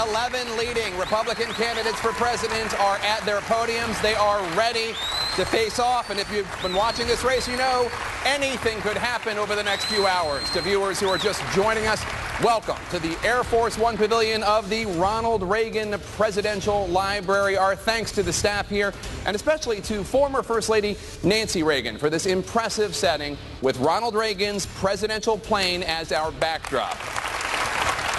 11 leading Republican candidates for president are at their podiums. They are ready to face off. And if you've been watching this race, you know anything could happen over the next few hours. To viewers who are just joining us, welcome to the Air Force One Pavilion of the Ronald Reagan Presidential Library. Our thanks to the staff here, and especially to former First Lady Nancy Reagan for this impressive setting with Ronald Reagan's presidential plane as our backdrop.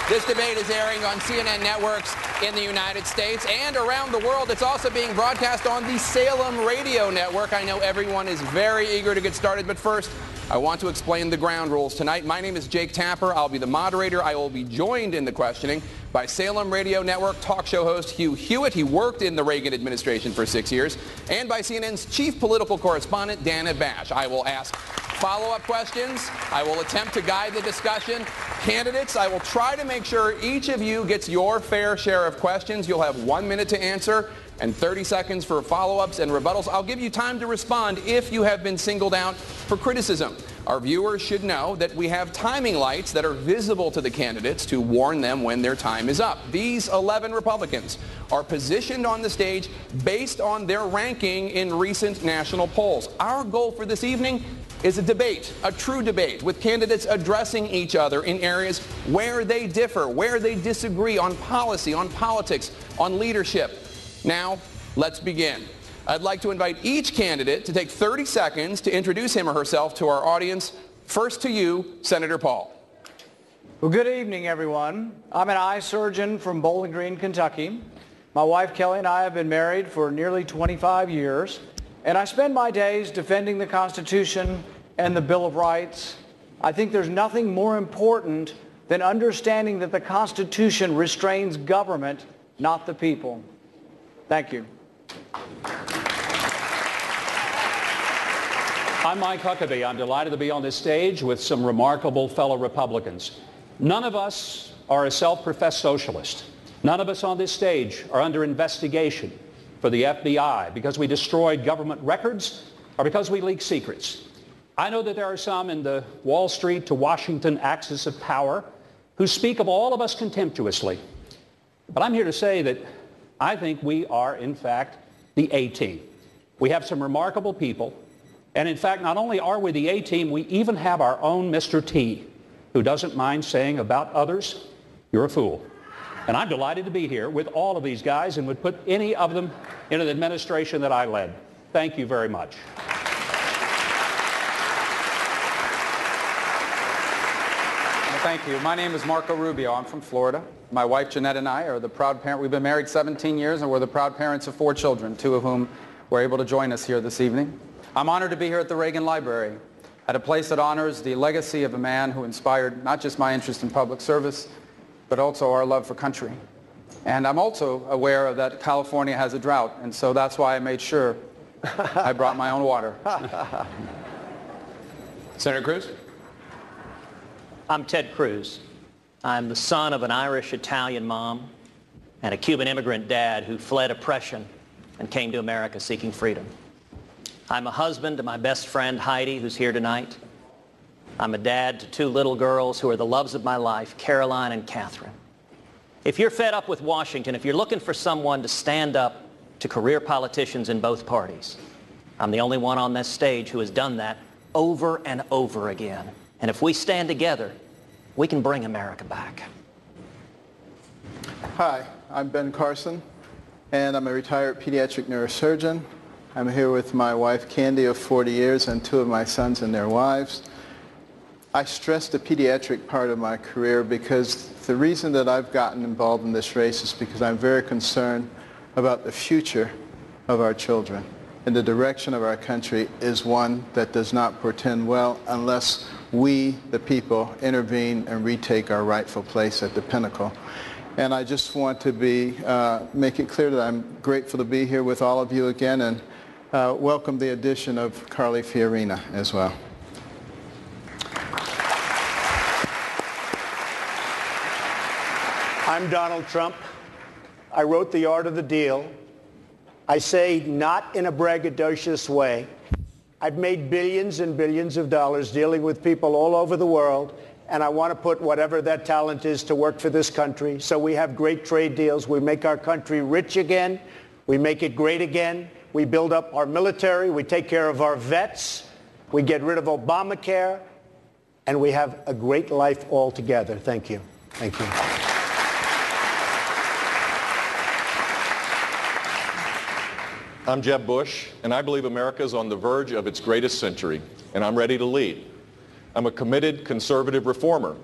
This debate is airing on CNN networks in the United States and around the world. It's also being broadcast on the Salem Radio Network. I know everyone is very eager to get started, but first, I want to explain the ground rules tonight. My name is Jake Tapper. I'll be the moderator. I will be joined in the questioning by Salem Radio Network talk show host Hugh Hewitt. He worked in the Reagan administration for 6 years. And by CNN's chief political correspondent, Dana Bash. I will ask follow-up questions. I will attempt to guide the discussion. Candidates, I will try to make sure each of you gets your fair share of questions. You'll have 1 minute to answer and 30 seconds for follow-ups and rebuttals. I'll give you time to respond if you have been singled out for criticism. Our viewers should know that we have timing lights that are visible to the candidates to warn them when their time is up. These 11 Republicans are positioned on the stage based on their ranking in recent national polls. Our goal for this evening is a debate, a true debate, with candidates addressing each other in areas where they differ, where they disagree on policy, on politics, on leadership. Now, let's begin. I'd like to invite each candidate to take 30 seconds to introduce him or herself to our audience. First to you, Senator Paul. Well, good evening, everyone. I'm an eye surgeon from Bowling Green, Kentucky. My wife, Kelly, and I have been married for nearly 25 years, and I spend my days defending the Constitution and the Bill of Rights. I think there's nothing more important than understanding that the Constitution restrains government, not the people. Thank you. I'm Mike Huckabee. I'm delighted to be on this stage with some remarkable fellow Republicans. None of us are a self-professed socialist. None of us on this stage are under investigation for the FBI because we destroyed government records or because we leaked secrets. I know that there are some in the Wall Street to Washington axis of power who speak of all of us contemptuously. But I'm here to say that I think we are, in fact, the A-team. We have some remarkable people. And in fact, not only are we the A-team, we even have our own Mr. T, who doesn't mind saying about others, you're a fool. And I'm delighted to be here with all of these guys and would put any of them in an administration that I led. Thank you very much. Thank you. My name is Marco Rubio. I'm from Florida. My wife Jeanette and I are the proud parent. We've been married 17 years and we're the proud parents of 4 children, 2 of whom were able to join us here this evening. I'm honored to be here at the Reagan Library, at a place that honors the legacy of a man who inspired not just my interest in public service, but also our love for country. And I'm also aware that California has a drought, and so that's why I made sure I brought my own water. Senator Cruz? I'm Ted Cruz. I'm the son of an Irish-Italian mom and a Cuban immigrant dad who fled oppression and came to America seeking freedom. I'm a husband to my best friend Heidi, who's here tonight. I'm a dad to 2 little girls who are the loves of my life, Caroline and Catherine. If you're fed up with Washington, if you're looking for someone to stand up to career politicians in both parties, I'm the only one on this stage who has done that over and over again. And if we stand together, we can bring America back. Hi, I'm Ben Carson, and I'm a retired pediatric neurosurgeon. I'm here with my wife, Candy, of 40 years, and 2 of my sons and their wives. I stress the pediatric part of my career because the reason that I've gotten involved in this race is because I'm very concerned about the future of our children. And the direction of our country is one that does not portend well unless we, the people, intervene and retake our rightful place at the pinnacle. And I just want to make it clear that I'm grateful to be here with all of you again and welcome the addition of Carly Fiorina as well. I'm Donald Trump. I wrote The Art of the Deal. I say not in a braggadocious way. I've made billions and billions of dollars dealing with people all over the world, and I want to put whatever that talent is to work for this country. So we have great trade deals. We make our country rich again. We make it great again. We build up our military. We take care of our vets. We get rid of Obamacare. And we have a great life all together. Thank you. Thank you. I'm Jeb Bush, and I believe America is on the verge of its greatest century, and I'm ready to lead. I'm a committed conservative reformer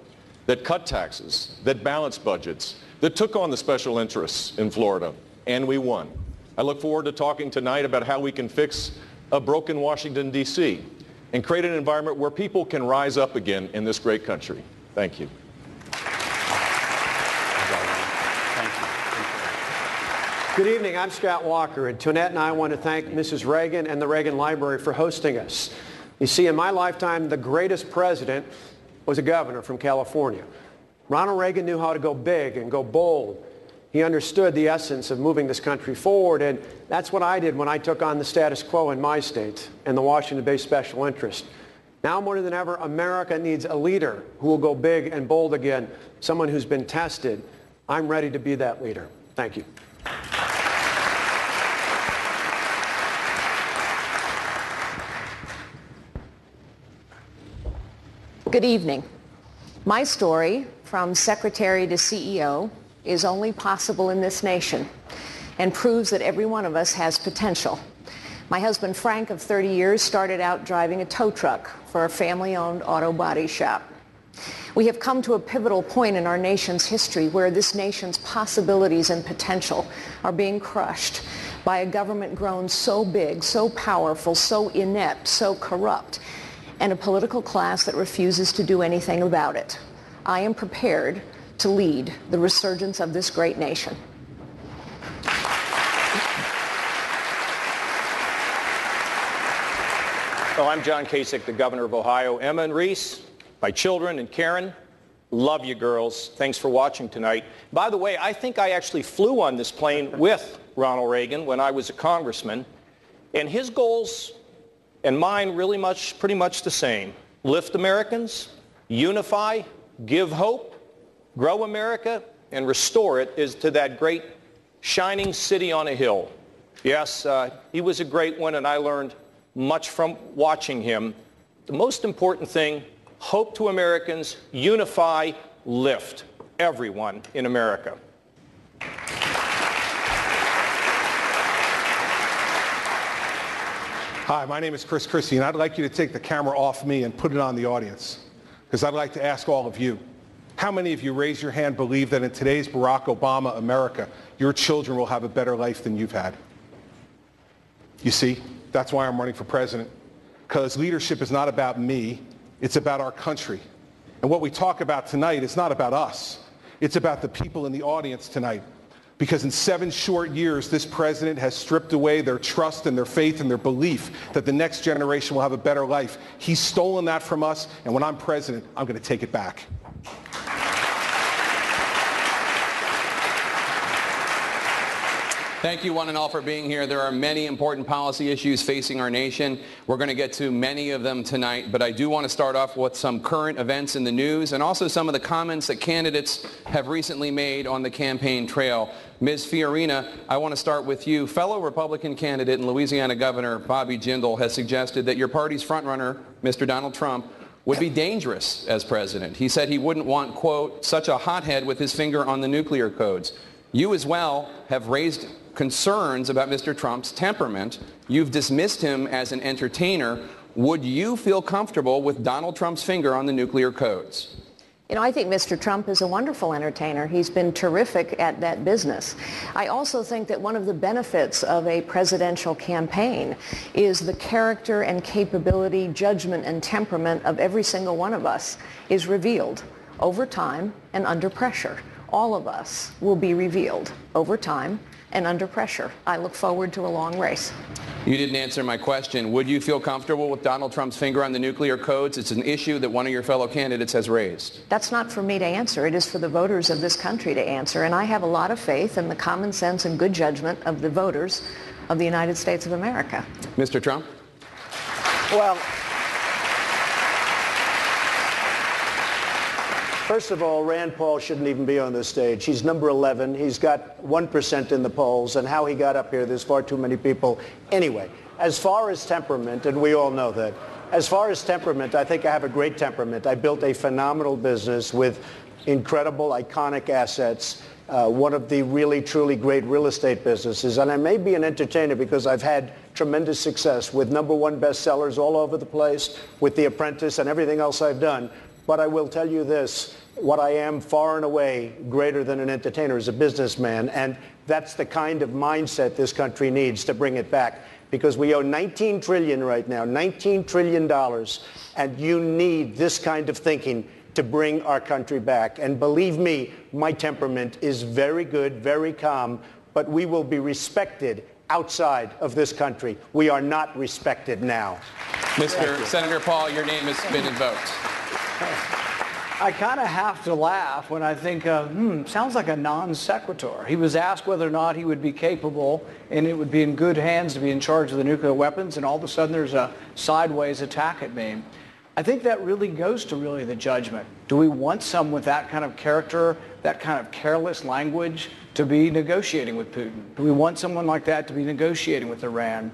that cut taxes, that balanced budgets, that took on the special interests in Florida, and we won. I look forward to talking tonight about how we can fix a broken Washington, D.C., and create an environment where people can rise up again in this great country. Thank you. Good evening. I'm Scott Walker, and Tonette and I want to thank Mrs. Reagan and the Reagan Library for hosting us. You see, in my lifetime, the greatest president was a governor from California. Ronald Reagan knew how to go big and go bold. He understood the essence of moving this country forward, and that's what I did when I took on the status quo in my state and the Washington-based special interest. Now more than ever, America needs a leader who will go big and bold again, someone who's been tested. I'm ready to be that leader. Thank you. Good evening. My story, from secretary to CEO, is only possible in this nation and proves that every one of us has potential. My husband Frank, of 30 years, started out driving a tow truck for a family-owned auto body shop. We have come to a pivotal point in our nation's history where this nation's possibilities and potential are being crushed by a government grown so big, so powerful, so inept, so corrupt, and a political class that refuses to do anything about it. I am prepared to lead the resurgence of this great nation. Well, I'm John Kasich, the governor of Ohio. Emma and Reese, my children, and Karen, love you girls. Thanks for watching tonight. By the way, I think I actually flew on this plane with Ronald Reagan when I was a congressman, and his goals and mine really pretty much the same. Lift Americans, unify, give hope, grow America, and restore it is to that great shining city on a hill. Yes, he was a great one, and I learned much from watching him. The most important thing, hope to Americans, unify, lift everyone in America. Hi, my name is Chris Christie, and I'd like you to take the camera off me and put it on the audience, because I'd like to ask all of you, how many of you, raise your hand, believe that in today's Barack Obama America, your children will have a better life than you've had? You see, that's why I'm running for president, because leadership is not about me, it's about our country. And what we talk about tonight is not about us, it's about the people in the audience tonight. Because in 7 short years, this president has stripped away their trust and their faith and their belief that the next generation will have a better life. He's stolen that from us, and when I'm president, I'm going to take it back. Thank you, one and all, for being here. There are many important policy issues facing our nation. We're going to get to many of them tonight, but I do want to start off with some current events in the news and also some of the comments that candidates have recently made on the campaign trail. Ms. Fiorina, I want to start with you. Fellow Republican candidate and Louisiana Governor Bobby Jindal has suggested that your party's frontrunner, Mr. Donald Trump, would be dangerous as president. He said he wouldn't want, quote, such a hothead with his finger on the nuclear codes. You as well have raised concerns about Mr. Trump's temperament. You've dismissed him as an entertainer. Would you feel comfortable with Donald Trump's finger on the nuclear codes? You know, I think Mr. Trump is a wonderful entertainer. He's been terrific at that business. I also think that one of the benefits of a presidential campaign is the character and capability, judgment and temperament of every single one of us is revealed over time and under pressure. All of us will be revealed over time and under pressure. I look forward to a long race. You didn't answer my question. Would you feel comfortable with Donald Trump's finger on the nuclear codes? It's an issue that one of your fellow candidates has raised. That's not for me to answer. It is for the voters of this country to answer. And I have a lot of faith in the common sense and good judgment of the voters of the United States of America. Mr. Trump? Well, First of all, Rand Paul shouldn't even be on this stage. He's number 11. He's got 1% in the polls, and how he got up here, there's far too many people. Anyway, as far as temperament, and we all know that, as far as temperament, I think I have a great temperament. I built a phenomenal business with incredible, iconic assets, one of the really, truly great real estate businesses. And I may be an entertainer because I've had tremendous success with #1 bestsellers all over the place, with The Apprentice and everything else I've done. But I will tell you this, what I am far and away greater than an entertainer is a businessman. And that's the kind of mindset this country needs to bring it back. Because we owe $19 trillion right now, $19 trillion. And you need this kind of thinking to bring our country back. And believe me, my temperament is very good, very calm, but we will be respected outside of this country. We are not respected now. Mr. Senator Paul, your name has been invoked. I kind of have to laugh when I think, sounds like a non sequitur. He was asked whether or not he would be capable and it would be in good hands to be in charge of the nuclear weapons, and all of a sudden there's a sideways attack at me. I think that really goes to the judgment. Do we want someone with that kind of character, that kind of careless language to be negotiating with Putin? Do we want someone like that to be negotiating with Iran?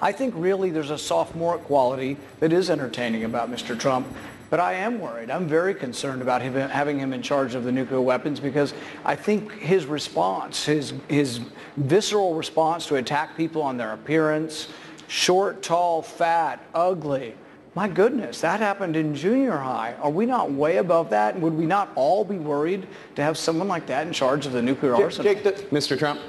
I think really there's a sophomoric quality that is entertaining about Mr. Trump. But I am worried. I'm very concerned about having him in charge of the nuclear weapons, because I think his response, his visceral response to attack people on their appearance, short, tall, fat, ugly, my goodness, that happened in junior high. Are we not way above that? And would we not all be worried to have someone like that in charge of the nuclear arsenal? Mr. Trump?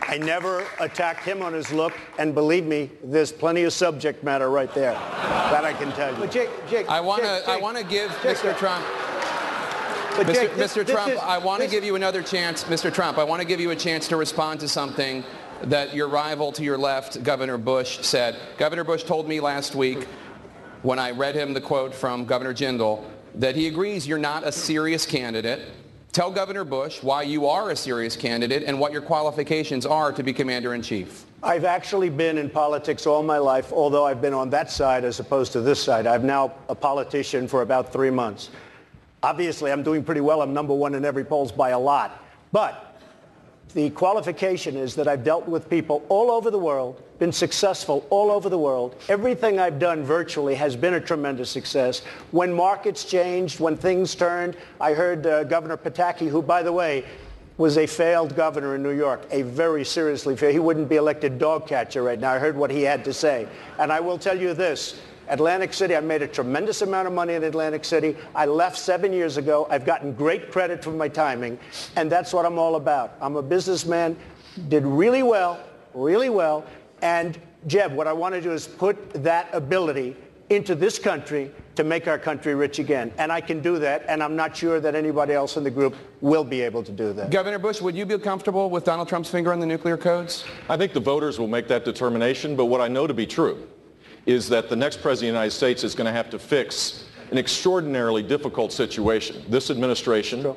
I never attacked him on his look, and believe me, there's plenty of subject matter right there. That I can tell you. But Jake, I want to give Mr. Trump. Mr. Trump, I want to give you another chance. Mr. Trump, I want to give you a chance to respond to something that your rival to your left, Governor Bush, said. Governor Bush told me last week, when I read him the quote from Governor Jindal, that he agrees you're not a serious candidate. Tell Governor Bush why you are a serious candidate and what your qualifications are to be commander-in-chief. I've actually been in politics all my life, although I've been on that side as opposed to this side. I'm now a politician for about 3 months. Obviously, I'm doing pretty well. I'm #1 in every polls by a lot. But the qualification is that I've dealt with people all over the world, been successful all over the world. Everything I've done virtually has been a tremendous success. When markets changed, when things turned, I heard Governor Pataki, who, by the way, was a failed governor in New York, a very seriously failed. He wouldn't be elected dog catcher right now. I heard what he had to say. And I will tell you this. Atlantic City, I made a tremendous amount of money in Atlantic City. I left 7 years ago. I've gotten great credit for my timing, and that's what I'm all about. I'm a businessman, did really well, and Jeb, what I want to do is put that ability into this country to make our country rich again. And I can do that, and I'm not sure that anybody else in the group will be able to do that. Governor Bush, would you be comfortable with Donald Trump's finger on the nuclear codes? I think the voters will make that determination, but what I know to be true is that the next president of the United States is going to have to fix an extraordinarily difficult situation. This administration,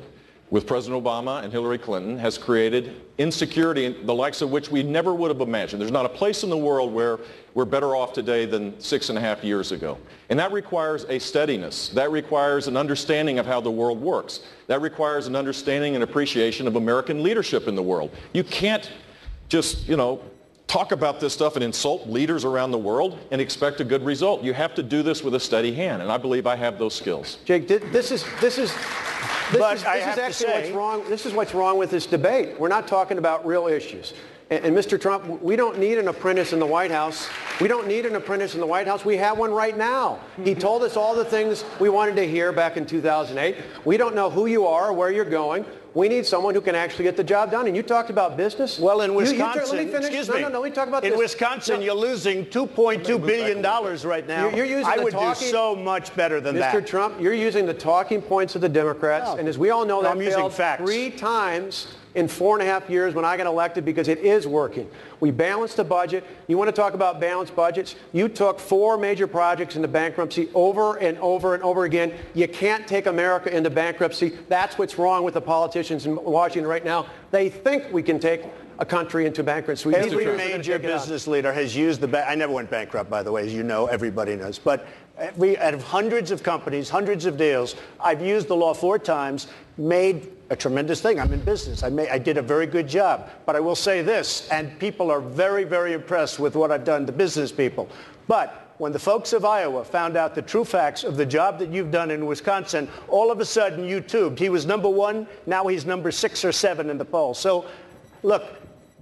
with President Obama and Hillary Clinton, has created insecurity, the likes of which we never would have imagined. There's not a place in the world where we're better off today than 6.5 years ago. And that requires a steadiness. That requires an understanding of how the world works. That requires an understanding and appreciation of American leadership in the world. You can't just, talk about this stuff and insult leaders around the world and expect a good result. You have to do this with a steady hand, and I believe I have those skills. Jake, this is what's wrong with this debate. We're not talking about real issues. And Mr. Trump, we don't need an apprentice in the White House. We don't need an apprentice in the White House. We have one right now. He told us all the things we wanted to hear back in 2008. We don't know who you are or where you're going. We need someone who can actually get the job done. And you talked about business. Well, in Wisconsin, let me finish. Excuse me. No, we talk about in this. Wisconsin, you're losing $2.2 billion right now. You're using I would do so much better than that. Mr. Trump, you're using the talking points of the Democrats. No. And as we all know, that I'm using failed facts. 3 times in 4.5 years when I got elected, because it is working. We balanced the budget. You want to talk about balanced budgets? You took 4 major projects into bankruptcy over and over and over again. You can't take America into bankruptcy. That's what's wrong with the politicians in Washington right now. They think we can take a country into bankruptcy. Every major business leader has used the bank. I never went bankrupt, by the way, as you know, everybody knows. But out of hundreds of companies, hundreds of deals, I've used the law 4 times, made a tremendous thing. I'm in business. I did a very good job. But I will say this, and people are very, very impressed with what I've done, the business people. But when the folks of Iowa found out the true facts of the job that you've done in Wisconsin, all of a sudden you tubed. He was number 1. Now he's number 6 or 7 in the poll. So, look,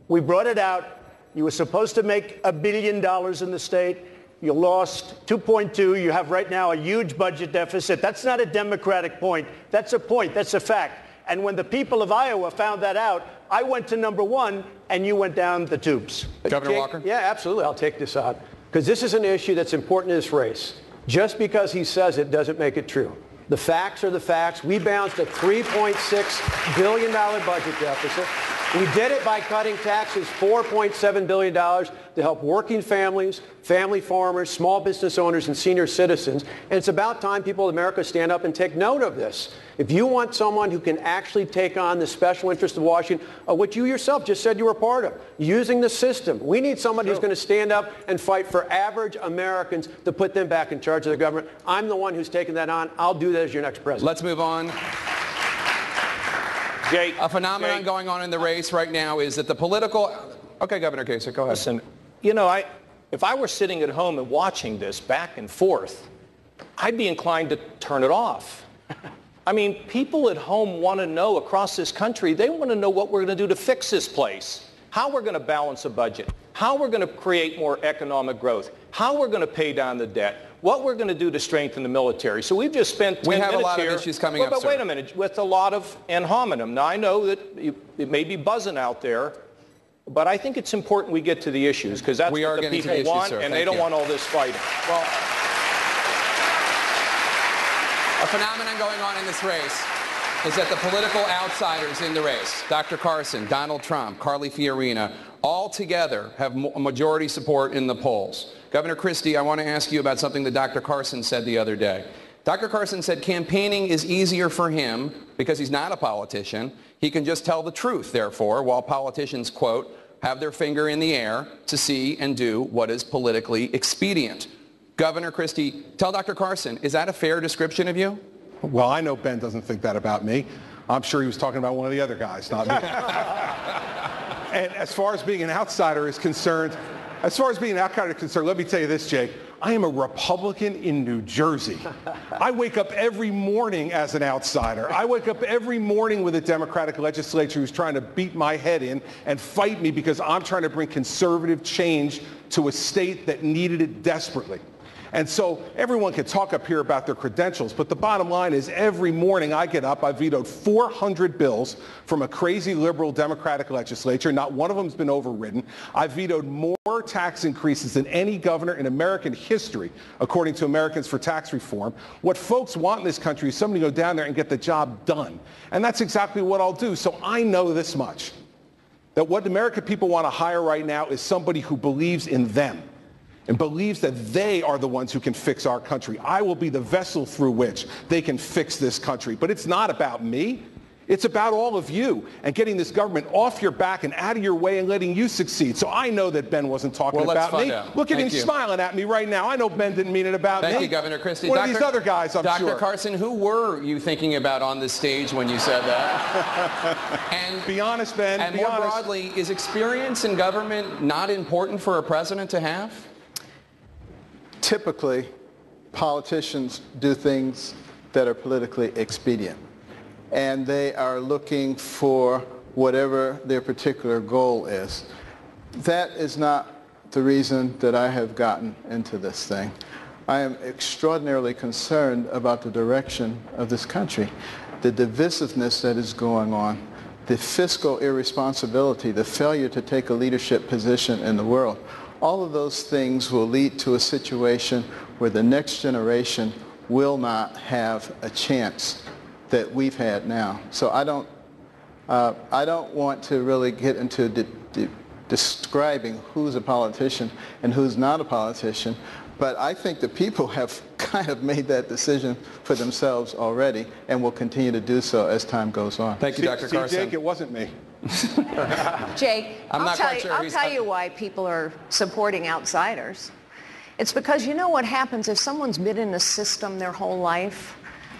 we brought it out. You were supposed to make $1 billion in the state. You lost 2.2. You have right now a huge budget deficit. That's not a Democratic point. That's a point. That's a fact. And when the people of Iowa found that out, I went to number 1, and you went down the tubes. Governor Walker? Yeah, absolutely. I'll take this on. Because this is an issue that's important in this race. Just because he says it doesn't make it true. The facts are the facts. We bounced a $3.6 billion budget deficit. We did it by cutting taxes $4.7 billion to help working families, family farmers, small business owners, and senior citizens. And it's about time people in America stand up and take note of this. If you want someone who can actually take on the special interest of Washington, which you yourself just said you were part of, using the system, we need somebody who's going to stand up and fight for average Americans to put them back in charge of the government. I'm the one who's taking that on. I'll do that as your next president. Let's move on. Jake, a phenomenon going on in the race right now is that the political... Okay, Governor Kasich, go ahead. Listen, you know, if I were sitting at home and watching this back and forth, I'd be inclined to turn it off. I mean, people at home want to know across this country, they want to know what we're going to do to fix this place, how we're going to balance a budget, how we're going to create more economic growth, how we're going to pay down the debt, what we're going to do to strengthen the military. So we've just spent 10 minutes here. We have a lot of issues coming up, But wait a minute, with a lot of ad hominem. Now, I know that it may be buzzing out there, but I think it's important we get to the issues, because that's what the people want, and they don't want all this fighting. Well, a phenomenon going on in this race is that the political outsiders in the race, Dr. Carson, Donald Trump, Carly Fiorina, all together have majority support in the polls. Governor Christie, I want to ask you about something that Dr. Carson said the other day. Dr. Carson said campaigning is easier for him because he's not a politician. He can just tell the truth, therefore, while politicians, quote, have their finger in the air to see and do what is politically expedient. Governor Christie, tell Dr. Carson, is that a fair description of you? Well, I know Ben doesn't think that about me. I'm sure he was talking about one of the other guys, not me. And as far as being an outsider is concerned, let me tell you this, Jake. I am a Republican in New Jersey. I wake up every morning as an outsider. I wake up every morning with a Democratic legislature who's trying to beat my head in and fight me because I'm trying to bring conservative change to a state that needed it desperately. And so everyone can talk up here about their credentials, but the bottom line is every morning I get up, I vetoed 400 bills from a crazy liberal Democratic legislature. Not one of them has been overridden. I vetoed more tax increases than any governor in American history, according to Americans for Tax Reform. What folks want in this country is somebody to go down there and get the job done. And that's exactly what I'll do. So I know this much, that what American people want to hire right now is somebody who believes in them and believes that they are the ones who can fix our country. I will be the vessel through which they can fix this country. But it's not about me. It's about all of you and getting this government off your back and out of your way and letting you succeed. So I know that Ben wasn't talking about me. Look at him smiling at me right now. I know Ben didn't mean it about me. Thank you, Governor Christie. One of these other guys, I'm sure. Dr. Carson, who were you thinking about on this stage when you said that? And be honest, Ben. And more broadly, is experience in government not important for a president to have? Typically, politicians do things that are politically expedient, and they are looking for whatever their particular goal is. That is not the reason that I have gotten into this thing. I am extraordinarily concerned about the direction of this country, the divisiveness that is going on, the fiscal irresponsibility, the failure to take a leadership position in the world. All of those things will lead to a situation where the next generation will not have a chance that we've had now. So I don't want to really get into describing who's a politician and who's not a politician, but I think the people have kind of made that decision for themselves already and will continue to do so as time goes on. Thank you, Dr. Carson. Jake, it wasn't me. Jake, I'm not quite sure I'll tell you why people are supporting outsiders. It's because you know what happens if someone's been in a system their whole life?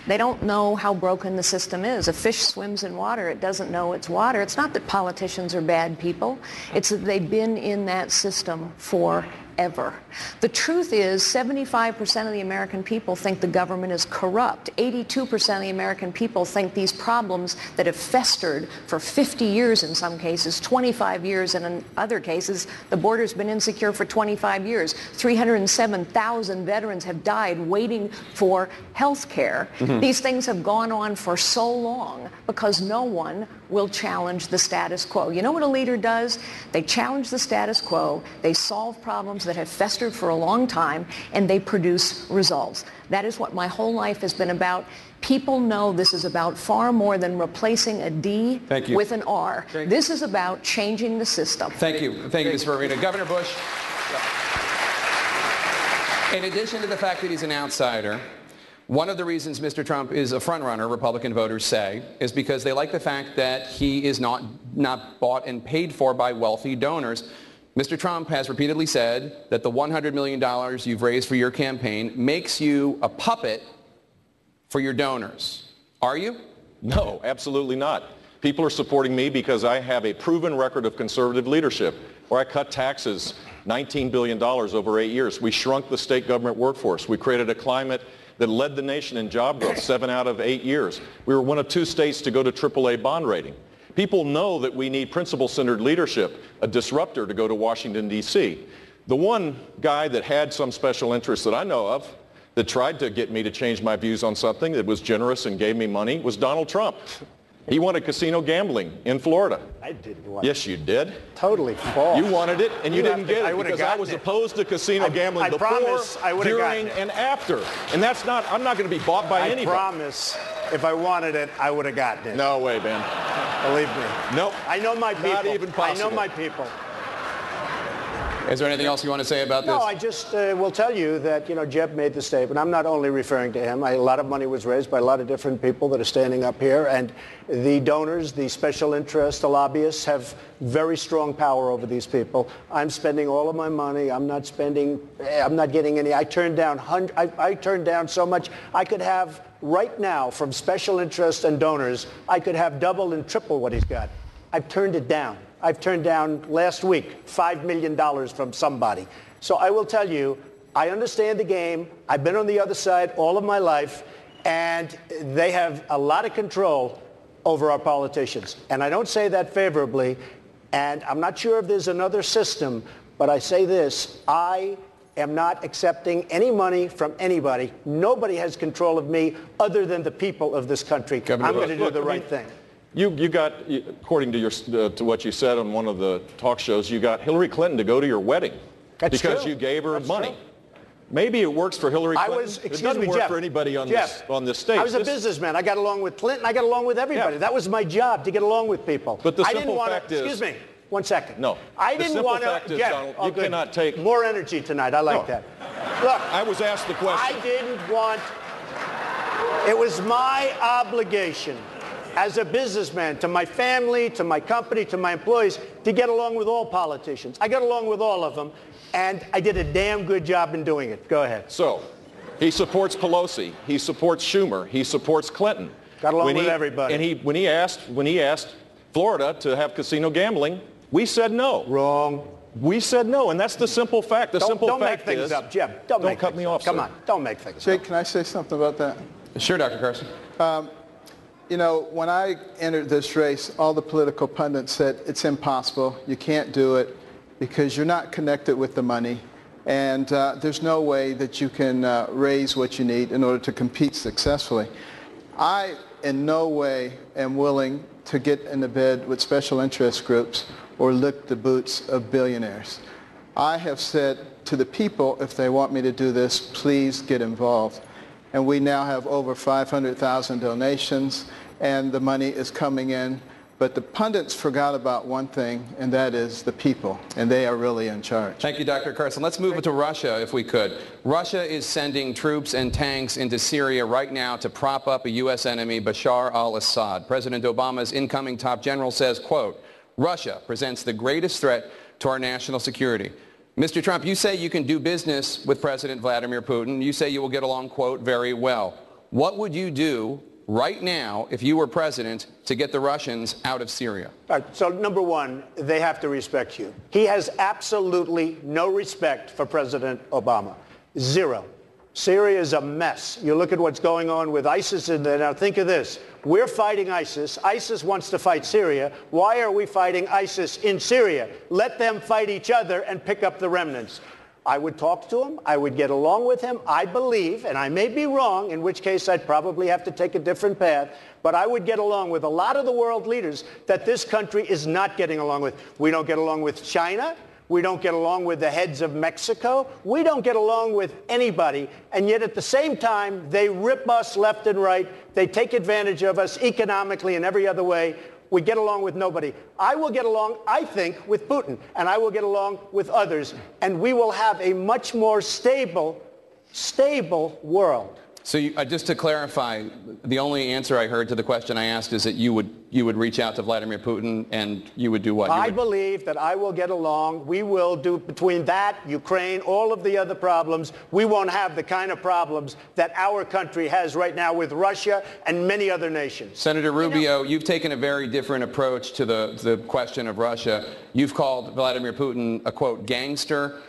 They don't know how broken the system is. A fish swims in water, it doesn't know it's water. It's not that politicians are bad people. It's that they've been in that system forever. The truth is 75% of the American people think the government is corrupt. 82% of the American people think these problems that have festered for 50 years in some cases, 25 years, and in other cases, the border's been insecure for 25 years. 307,000 veterans have died waiting for health care. These things have gone on for so long because no one will challenge the status quo. You know what a leader does? They challenge the status quo, they solve problems that have festered for a long time, and they produce results. That is what my whole life has been about. People know this is about far more than replacing a D with an R. This is about changing the system. Thank you. Thank you, Ms. Farina. Governor Bush, in addition to the fact that he's an outsider, one of the reasons Mr. Trump is a frontrunner, Republican voters say, is because they like the fact that he is not bought and paid for by wealthy donors. Mr. Trump has repeatedly said that the $100 million you've raised for your campaign makes you a puppet for your donors. Are you? No, absolutely not. People are supporting me because I have a proven record of conservative leadership, where I cut taxes $19 billion over 8 years. We shrunk the state government workforce. We created a climate that led the nation in job growth 7 out of 8 years. We were one of 2 states to go to AAA bond rating. People know that we need principle-centered leadership, a disruptor to go to Washington, D.C. The one guy that had some special interest that I know of that tried to get me to change my views on something that was generous and gave me money was Donald Trump. He wanted casino gambling in Florida. I didn't want it. Yes, you did. Totally false. You wanted it, and you didn't get it because I was opposed to casino gambling before, during, and after. And that's not, I'm not going to be bought by anybody. I promise, if I wanted it, I would have gotten it. No way, Ben. Believe me. Nope. I know my people. Not even possible. I know my people. Is there anything else you want to say about this? No, I just will tell you that, Jeb made the statement. I'm not only referring to him. A lot of money was raised by a lot of different people that are standing up here. And the donors, the special interests, the lobbyists have very strong power over these people. I'm spending all of my money. I'm not getting any. I turned down so much. I could have right now from special interests and donors, I could have double and triple what he's got. I've turned it down. I've turned down last week $5 million from somebody. So I will tell you, I understand the game. I've been on the other side all of my life, and they have a lot of control over our politicians. And I don't say that favorably, and I'm not sure if there's another system, but I say this, I am not accepting any money from anybody. Nobody has control of me other than the people of this country. I'm going to do the right thing. You got, according to what you said on one of the talk shows, you got Hillary Clinton to go to your wedding because you gave her money. Maybe it works for Hillary Clinton. It doesn't work for anybody on this stage. I was a businessman. I got along with Clinton. I got along with everybody. That was my job, to get along with people. But the simple fact is... Excuse me. 1 second. No. I didn't want to... Donald, you cannot take... More energy tonight. I like that. Look. I was asked the question. I didn't want... It was my obligation as a businessman, to my family, to my company, to my employees, to get along with all politicians. I got along with all of them, and I did a damn good job in doing it. Go ahead. So, he supports Pelosi. He supports Schumer. He supports Clinton. Got along with everybody. And when he asked Florida to have casino gambling, we said no. Wrong. We said no, and that's the simple fact. Don't make things up, Jeb. Don't cut me off. Come on. Don't make things up. Jake, can I say something about that? Sure, Dr. Carson. When I entered this race, all the political pundits said it's impossible. You can't do it because you're not connected with the money. And there's no way that you can raise what you need in order to compete successfully. I, in no way, am willing to get in the bed with special interest groups or lick the boots of billionaires. I have said to the people, if they want me to do this, please get involved. And we now have over 500,000 donations, and the money is coming in. But the pundits forgot about one thing, and that is the people, and they are really in charge. Thank you, Dr. Carson. Let's move to Russia, if we could. Russia is sending troops and tanks into Syria right now to prop up a U.S. enemy, Bashar al-Assad. President Obama's incoming top general says, quote, Russia presents the greatest threat to our national security. Mr. Trump, you say you can do business with President Vladimir Putin. You say you will get along, quote, very well. What would you do right now if you were president to get the Russians out of Syria? All right, so number one, they have to respect you. He has absolutely no respect for President Obama. Zero. Syria is a mess. You look at what's going on with ISIS in there. Now think of this. We're fighting ISIS. ISIS wants to fight Syria. Why are we fighting ISIS in Syria? Let them fight each other and pick up the remnants. I would talk to him. I would get along with him. I believe, and I may be wrong, in which case I'd probably have to take a different path, but I would get along with a lot of the world leaders that this country is not getting along with. We don't get along with China. We don't get along with the heads of Mexico. We don't get along with anybody. And yet at the same time, they rip us left and right. They take advantage of us economically and every other way. We get along with nobody. I will get along, I think, with Putin, and I will get along with others. And we will have a much more stable world. So just to clarify, the only answer I heard to the question I asked is that you would reach out to Vladimir Putin and you would do what? I believe that I will get along. We will do, between that, Ukraine, all of the other problems, we won't have the kind of problems that our country has right now with Russia and many other nations. Senator Rubio, you've taken a very different approach to the question of Russia. You've called Vladimir Putin a, quote, gangster.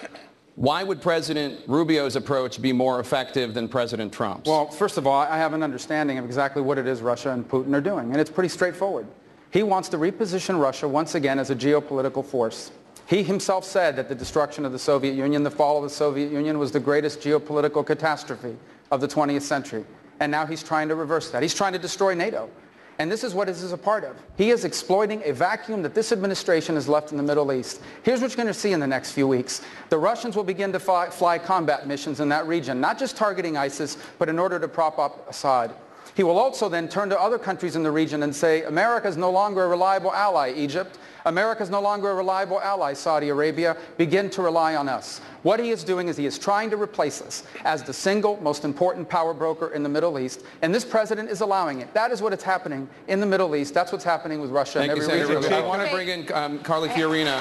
Why would President Rubio's approach be more effective than President Trump's? Well, first of all, I have an understanding of exactly what it is Russia and Putin are doing, and it's pretty straightforward. He wants to reposition Russia once again as a geopolitical force. He himself said that the destruction of the Soviet Union, the fall of the Soviet Union, was the greatest geopolitical catastrophe of the 20th century. And now he's trying to reverse that. He's trying to destroy NATO. And this is what this is a part of. He is exploiting a vacuum that this administration has left in the Middle East. Here's what you're going to see in the next few weeks. The Russians will begin to fly combat missions in that region, not just targeting ISIS, but in order to prop up Assad. He will also then turn to other countries in the region and say, America is no longer a reliable ally, Egypt. America is no longer a reliable ally, Saudi Arabia. Begin to rely on us. What he is doing is he is trying to replace us as the single most important power broker in the Middle East, and this president is allowing it. That is what is happening in the Middle East. That's what's happening with Russia and every region. I want to bring in Carly Fiorina.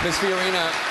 Ms. Fiorina.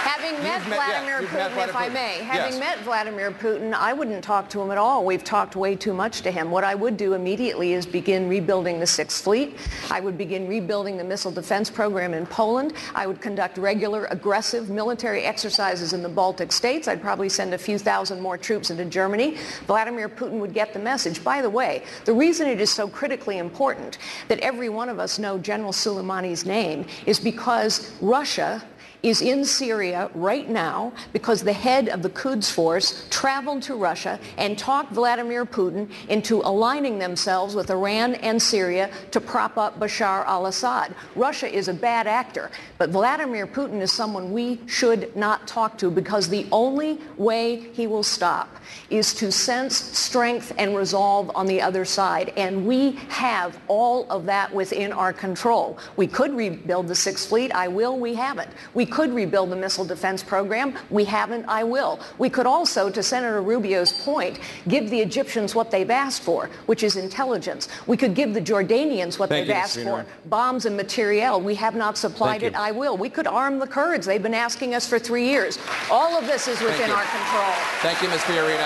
Having met Vladimir Putin, if I may, having met Vladimir Putin, I wouldn't talk to him at all. We've talked way too much to him. What I would do immediately is begin rebuilding the Sixth Fleet. I would begin rebuilding the missile defense program in Poland. I would conduct regular, aggressive military exercises in the Baltic states. I'd probably send a few thousand more troops into Germany. Vladimir Putin would get the message. By the way, the reason it is so critically important that every one of us know General Soleimani's name is because Russia is in Syria right now because the head of the Quds force traveled to Russia and talked Vladimir Putin into aligning themselves with Iran and Syria to prop up Bashar al-Assad. Russia is a bad actor, but Vladimir Putin is someone we should not talk to because the only way he will stop is to sense strength and resolve on the other side, and we have all of that within our control. We could rebuild the Sixth Fleet. I will. We haven't. We could rebuild the missile defense program. We haven't. I will. We could also, to Senator Rubio's point, give the Egyptians what they've asked for, which is intelligence. We could give the Jordanians what they've asked for, bombs and materiel. We have not supplied it. I will. We could arm the Kurds. They've been asking us for 3 years. All of this is within our control. Thank you, Ms. Fiorina.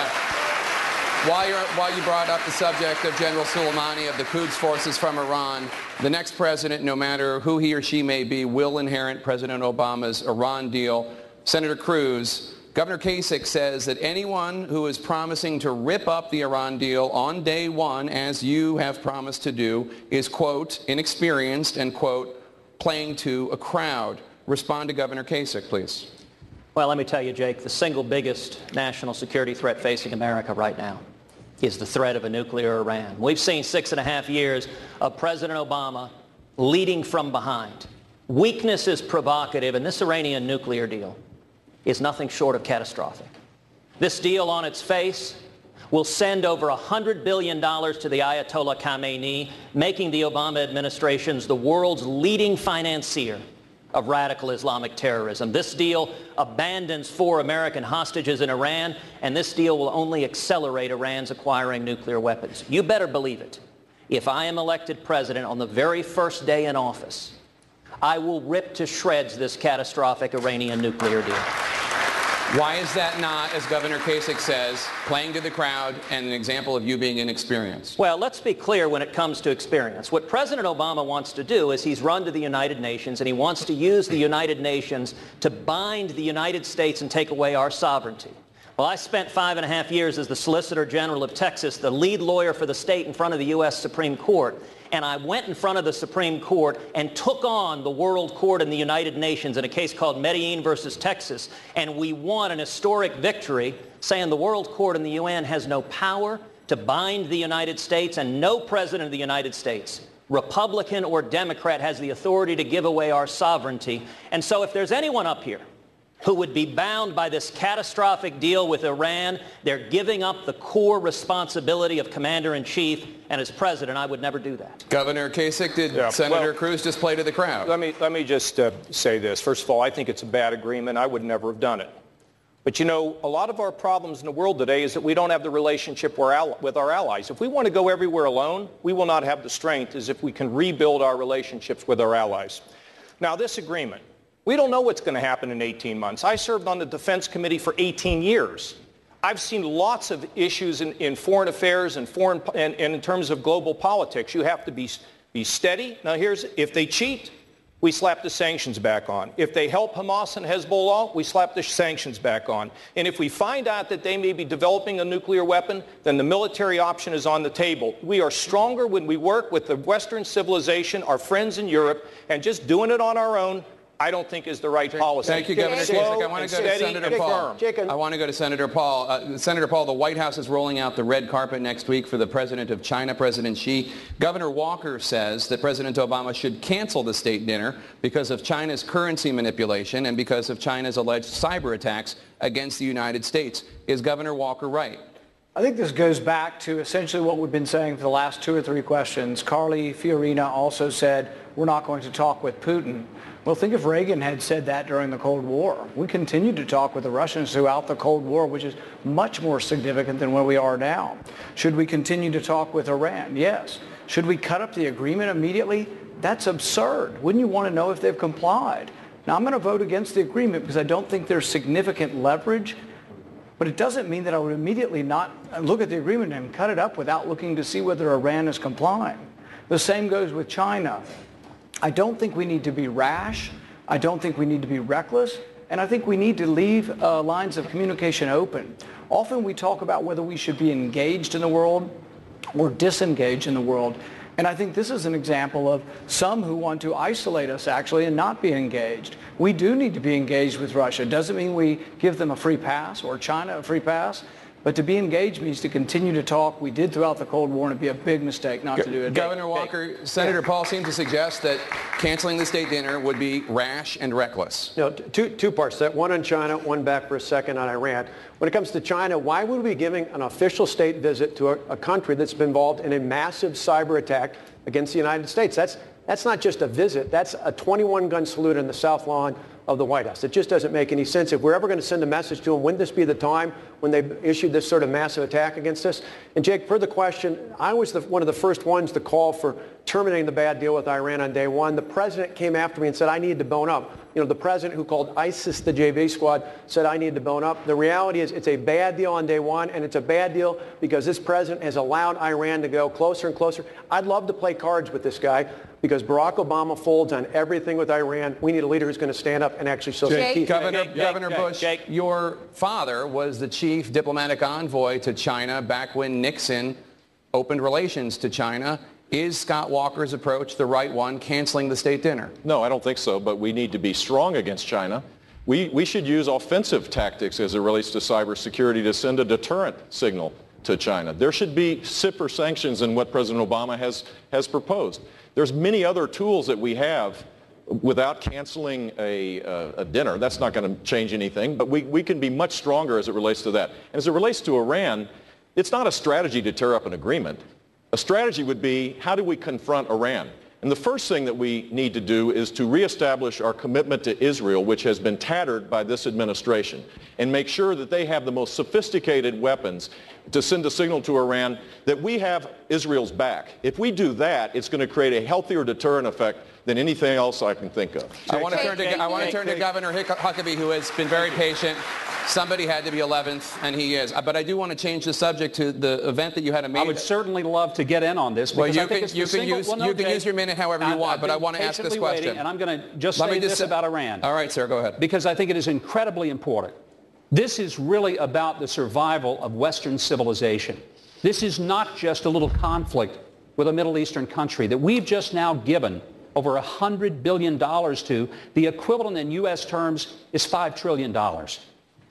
While you brought up the subject of General Soleimani of the Quds forces from Iran, the next president, no matter who he or she may be, will inherit President Obama's Iran deal. Senator Cruz, Governor Kasich says that anyone who is promising to rip up the Iran deal on day one, as you have promised to do, is, quote, inexperienced and, quote, playing to a crowd. Respond to Governor Kasich, please. Well, let me tell you, Jake, the single biggest national security threat facing America right now is the threat of a nuclear Iran. We've seen 6.5 years of President Obama leading from behind. Weakness is provocative, and this Iranian nuclear deal is nothing short of catastrophic. This deal on its face will send over $100 billion to the Ayatollah Khamenei, making the Obama administration the world's leading financier of radical Islamic terrorism. This deal abandons 4 American hostages in Iran, and this deal will only accelerate Iran's acquiring nuclear weapons. You better believe it. if I am elected president on the very first day in office, I will rip to shreds this catastrophic Iranian nuclear deal. Why is that not, as Governor Kasich says, playing to the crowd and an example of you being inexperienced? Well, let's be clear when it comes to experience. What President Obama wants to do is he's run to the United Nations and he wants to use the United Nations to bind the United States and take away our sovereignty. Well, I spent 5.5 years as the Solicitor General of Texas, the lead lawyer for the state in front of the U.S. Supreme Court. And I went in front of the Supreme Court and took on the World Court in the United Nations in a case called Medellin versus Texas. And we won an historic victory saying the World Court in the UN has no power to bind the United States, and no president of the United States, Republican or Democrat, has the authority to give away our sovereignty. And so if there's anyone up here who would be bound by this catastrophic deal with Iran, they're giving up the core responsibility of commander-in-chief, and as president, I would never do that. Governor Kasich, did Senator Cruz just play to the crowd? Let me just say this. First of all, I think it's a bad agreement. I would never have done it. But you know, a lot of our problems in the world today is that we don't have the relationship with our allies. If we want to go everywhere alone, we will not have the strength as if we can rebuild our relationships with our allies. Now, this agreement, we don't know what's going to happen in 18 months. I served on the Defense Committee for 18 years. I've seen lots of issues in foreign affairs and in terms of global politics. You have to be steady. Now, if they cheat, we slap the sanctions back on. If they help Hamas and Hezbollah, we slap the sanctions back on. And if we find out that they may be developing a nuclear weapon, then the military option is on the table. We are stronger when we work with the Western civilization, our friends in Europe, and just doing it on our own, I don't think is the right policy. Thank you, Governor Kasich. I want to go to Senator Paul. I want to go to Senator Paul. Senator Paul, the White House is rolling out the red carpet next week for the president of China, President Xi. Governor Walker says that President Obama should cancel the state dinner because of China's currency manipulation and because of China's alleged cyber attacks against the United States. Is Governor Walker right? I think this goes back to essentially what we've been saying for the last 2 or 3 questions. Carly Fiorina also said, we're not going to talk with Putin. Well, think if Reagan had said that during the Cold War. We continued to talk with the Russians throughout the Cold War, which is much more significant than where we are now. Should we continue to talk with Iran? Yes. Should we cut up the agreement immediately? That's absurd. Wouldn't you want to know if they've complied? Now, I'm going to vote against the agreement because I don't think there's significant leverage, but it doesn't mean that I would immediately not look at the agreement and cut it up without looking to see whether Iran is complying. The same goes with China. I don't think we need to be rash. I don't think we need to be reckless. And I think we need to leave lines of communication open. Often we talk about whether we should be engaged in the world or disengaged in the world. And I think this is an example of some who want to isolate us actually and not be engaged. We do need to be engaged with Russia. It doesn't mean we give them a free pass or China a free pass. But to be engaged means to continue to talk. We did throughout the Cold War, and it'd be a big mistake not to do it. Governor Walker, Senator Paul seemed to suggest that canceling the state dinner would be rash and reckless. No, two parts to that. One on China, one back for a second on Iran. When it comes to China, why would we be giving an official state visit to a country that's been involved in a massive cyber attack against the United States? That's not just a visit. That's a 21-gun salute in the South Lawn of the White House. It just doesn't make any sense. If we're ever going to send a message to them, wouldn't this be the time when they issued this sort of massive attack against us? And Jake, for the question, I was one of the first ones to call for terminating the bad deal with Iran on day one. The president came after me and said, I need to bone up. You know, the president who called ISIS the JV squad said, I need to bone up. The reality is it's a bad deal on day one, and it's a bad deal because this president has allowed Iran to go closer and closer. I'd love to play cards with this guy because Barack Obama folds on everything with Iran. We need a leader who's going to stand up and actually show some teeth. Governor Bush, your father was the chief diplomatic envoy to China back when Nixon opened relations to China. Is Scott Walker's approach the right one, canceling the state dinner? No, I don't think so, but we need to be strong against China. We should use offensive tactics as it relates to cybersecurity to send a deterrent signal to China. There should be stiffer sanctions than what President Obama has proposed. There's many other tools that we have without canceling a dinner. That's not going to change anything, but we can be much stronger as it relates to that. And as it relates to Iran, it's not a strategy to tear up an agreement. A strategy would be, how do we confront Iran? And the first thing that we need to do is to reestablish our commitment to Israel, which has been tattered by this administration, and make sure that they have the most sophisticated weapons to send a signal to Iran that we have Israel's back. If we do that, it's going to create a healthier deterrent effect than anything else I can think of. I want to turn to Governor Huckabee, who has been very patient. Somebody had to be 11th, and he is. But I do want to change the subject to the event that you had a meeting. I would certainly love to get in on this. Well, you can use your minute however you want, but I want to ask this question. And I'm going to just say this about Iran. All right, sir, go ahead. Because I think it is incredibly important. This is really about the survival of Western civilization. This is not just a little conflict with a Middle Eastern country that we've just now given over $100 billion to. The equivalent in U.S. terms is $5 trillion.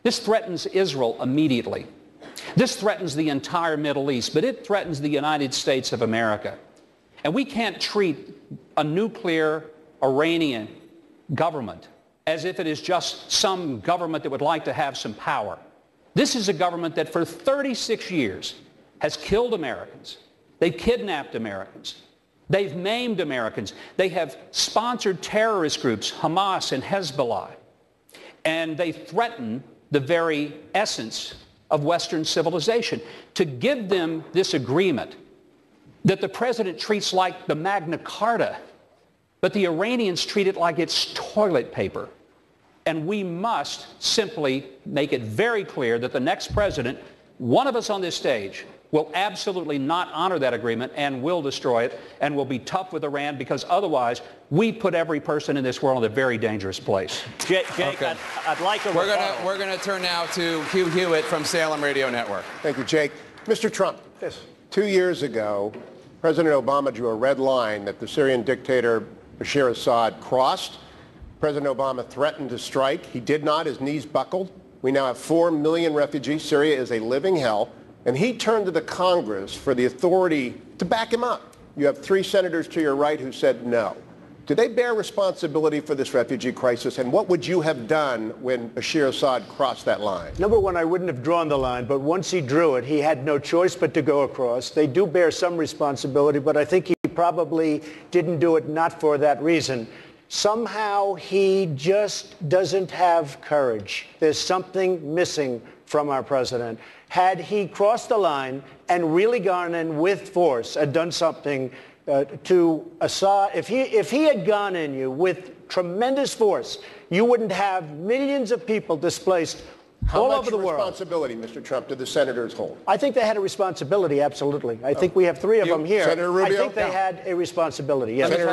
This threatens Israel immediately. This threatens the entire Middle East, but it threatens the United States of America. And we can't treat a nuclear Iranian government as if it is just some government that would like to have some power. This is a government that for 36 years has killed Americans. They've kidnapped Americans. They've maimed Americans. They have sponsored terrorist groups, Hamas and Hezbollah. And they threaten the very essence of Western civilization. To give them this agreement that the president treats like the Magna Carta, but the Iranians treat it like it's toilet paper. And we must simply make it very clear that the next president, one of us on this stage, will absolutely not honor that agreement and will destroy it and will be tough with Iran, because otherwise we put every person in this world in a very dangerous place. Jake, okay. I'd like a rebuttal. We're going to turn now to Hugh Hewitt from Salem Radio Network. Thank you, Jake. Mr. Trump, yes. 2 years ago, President Obama drew a red line that the Syrian dictator Bashar Assad crossed. President Obama threatened to strike. He did not. His knees buckled. We now have 4 million refugees. Syria is a living hell. And he turned to the Congress for the authority to back him up. You have 3 senators to your right who said no. Do they bear responsibility for this refugee crisis? And what would you have done when Bashar Assad crossed that line? Number one, I wouldn't have drawn the line, but once he drew it, he had no choice but to go across. They do bear some responsibility, but I think he probably didn't do it not for that reason. Somehow he just doesn't have courage. There's something missing from our president. Had he crossed the line and really gone in with force and done something to Assad, if he had gone in you with tremendous force, you wouldn't have millions of people displaced all over the world. How much responsibility, Mr. Trump, did the senators hold? I think they had a responsibility, absolutely. I think we have 3 of them here. Senator Rubio? I think they had a responsibility, yes. Let me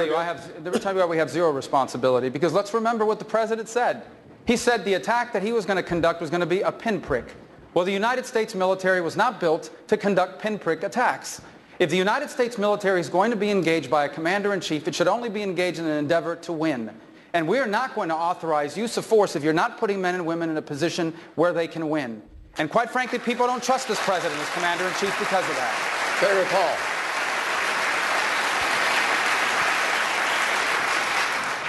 tell you, we have zero responsibility, because let's remember what the president said. He said the attack that he was going to conduct was going to be a pinprick. Well, the United States military was not built to conduct pinprick attacks. If the United States military is going to be engaged by a commander-in-chief, it should only be engaged in an endeavor to win. And we are not going to authorize use of force if you're not putting men and women in a position where they can win. And quite frankly, people don't trust this president as commander-in-chief because of that. Senator Paul.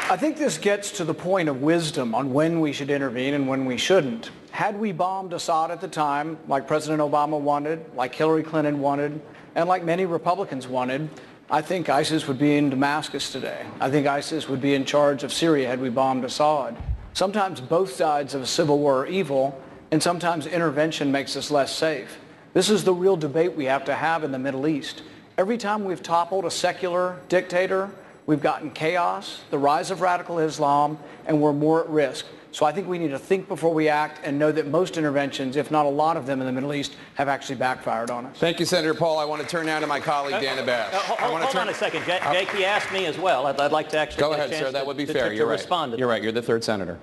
I think this gets to the point of wisdom on when we should intervene and when we shouldn't. Had we bombed Assad at the time, like President Obama wanted, like Hillary Clinton wanted, and like many Republicans wanted, I think ISIS would be in Damascus today. I think ISIS would be in charge of Syria had we bombed Assad. Sometimes both sides of a civil war are evil, and sometimes intervention makes us less safe. This is the real debate we have to have in the Middle East. Every time we've toppled a secular dictator, we've gotten chaos, the rise of radical Islam, and we're more at risk. So I think we need to think before we act and know that most interventions, if not a lot of them in the Middle East, have actually backfired on us. Thank you, Senator Paul. I want to turn now to my colleague, Dana Bash. Hold on a second. Jake, he asked me as well. I'd like to actually go ahead, sir. That would be fair. You're right. Respond to You're right. You're the 3rd senator.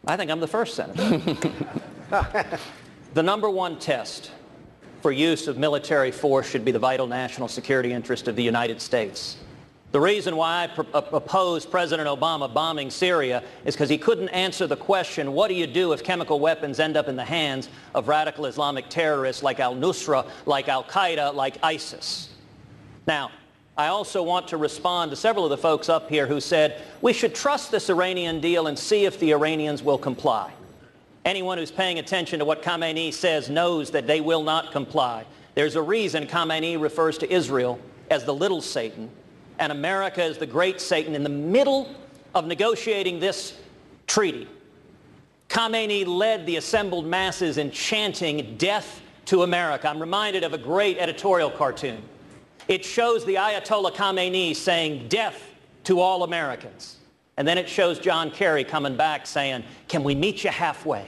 I think I'm the 1st senator. The number 1 test for use of military force should be the vital national security interest of the United States. The reason why I opposed President Obama bombing Syria is because he couldn't answer the question, what do you do if chemical weapons end up in the hands of radical Islamic terrorists like al-Nusra, like al-Qaeda, like ISIS? Now, I also want to respond to several of the folks up here who said, we should trust this Iranian deal and see if the Iranians will comply. Anyone who's paying attention to what Khamenei says knows that they will not comply. There's a reason Khamenei refers to Israel as the little Satan, and America is the great Satan. In the middle of negotiating this treaty, Khamenei led the assembled masses in chanting death to America. I'm reminded of a great editorial cartoon. It shows the Ayatollah Khamenei saying death to all Americans. And then it shows John Kerry coming back saying, can we meet you halfway?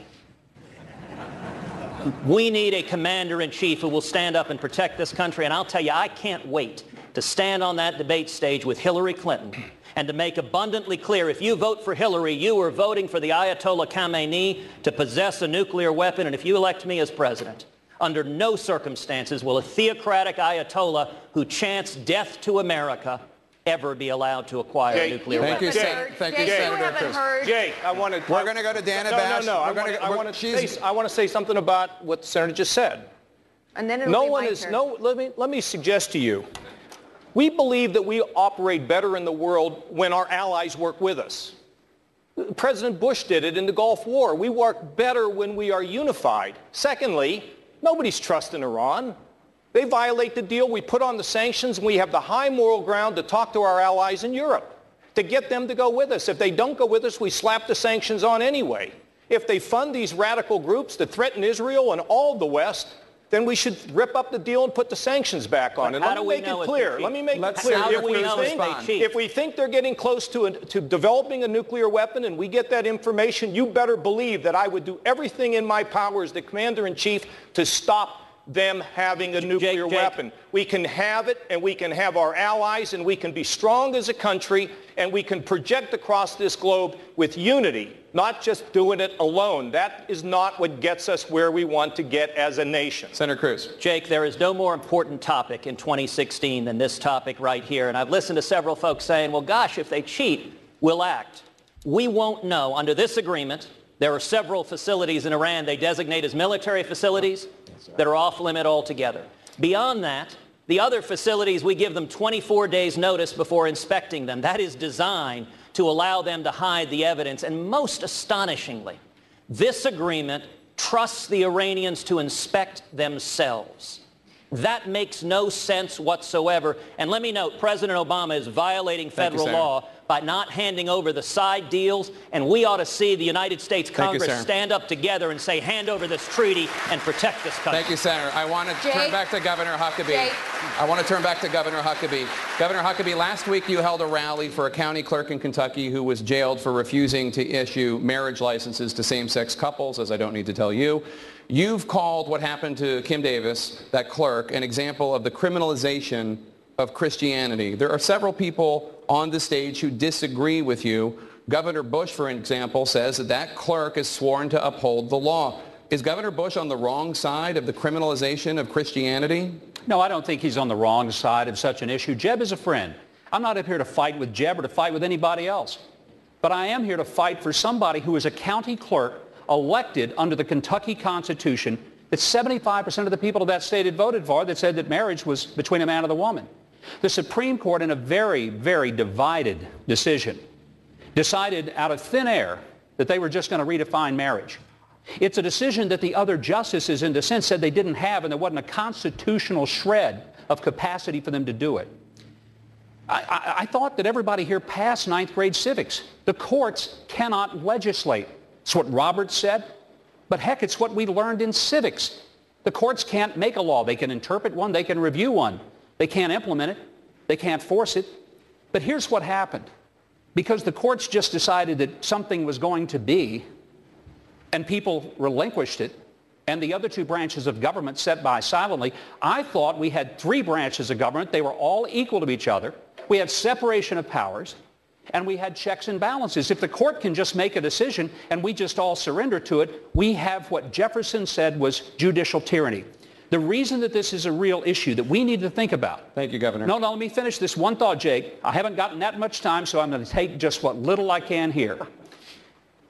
We need a commander-in-chief who will stand up and protect this country. And I'll tell you, I can't wait to stand on that debate stage with Hillary Clinton and to make abundantly clear, if you vote for Hillary, you are voting for the Ayatollah Khamenei to possess a nuclear weapon. And if you elect me as president, under no circumstances will a theocratic Ayatollah who chants death to America ever be allowed to acquire a nuclear weapon. Thank you, Senator Cruz. Jake, we're going to go to Dana Bash. No. I want to say something about what the senator just said. And then it'll be my turn. Let me suggest to you, we believe that we operate better in the world when our allies work with us. President Bush did it in the Gulf War. We work better when we are unified. Secondly, nobody's trusting Iran. They violate the deal. We put on the sanctions, and we have the high moral ground to talk to our allies in Europe, to get them to go with us. If they don't go with us, we slap the sanctions on anyway. If they fund these radical groups that threaten Israel and all the West, then we should rip up the deal and put the sanctions back on. And let me make it clear. If we think they're getting close to developing a nuclear weapon and we get that information, you better believe that I would do everything in my power as the commander-in-chief to stop them having a nuclear weapon. We can have it, and we can have our allies, and we can be strong as a country, and we can project across this globe with unity, not just doing it alone. That is not what gets us where we want to get as a nation. Senator Cruz. Jake, there is no more important topic in 2016 than this topic right here. And I've listened to several folks saying, well, gosh, if they cheat, we'll act. We won't know. Under this agreement, there are several facilities in Iran they designate as military facilities that are off limit altogether. Beyond that, the other facilities, we give them 24 days notice before inspecting them. That is designed to allow them to hide the evidence. And most astonishingly, this agreement trusts the Iranians to inspect themselves. That makes no sense whatsoever. And let me note, President Obama is violating federal law by not handing over the side deals, and we ought to see the United States Congress stand up together and say, hand over this treaty and protect this country. Thank you, Senator. I want to turn back to Governor Huckabee. Governor Huckabee, last week you held a rally for a county clerk in Kentucky who was jailed for refusing to issue marriage licenses to same-sex couples, as I don't need to tell you. You've called what happened to Kim Davis, that clerk, an example of the criminalization of Christianity. There are several people on the stage who disagree with you. Governor Bush, for example, says that that clerk is sworn to uphold the law. Is Governor Bush on the wrong side of the criminalization of Christianity? No, I don't think he's on the wrong side of such an issue. Jeb is a friend. I'm not up here to fight with Jeb or to fight with anybody else. But I am here to fight for somebody who is a county clerk elected under the Kentucky Constitution that 75% of the people of that state had voted for, that said that marriage was between a man and a woman. The Supreme Court, in a very, very divided decision, decided out of thin air that they were just going to redefine marriage. It's a decision that the other justices in dissent said they didn't have, and there wasn't a constitutional shred of capacity for them to do it. I thought that everybody here passed ninth grade civics. The courts cannot legislate. It's what Roberts said, but heck, it's what we learned in civics. The courts can't make a law. They can interpret one. They can review one. They can't implement it. They can't force it. But here's what happened. Because the courts just decided that something was going to be, and people relinquished it, and the other two branches of government sat by silently, I thought we had three branches of government. They were all equal to each other. We had separation of powers, and we had checks and balances. If the court can just make a decision and we just all surrender to it, we have what Jefferson said was judicial tyranny. The reason that this is a real issue that we need to think about. Thank you, Governor. No, let me finish this one thought, Jake. I haven't gotten that much time, so I'm going to take just what little I can here.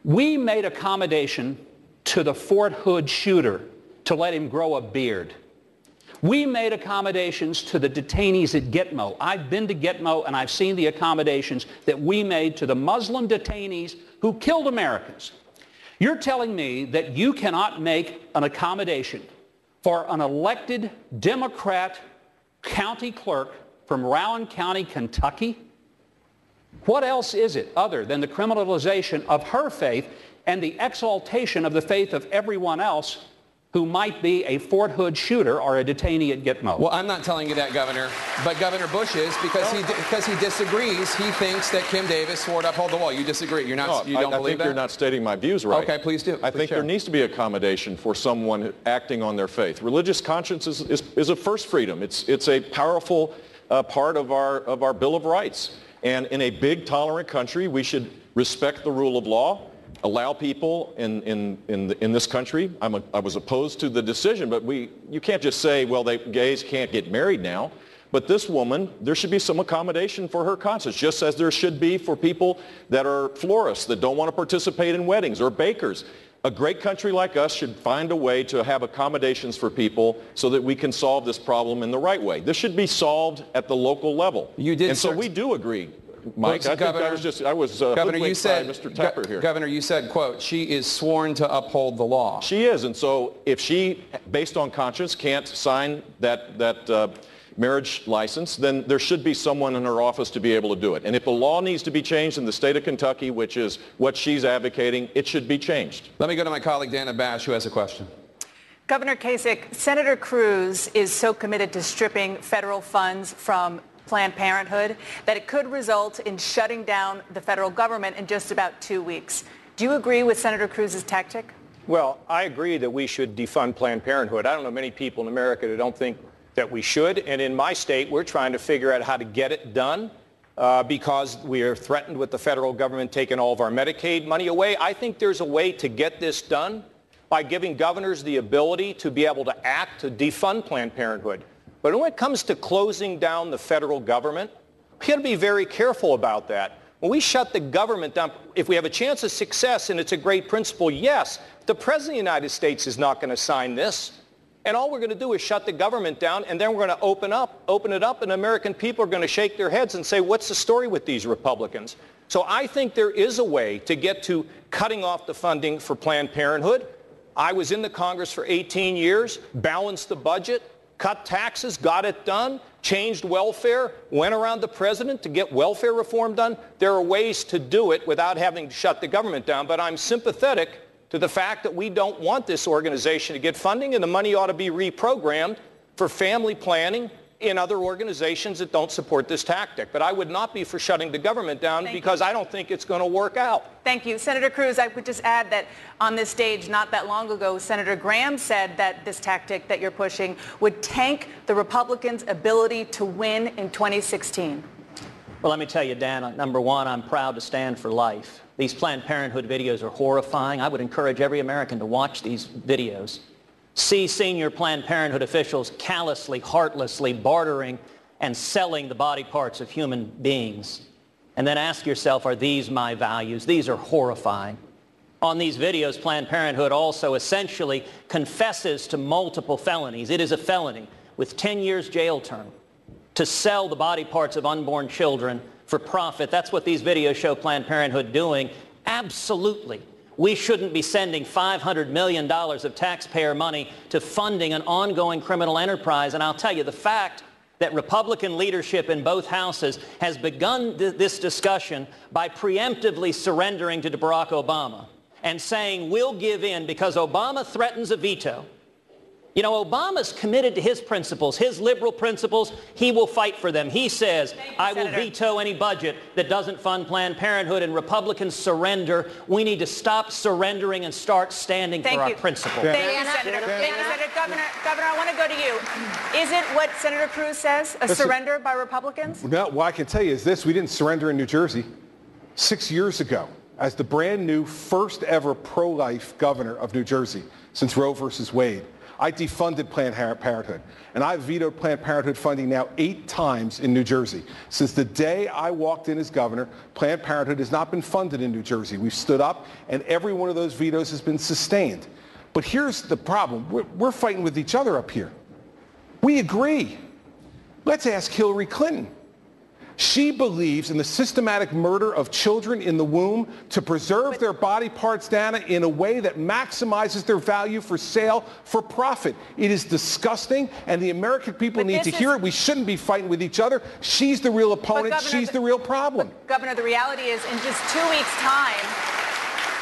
We made accommodation to the Fort Hood shooter to let him grow a beard. We made accommodations to the detainees at Gitmo. I've been to Gitmo, and I've seen the accommodations that we made to the Muslim detainees who killed Americans. You're telling me that you cannot make an accommodation for an elected Democrat county clerk from Rowan County, Kentucky? What else is it other than the criminalization of her faith and the exaltation of the faith of everyone else who might be a Fort Hood shooter or a detainee at Gitmo? Well, I'm not telling you that, Governor, but Governor Bush is because he disagrees. He thinks that Kim Davis swore to uphold the law. You disagree. You're not. You don't believe I think that? you're not stating my views right. Okay, please do. I think there needs to be accommodation for someone acting on their faith. Religious conscience is a first freedom. It's a powerful part of our Bill of Rights. And in a big, tolerant country, we should respect the rule of law, allow people in this country. I was opposed to the decision, but you can't just say, well, gays can't get married now. But this woman, there should be some accommodation for her conscience, just as there should be for people that are florists that don't want to participate in weddings, or bakers. A great country like us should find a way to have accommodations for people so that we can solve this problem in the right way. This should be solved at the local level. You did, and so we do agree. Mike, well, I was Governor, you said, Mr. Tapper here. Governor, you said, quote, she is sworn to uphold the law. She is, and so if she, based on conscience, can't sign that marriage license, then there should be someone in her office to be able to do it. And if the law needs to be changed in the state of Kentucky, which is what she's advocating, it should be changed. Let me go to my colleague Dana Bash, who has a question. Governor Kasich, Senator Cruz is so committed to stripping federal funds from Planned Parenthood that it could result in shutting down the federal government in just about 2 weeks. Do you agree with Senator Cruz's tactic? Well, I agree that we should defund Planned Parenthood. I don't know many people in America that don't think that we should. And in my state, we're trying to figure out how to get it done because we are threatened with the federal government taking all of our Medicaid money away. I think there's a way to get this done by giving governors the ability to be able to act to defund Planned Parenthood. But when it comes to closing down the federal government, we got to be very careful about that. When we shut the government down, if we have a chance of success and it's a great principle, yes, the President of the United States is not going to sign this. And all we're going to do is shut the government down, and then we're going to open it up, and American people are going to shake their heads and say, what's the story with these Republicans? So I think there is a way to get to cutting off the funding for Planned Parenthood. I was in the Congress for 18 years, balanced the budget, cut taxes, got it done, changed welfare, went around the president to get welfare reform done. There are ways to do it without having to shut the government down, but I'm sympathetic to the fact that we don't want this organization to get funding, and the money ought to be reprogrammed for family planning in other organizations that don't support this tactic. But I would not be for shutting the government down because I don't think it's going to work out. Thank you. Senator Cruz, I would just add that on this stage not that long ago, Senator Graham said that this tactic that you're pushing would tank the Republicans' ability to win in 2016. Well, let me tell you, Dan, number one, I'm proud to stand for life. These Planned Parenthood videos are horrifying. I would encourage every American to watch these videos. See senior Planned Parenthood officials callously, heartlessly bartering and selling the body parts of human beings. And then ask yourself, are these my values? These are horrifying. On these videos, Planned Parenthood also essentially confesses to multiple felonies. It is a felony with 10 years jail term to sell the body parts of unborn children for profit. That's what these videos show Planned Parenthood doing. Absolutely. We shouldn't be sending $500 million of taxpayer money to funding an ongoing criminal enterprise. And I'll tell you, the fact that Republican leadership in both houses has begun this discussion by preemptively surrendering to Barack Obama and saying we'll give in because Obama threatens a veto. You know, Obama's committed to his principles, his liberal principles. He will fight for them. He says, I will veto any budget that doesn't fund Planned Parenthood, and Republicans surrender. We need to stop surrendering and start standing for our principles. Thank you, Senator. Thank you, Senator. Governor, I want to go to you. Is it what Senator Cruz says, a surrender by Republicans? No, what I can tell you is this. We didn't surrender in New Jersey 6 years ago as the brand new first ever pro-life governor of New Jersey since Roe versus Wade. I defunded Planned Parenthood, and I've vetoed Planned Parenthood funding now 8 times in New Jersey. Since the day I walked in as governor, Planned Parenthood has not been funded in New Jersey. We've stood up, and every one of those vetoes has been sustained. But here's the problem. We're fighting with each other up here. We agree. Let's ask Hillary Clinton. She believes in the systematic murder of children in the womb to preserve their body parts, Dana, in a way that maximizes their value for sale for profit. It is disgusting, and the American people need to hear it. We shouldn't be fighting with each other. She's the real opponent. She's the real problem. Governor, the reality is in just 2 weeks' time,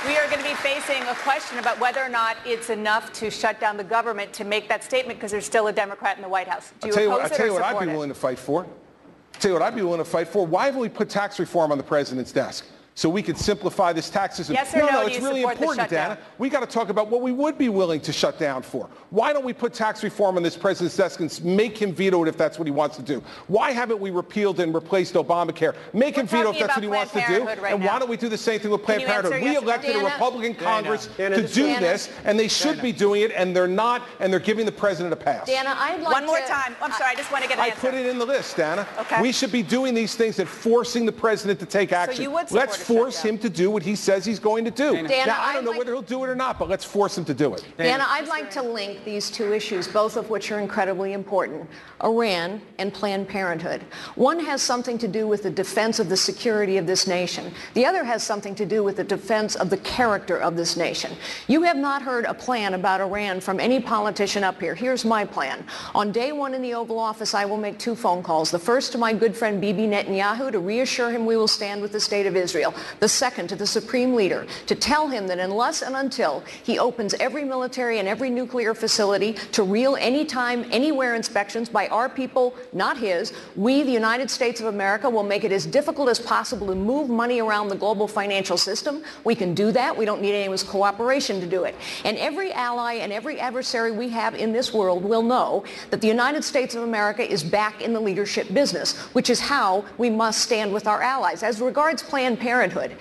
we are going to be facing a question about whether or not it's enough to shut down the government to make that statement because there's still a Democrat in the White House. Do you oppose it or support it? I'll tell you what I'd be willing to fight for. Why haven't we put tax reform on the president's desk? So we could simplify this tax system. Yes or no, it's really important, Dana. We got to talk about what we would be willing to shut down for. Why don't we put tax reform on this president's desk and make him veto it if that's what he wants to do? Why haven't we repealed and replaced Obamacare? Make him veto if that's what he wants to do. And why don't we do the same thing with Planned Parenthood? We elected a Republican Congress to do this, and they should be doing it, and they're not, and they're giving the president a pass. Dana, I'd like One more time. I'm sorry, I just want to get an answer. I put it in the list, Dana. Okay. We should be doing these things and forcing the president to take action. So you would support Let's force him to do what he says he's going to do. Dana, now, I don't know whether he'll do it or not, but let's force him to do it. Dana, I'd like to link these two issues, both of which are incredibly important, Iran and Planned Parenthood. One has something to do with the defense of the security of this nation. The other has something to do with the defense of the character of this nation. You have not heard a plan about Iran from any politician up here. Here's my plan. On day one in the Oval Office, I will make 2 phone calls. The first to my good friend Bibi Netanyahu to reassure him we will stand with the state of Israel. The second to the supreme leader to tell him that unless and until he opens every military and every nuclear facility to real anytime, anywhere inspections by our people, not his, we, the United States of America, will make it as difficult as possible to move money around the global financial system. We can do that. We don't need anyone's cooperation to do it. And every ally and every adversary we have in this world will know that the United States of America is back in the leadership business, which is how we must stand with our allies. As regards Planned Parenthood,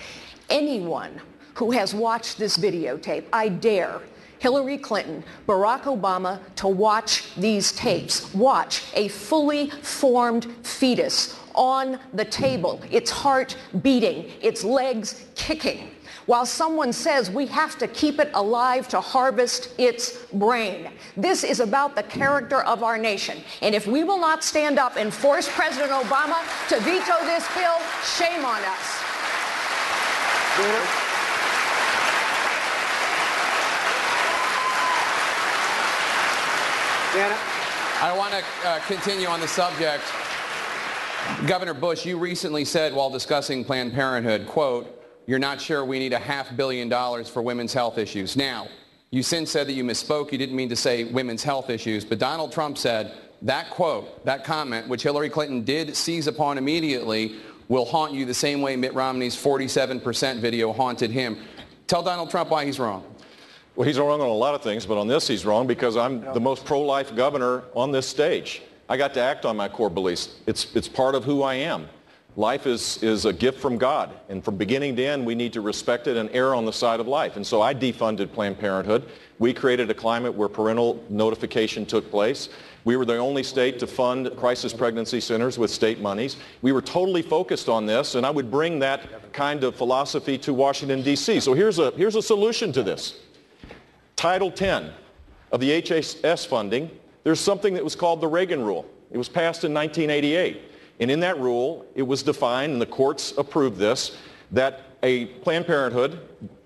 anyone who has watched this videotape, I dare Hillary Clinton, Barack Obama to watch these tapes. Watch a fully formed fetus on the table, its heart beating, its legs kicking, while someone says we have to keep it alive to harvest its brain. This is about the character of our nation. And if we will not stand up and force President Obama to veto this bill, shame on us. Dana? I want to continue on the subject. Governor Bush, you recently said while discussing Planned Parenthood, quote, "You're not sure we need $500 million for women's health issues." Now, you since said that you misspoke. You didn't mean to say women's health issues, but Donald Trump said that quote, that comment, which Hillary Clinton did seize upon immediately, will haunt you the same way Mitt Romney's 47% video haunted him. Tell Donald Trump why he's wrong. Well, he's wrong on a lot of things, but on this he's wrong because I'm the most pro-life governor on this stage. I got to act on my core beliefs. It's part of who I am. Life is a gift from God, and from beginning to end, we need to respect it and err on the side of life. And so I defunded Planned Parenthood. We created a climate where parental notification took place. We were the only state to fund crisis pregnancy centers with state monies. We were totally focused on this, and I would bring that kind of philosophy to Washington, D.C. So here's a solution to this. Title 10 of the HHS funding, there's something that was called the Reagan Rule. It was passed in 1988. And in that rule, it was defined, and the courts approved this, that a Planned Parenthood,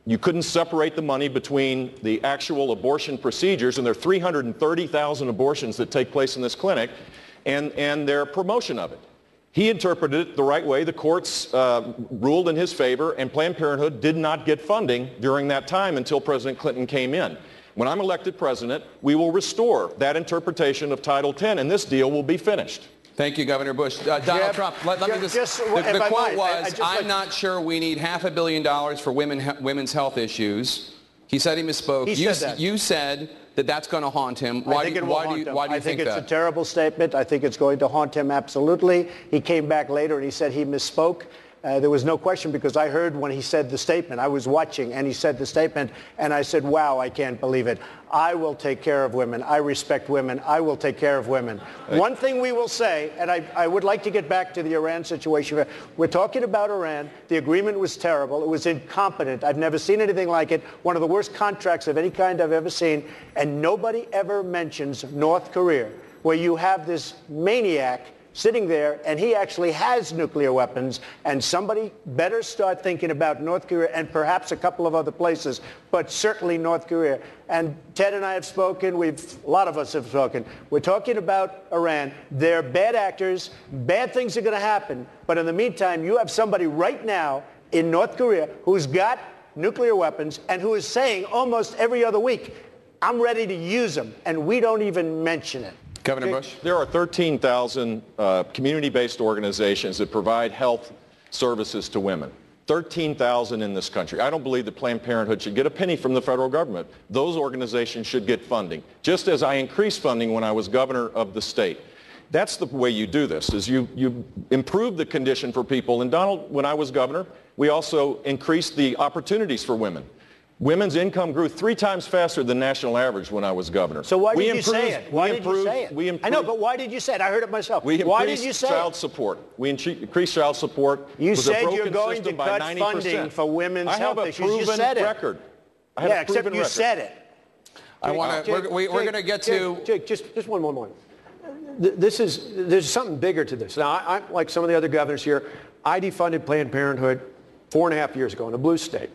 you couldn't separate the money between the actual abortion procedures, and there are 330,000 abortions that take place in this clinic, and their promotion of it. He interpreted it the right way. The courts ruled in his favor, and Planned Parenthood did not get funding during that time until President Clinton came in. When I'm elected president, we will restore that interpretation of Title 10, and this deal will be finished. Thank you, Governor Bush. Donald Trump, let me just the quote was, I'm not sure we need $500 million for women's health issues. He said he misspoke. You said that that's going to haunt him. Why do you think that? I think it's a terrible statement. I think it's going to haunt him absolutely. He came back later and he said he misspoke. There was no question because I heard when he said the statement. I was watching and he said the statement and I said, wow, I can't believe it. I will take care of women. I respect women. I will take care of women. One thing we will say, and I would like to get back to the Iran situation. We're talking about Iran. The agreement was terrible. It was incompetent. I've never seen anything like it. One of the worst contracts of any kind I've ever seen. And nobody ever mentions North Korea, where you have this maniac sitting there, and he actually has nuclear weapons, and somebody better start thinking about North Korea and perhaps a couple of other places, but certainly North Korea. And Ted and I have spoken. A lot of us have spoken. We're talking about Iran. They're bad actors. Bad things are going to happen. But in the meantime, you have somebody right now in North Korea who's got nuclear weapons and who is saying almost every other week, I'm ready to use them, and we don't even mention it. Governor Bush? There are 13,000 community-based organizations that provide health services to women. 13,000 in this country. I don't believe that Planned Parenthood should get a penny from the federal government. Those organizations should get funding, just as I increased funding when I was governor of the state. That's the way you do this, is you improve the condition for people. And Donald, when I was governor, we also increased the opportunities for women. Women's income grew 3 times faster than national average when I was governor. So why did you say it? Why did you say it? I know, but why did you say it? I heard it myself. Why did you say child support. We increased child support. You said you're going to cut funding for women's health issues. You said it. Record. I have a proven except you record. said it. I want to. We're going to get to. Jake, just one more. There's something bigger to this. Now, I'm like some of the other governors here. I defunded Planned Parenthood 4.5 years ago in a blue state.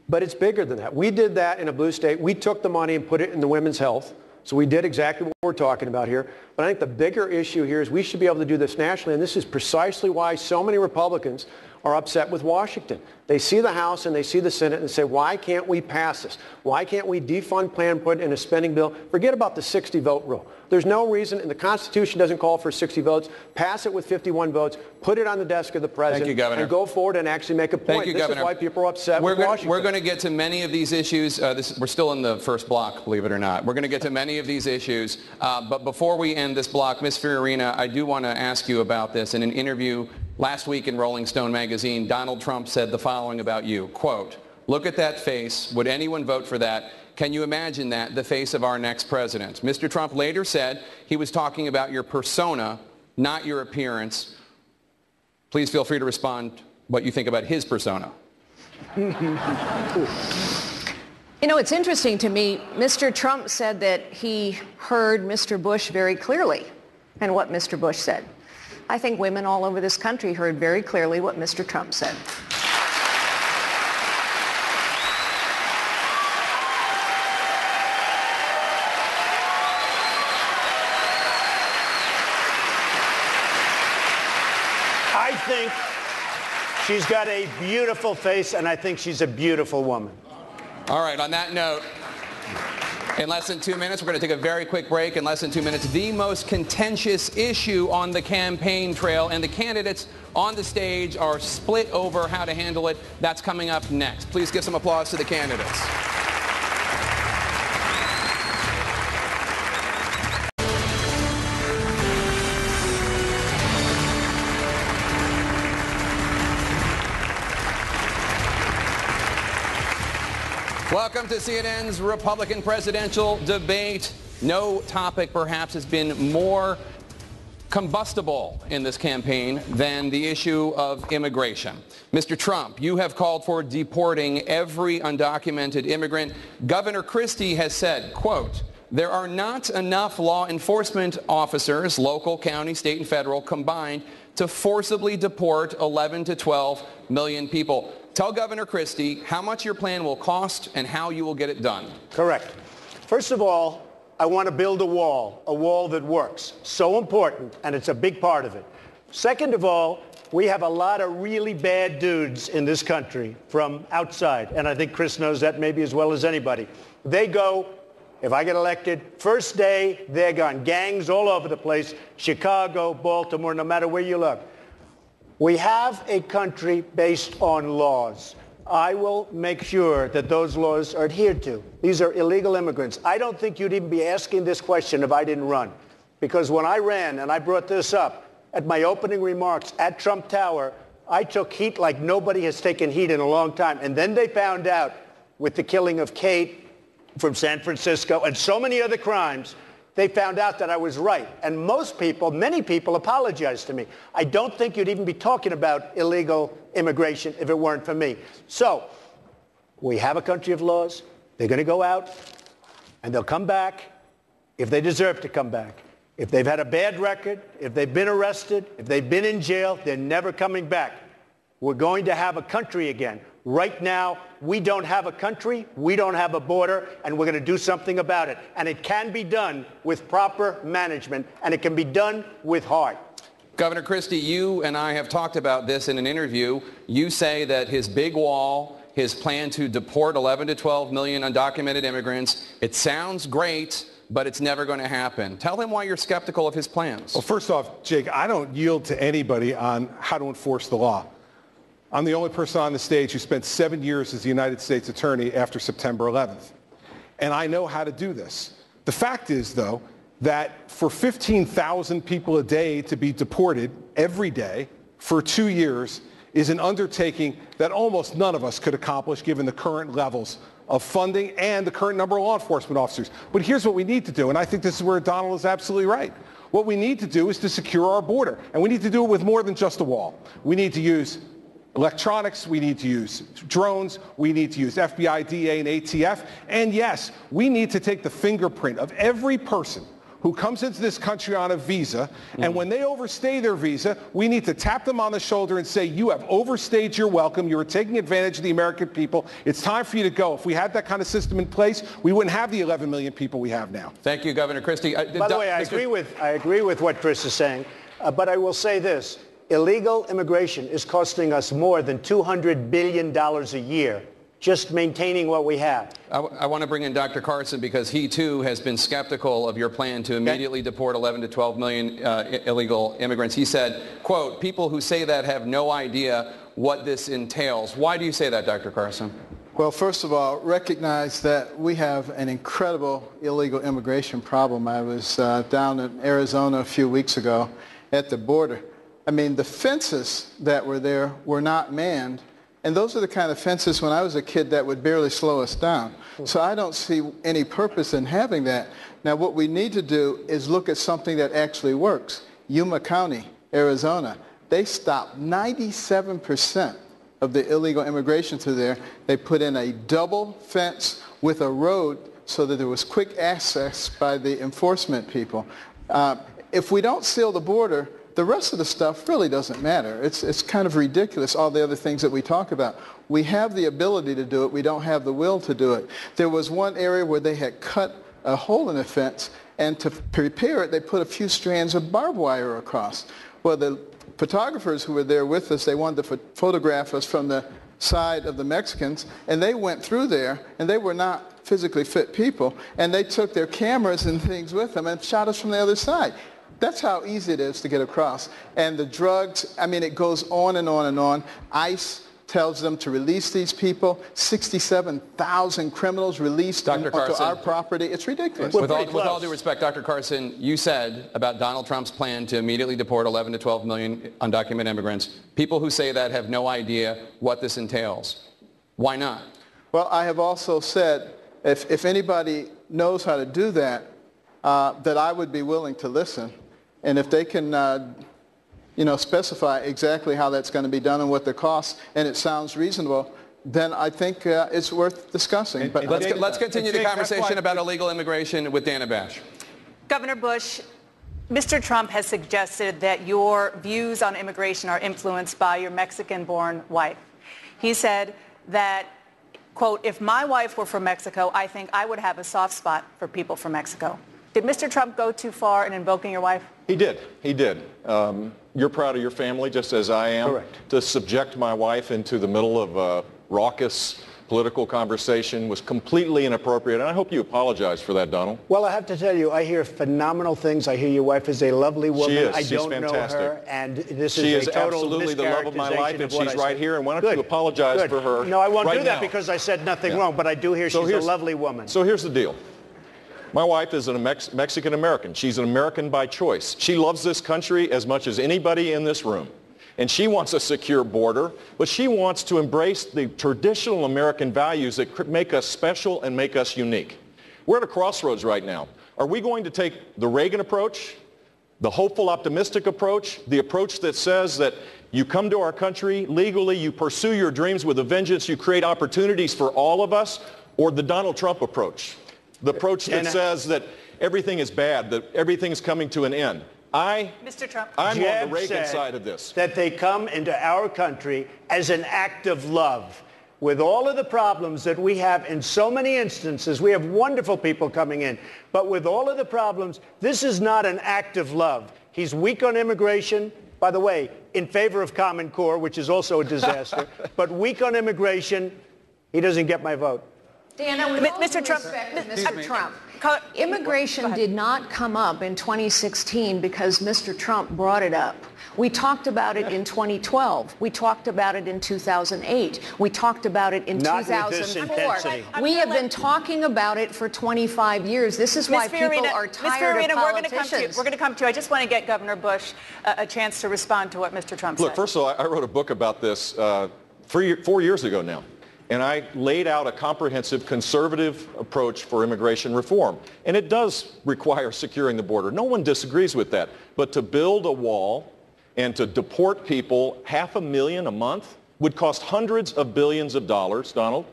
But it's bigger than that. We did that in a blue state. We took the money and put it in the women's health. So we did exactly what we're talking about here. But I think the bigger issue here is we should be able to do this nationally. And this is precisely why so many Republicans are upset with Washington. They see the House and they see the Senate and say, why can't we pass this? Why can't we defund Planned Parenthood in a spending bill? Forget about the 60-vote rule. There's no reason, and the Constitution doesn't call for 60 votes. Pass it with 51 votes. Put it on the desk of the president. Thank you, Governor. And go forward and actually make a point. Thank you, Governor. This is why people are upset with Washington. We're going to get to many of these issues. We're still in the first block, believe it or not. We're going to get to many of these issues. But before we end this block, Ms. Fiorina, I do want to ask you about this. In an interview last week in Rolling Stone magazine, Donald Trump said the following about you, quote, "Look at that face. Would anyone vote for that? Can you imagine that, the face of our next president?" Mr. Trump later said he was talking about your persona, not your appearance. Please feel free to respond what you think about his persona. You know, it's interesting to me. Mr. Trump said that he heard Mr. Bush very clearly and what Mr. Bush said. I think women all over this country heard very clearly what Mr. Trump said. I think she's got a beautiful face, and I think she's a beautiful woman. All right, on that note, in less than 2 minutes, we're going to take a very quick break. In less than 2 minutes, the most contentious issue on the campaign trail, and the candidates on the stage are split over how to handle it. That's coming up next. Please give some applause to the candidates. Welcome to CNN's Republican presidential debate. No topic perhaps has been more combustible in this campaign than the issue of immigration. Mr. Trump, you have called for deporting every undocumented immigrant. Governor Christie has said, quote, "There are not enough law enforcement officers, local, county, state, and federal, combined to forcibly deport 11 to 12 million people." Tell Governor Christie how much your plan will cost and how you will get it done. Correct. First of all, I want to build a wall that works. So important, and it's a big part of it. Second of all, we have a lot of really bad dudes in this country from outside, and I think Chris knows that maybe as well as anybody. They go, if I get elected, first day, they're gone. Gangs all over the place, Chicago, Baltimore, no matter where you look. We have a country based on laws. I will make sure that those laws are adhered to. These are illegal immigrants. I don't think you'd even be asking this question if I didn't run. Because when I ran, and I brought this up at my opening remarks at Trump Tower, I took heat like nobody has taken heat in a long time. And then they found out with the killing of Kate from San Francisco and so many other crimes, they found out that I was right. And most people, many people, apologized to me. I don't think you'd even be talking about illegal immigration if it weren't for me. So we have a country of laws. They're going to go out, and they'll come back if they deserve to come back. If they've had a bad record, if they've been arrested, if they've been in jail, they're never coming back. We're going to have a country again. Right now, we don't have a country, we don't have a border, and we're going to do something about it. And it can be done with proper management, and it can be done with heart. Governor Christie, you and I have talked about this in an interview. You say that his big wall, his plan to deport 11 to 12 million undocumented immigrants, it sounds great, but it's never going to happen. Tell him why you're skeptical of his plans. Well, first off, Jake, I don't yield to anybody on how to enforce the law. I'm the only person on the stage who spent 7 years as the United States Attorney after September 11th. And I know how to do this. The fact is, though, that for 15,000 people a day to be deported every day for 2 years is an undertaking that almost none of us could accomplish given the current levels of funding and the current number of law enforcement officers. But here's what we need to do, and I think this is where Donald is absolutely right. What we need to do is to secure our border, and we need to do it with more than just a wall. We need to use electronics, we need to use drones, we need to use FBI, DA, and ATF, and yes, we need to take the fingerprint of every person who comes into this country on a visa, and when they overstay their visa, we need to tap them on the shoulder and say, you have overstayed your welcome, you are taking advantage of the American people, it's time for you to go. If we had that kind of system in place, we wouldn't have the 11 million people we have now. Thank you, Governor Christie. By the way, I agree with what Chris is saying, but I will say this. Illegal immigration is costing us more than $200 billion a year, just maintaining what we have. I want to bring in Dr. Carson because he, too, has been skeptical of your plan to immediately deport 11 to 12 million illegal immigrants. He said, quote, people who say that have no idea what this entails. Why do you say that, Dr. Carson? Well, first of all, recognize that we have an incredible illegal immigration problem. I was down in Arizona a few weeks ago at the border. I mean, the fences that were there were not manned. And those are the kind of fences when I was a kid that would barely slow us down. So I don't see any purpose in having that. Now what we need to do is look at something that actually works. Yuma County, Arizona, they stopped 97% of the illegal immigration through there. They put in a double fence with a road so that there was quick access by the enforcement people. If we don't seal the border, the rest of the stuff really doesn't matter. It's kind of ridiculous, all the other things that we talk about. We have the ability to do it. We don't have the will to do it. There was one area where they had cut a hole in the fence, and to prepare it, they put a few strands of barbed wire across. Well, the photographers who were there with us, they wanted to photograph us from the side of the Mexicans, and they went through there, and they were not physically fit people, and they took their cameras and things with them and shot us from the other side. That's how easy it is to get across. And the drugs, I mean, it goes on and on and on. ICE tells them to release these people. 67,000 criminals released onto our property. It's ridiculous. With all due respect, Dr. Carson, you said about Donald Trump's plan to immediately deport 11 to 12 million undocumented immigrants. People who say that have no idea what this entails. Why not? Well, I have also said if anybody knows how to do that, that I would be willing to listen. And if they can, specify exactly how that's going to be done and what the costs, and it sounds reasonable, then I think it's worth discussing. But let's continue the conversation about illegal immigration with Dana Bash. Governor Bush, Mr. Trump has suggested that your views on immigration are influenced by your Mexican-born wife. He said that, quote, if my wife were from Mexico, I think I would have a soft spot for people from Mexico. Did Mr. Trump go too far in invoking your wife? He did. He did. You're proud of your family, just as I am. Correct. To subject my wife into the middle of a raucous political conversation was completely inappropriate, and I hope you apologize for that, Donald. Well, I have to tell you, I hear phenomenal things. I hear your wife is a lovely woman. She is. I She's don't fantastic. know her, and this she is a total absolutely the love of my life, and she's right here, and why don't you apologize for her? No, I won't right do that now. Because I said nothing wrong, but I do hear she's a lovely woman. So here's the deal. My wife is a Mexican-American. She's an American by choice. She loves this country as much as anybody in this room. And she wants a secure border, but she wants to embrace the traditional American values that make us special and make us unique. We're at a crossroads right now. Are we going to take the Reagan approach, the hopeful, optimistic approach, the approach that says that you come to our country legally, you pursue your dreams with a vengeance, you create opportunities for all of us, or the Donald Trump approach? The approach that says that everything is bad, that everything is coming to an end. Mr. Trump. I'm Jeb on the Reagan said side of this. that they come into our country as an act of love. With all of the problems that we have in so many instances, we have wonderful people coming in, but with all of the problems, this is not an act of love. He's weak on immigration, by the way, in favor of Common Core, which is also a disaster, but weak on immigration, he doesn't get my vote. Dana, with all due respect to Mr. Trump, immigration did not come up in 2016 because Mr. Trump brought it up. We talked about it in 2012. We talked about it in 2008. We talked about it in 2004. We have been talking about it for 25 years. This is why people are tired of politicians. We're going to come to you. I just want to get Governor Bush a chance to respond to what Mr. Trump said. Look, first of all, I wrote a book about this 4 years ago now. And I laid out a comprehensive conservative approach for immigration reform. And it does require securing the border. No one disagrees with that. But to build a wall and to deport people 500,000 a month would cost hundreds of billions of dollars, Donald.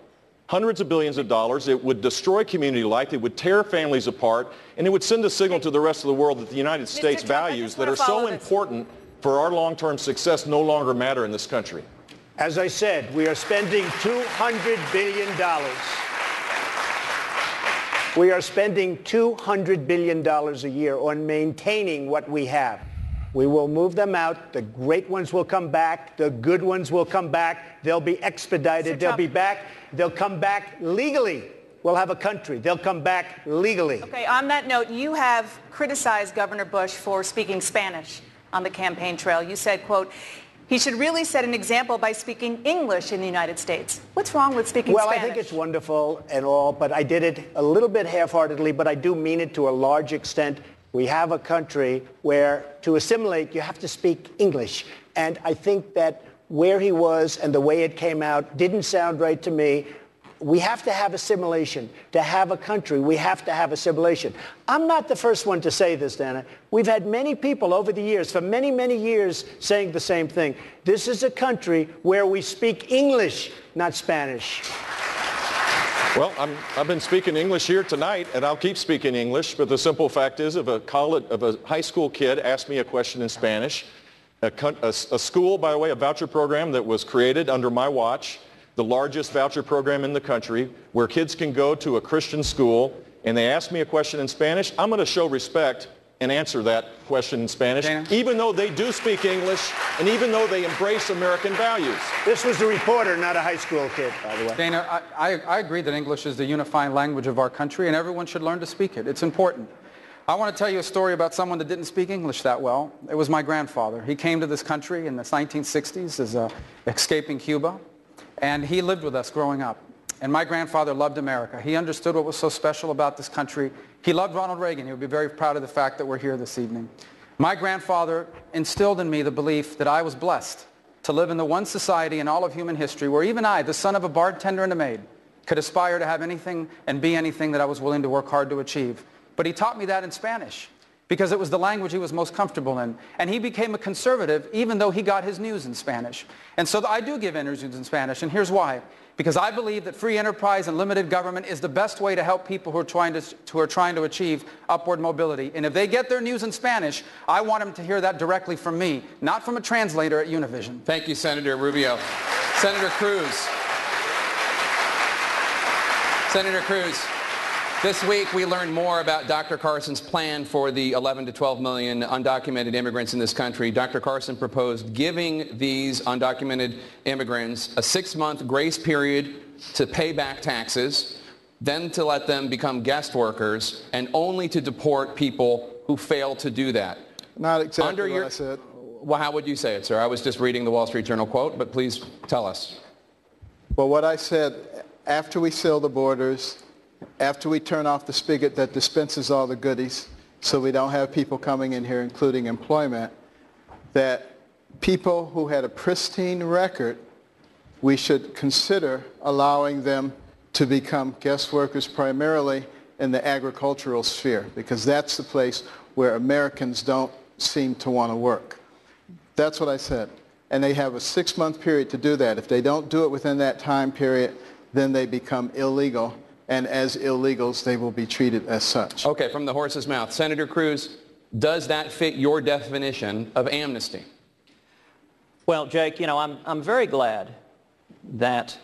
Hundreds of billions of dollars. It would destroy community life. It would tear families apart. And it would send a signal to the rest of the world that the United States values that are so important for our long-term success no longer matter in this country. As I said, we are spending $200 billion. We are spending $200 billion a year on maintaining what we have. We will move them out. The great ones will come back. The good ones will come back. They'll be expedited. They'll be back. They'll come back legally. We'll have a country. They'll come back legally. Okay, on that note, you have criticized Governor Bush for speaking Spanish on the campaign trail. You said, quote, he should really set an example by speaking English in the United States. What's wrong with speaking Spanish? Well, I think it's wonderful and all, but I did it a little bit half-heartedly, but I do mean it to a large extent. We have a country where to assimilate, you have to speak English. And I think that where he was and the way it came out didn't sound right to me. We have to have assimilation. To have a country, we have to have assimilation. I'm not the first one to say this, Dana. We've had many people over the years, for many, many years, saying the same thing. This is a country where we speak English, not Spanish. Well, I've been speaking English here tonight, and I'll keep speaking English, but the simple fact is if a high school kid asked me a question in Spanish, a school, by the way, a voucher program that was created under my watch, the largest voucher program in the country, where kids can go to a Christian school and they ask me a question in Spanish, I'm going to show respect and answer that question in Spanish, even though they do speak English and even though they embrace American values. This was a reporter, not a high school kid, by the way. Dana, I agree that English is the unifying language of our country and everyone should learn to speak it. It's important. I want to tell you a story about someone that didn't speak English that well. It was my grandfather. He came to this country in the 1960s as escaping Cuba. And he lived with us growing up. And my grandfather loved America. He understood what was so special about this country. He loved Ronald Reagan. He would be very proud of the fact that we're here this evening. My grandfather instilled in me the belief that I was blessed to live in the one society in all of human history where even I, the son of a bartender and a maid, could aspire to have anything and be anything that I was willing to work hard to achieve. But he taught me that in Spanish, because it was the language he was most comfortable in. And he became a conservative even though he got his news in Spanish. And so I do give interviews in Spanish, and here's why. Because I believe that free enterprise and limited government is the best way to help people who are trying to achieve upward mobility. And if they get their news in Spanish, I want them to hear that directly from me, not from a translator at Univision. Thank you, Senator Rubio. Senator Cruz. Senator Cruz. This week, we learned more about Dr. Carson's plan for the 11 to 12 million undocumented immigrants in this country. Dr. Carson proposed giving these undocumented immigrants a 6-month grace period to pay back taxes, then to let them become guest workers, and only to deport people who fail to do that. Not exactly what I said. Well, how would you say it, sir? I was just reading the Wall Street Journal quote, but please tell us. Well, what I said, after we seal the borders, after we turn off the spigot that dispenses all the goodies so we don't have people coming in here, including employment, that people who had a pristine record, we should consider allowing them to become guest workers primarily in the agricultural sphere, because that's the place where Americans don't seem to want to work. That's what I said. And they have a 6-month period to do that. If they don't do it within that time period, then they become illegal. and as illegals, they will be treated as such. Okay, from the horse's mouth. Senator Cruz, does that fit your definition of amnesty? Well, Jake, you know, I'm very glad that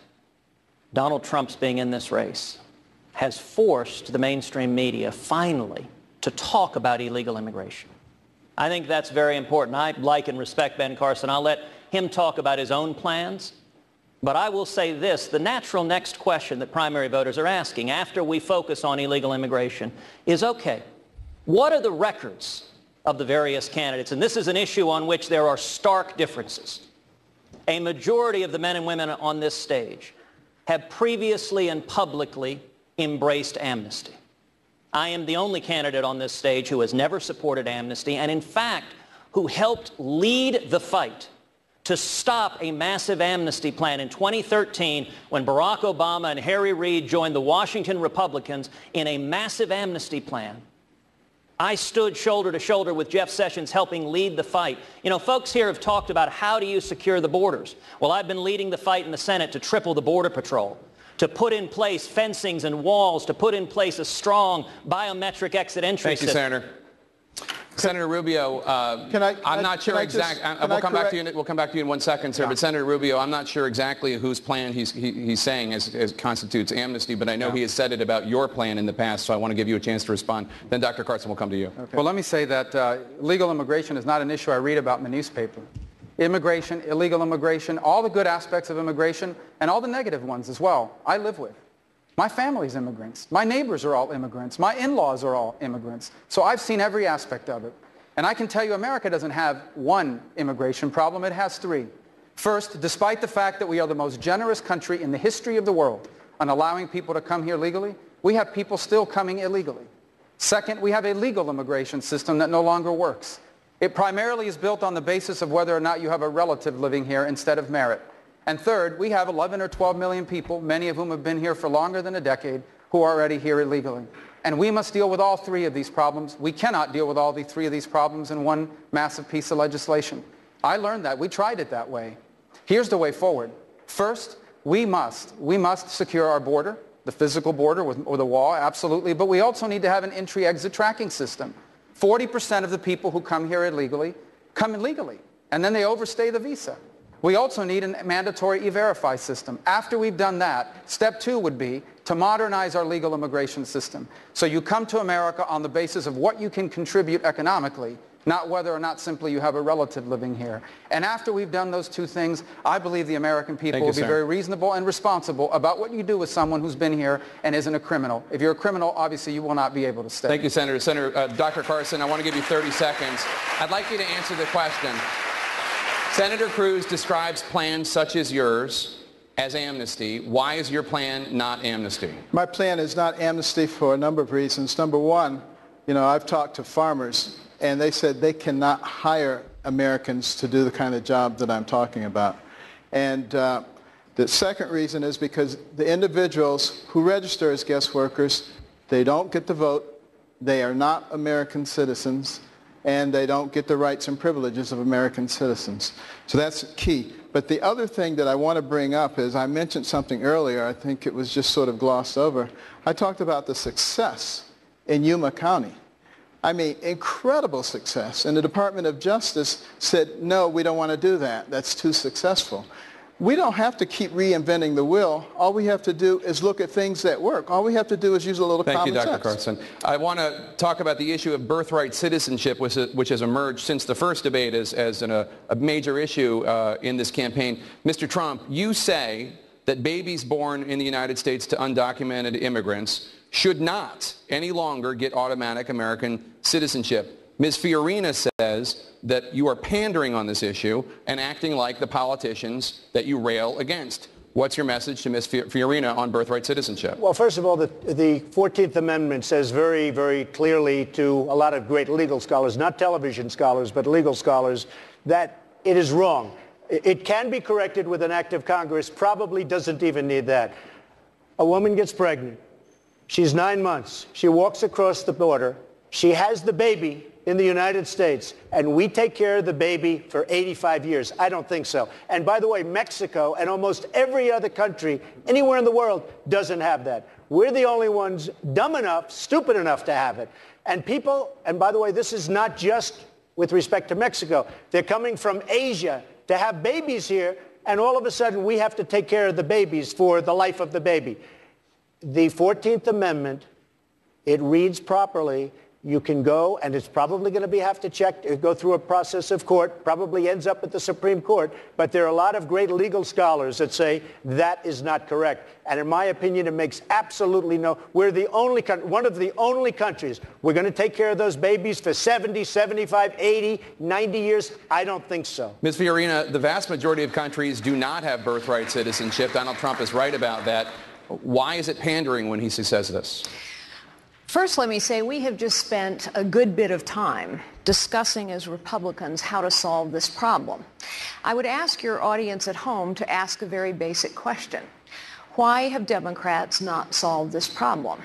Donald Trump's being in this race has forced the mainstream media finally to talk about illegal immigration. I think that's very important. I like and respect Ben Carson. I'll let him talk about his own plans. But I will say this, the natural next question that primary voters are asking after we focus on illegal immigration is, okay, what are the records of the various candidates? And this is an issue on which there are stark differences. A majority of the men and women on this stage have previously and publicly embraced amnesty. I am the only candidate on this stage who has never supported amnesty and, in fact, who helped lead the fight to stop a massive amnesty plan in 2013 when Barack Obama and Harry Reid joined the Washington Republicans in a massive amnesty plan. I stood shoulder to shoulder with Jeff Sessions helping lead the fight. You know, folks here have talked about how do you secure the borders. Well, I've been leading the fight in the Senate to triple the Border Patrol, to put in place fencings and walls, to put in place a strong biometric exit entry system. Thank you, Senator. Senator Rubio, I'm not sure exactly. We'll come back to you in 1 second, sir. Yeah. But Senator Rubio, I'm not sure exactly whose plan he's saying as constitutes amnesty, but I know he has said it about your plan in the past, so I want to give you a chance to respond. Then Dr. Carson will come to you. Okay. Well, let me say that illegal immigration is not an issue I read about in the newspaper. Immigration, illegal immigration, all the good aspects of immigration, and all the negative ones as well, I live with. My family's immigrants. My neighbors are all immigrants. My in-laws are all immigrants. So I've seen every aspect of it. And I can tell you America doesn't have one immigration problem. It has three. First, despite the fact that we are the most generous country in the history of the world on allowing people to come here legally, we have people still coming illegally. Second, we have a legal immigration system that no longer works. It primarily is built on the basis of whether or not you have a relative living here instead of merit. And third, we have 11 or 12 million people, many of whom have been here for longer than a decade, who are already here illegally. And we must deal with all three of these problems. We cannot deal with all three of these problems in one massive piece of legislation. I learned that. We tried it that way. Here's the way forward. First, we must secure our border, the physical border with a wall, absolutely, but we also need to have an entry-exit tracking system. 40% of the people who come here illegally come illegally, and then they overstay the visa. We also need a mandatory E-Verify system. After we've done that, step two would be to modernize our legal immigration system. So you come to America on the basis of what you can contribute economically, not whether or not simply you have a relative living here. And after we've done those two things, I believe the American people will be very reasonable and responsible about what you do with someone who's been here and isn't a criminal. If you're a criminal, obviously you will not be able to stay. Thank you, Senator. Dr. Carson, I want to give you 30 seconds. I'd like you to answer the question. Senator Cruz describes plans such as yours as amnesty. Why is your plan not amnesty? My plan is not amnesty for a number of reasons. Number one, you know, I've talked to farmers, and they said they cannot hire Americans to do the kind of job that I'm talking about. And the second reason is because the individuals who register as guest workers, they don't get the vote, they are not American citizens, and they don't get the rights and privileges of American citizens. So that's key. But the other thing that I want to bring up is I mentioned something earlier, I think it was just sort of glossed over. I talked about the success in Yuma County. I mean, incredible success. And the Department of Justice said, no, we don't want to do that. That's too successful. We don't have to keep reinventing the wheel. All we have to do is look at things that work. All we have to do is use a little common sense. Thank you, Dr. Carson. I want to talk about the issue of birthright citizenship, which has emerged since the first debate as a major issue in this campaign. Mr. Trump, you say that babies born in the United States to undocumented immigrants should not any longer get automatic American citizenship. Ms. Fiorina says that you are pandering on this issue and acting like the politicians that you rail against. What's your message to Ms. Fiorina on birthright citizenship? Well, first of all, the 14th Amendment says very, very clearly to a lot of great legal scholars, not television scholars, but legal scholars, that it is wrong. It can be corrected with an act of Congress, probably doesn't even need that. A woman gets pregnant. She's 9 months. She walks across the border. She has the baby. in the United States and we take care of the baby for 85 years? I don't think so. And by the way, Mexico and almost every other country anywhere in the world doesn't have that. We're the only ones dumb enough, stupid enough to have it. And people, and by the way, this is not just with respect to Mexico. They're coming from Asia to have babies here, and all of a sudden we have to take care of the babies for the life of the baby. The 14th Amendment, it reads properly. You can go, and it's probably going to have to go through a process of court, probably ends up at the Supreme Court, but there are a lot of great legal scholars that say that is not correct. And in my opinion, it makes absolutely we're the only one of the only countries. We're going to take care of those babies for 70, 75, 80, 90 years? I don't think so. Ms. Fiorina, the vast majority of countries do not have birthright citizenship. Donald Trump is right about that. Why is it pandering when he says this? First, let me say we have just spent a good bit of time discussing as Republicans how to solve this problem. I would ask your audience at home to ask a very basic question. Why have Democrats not solved this problem?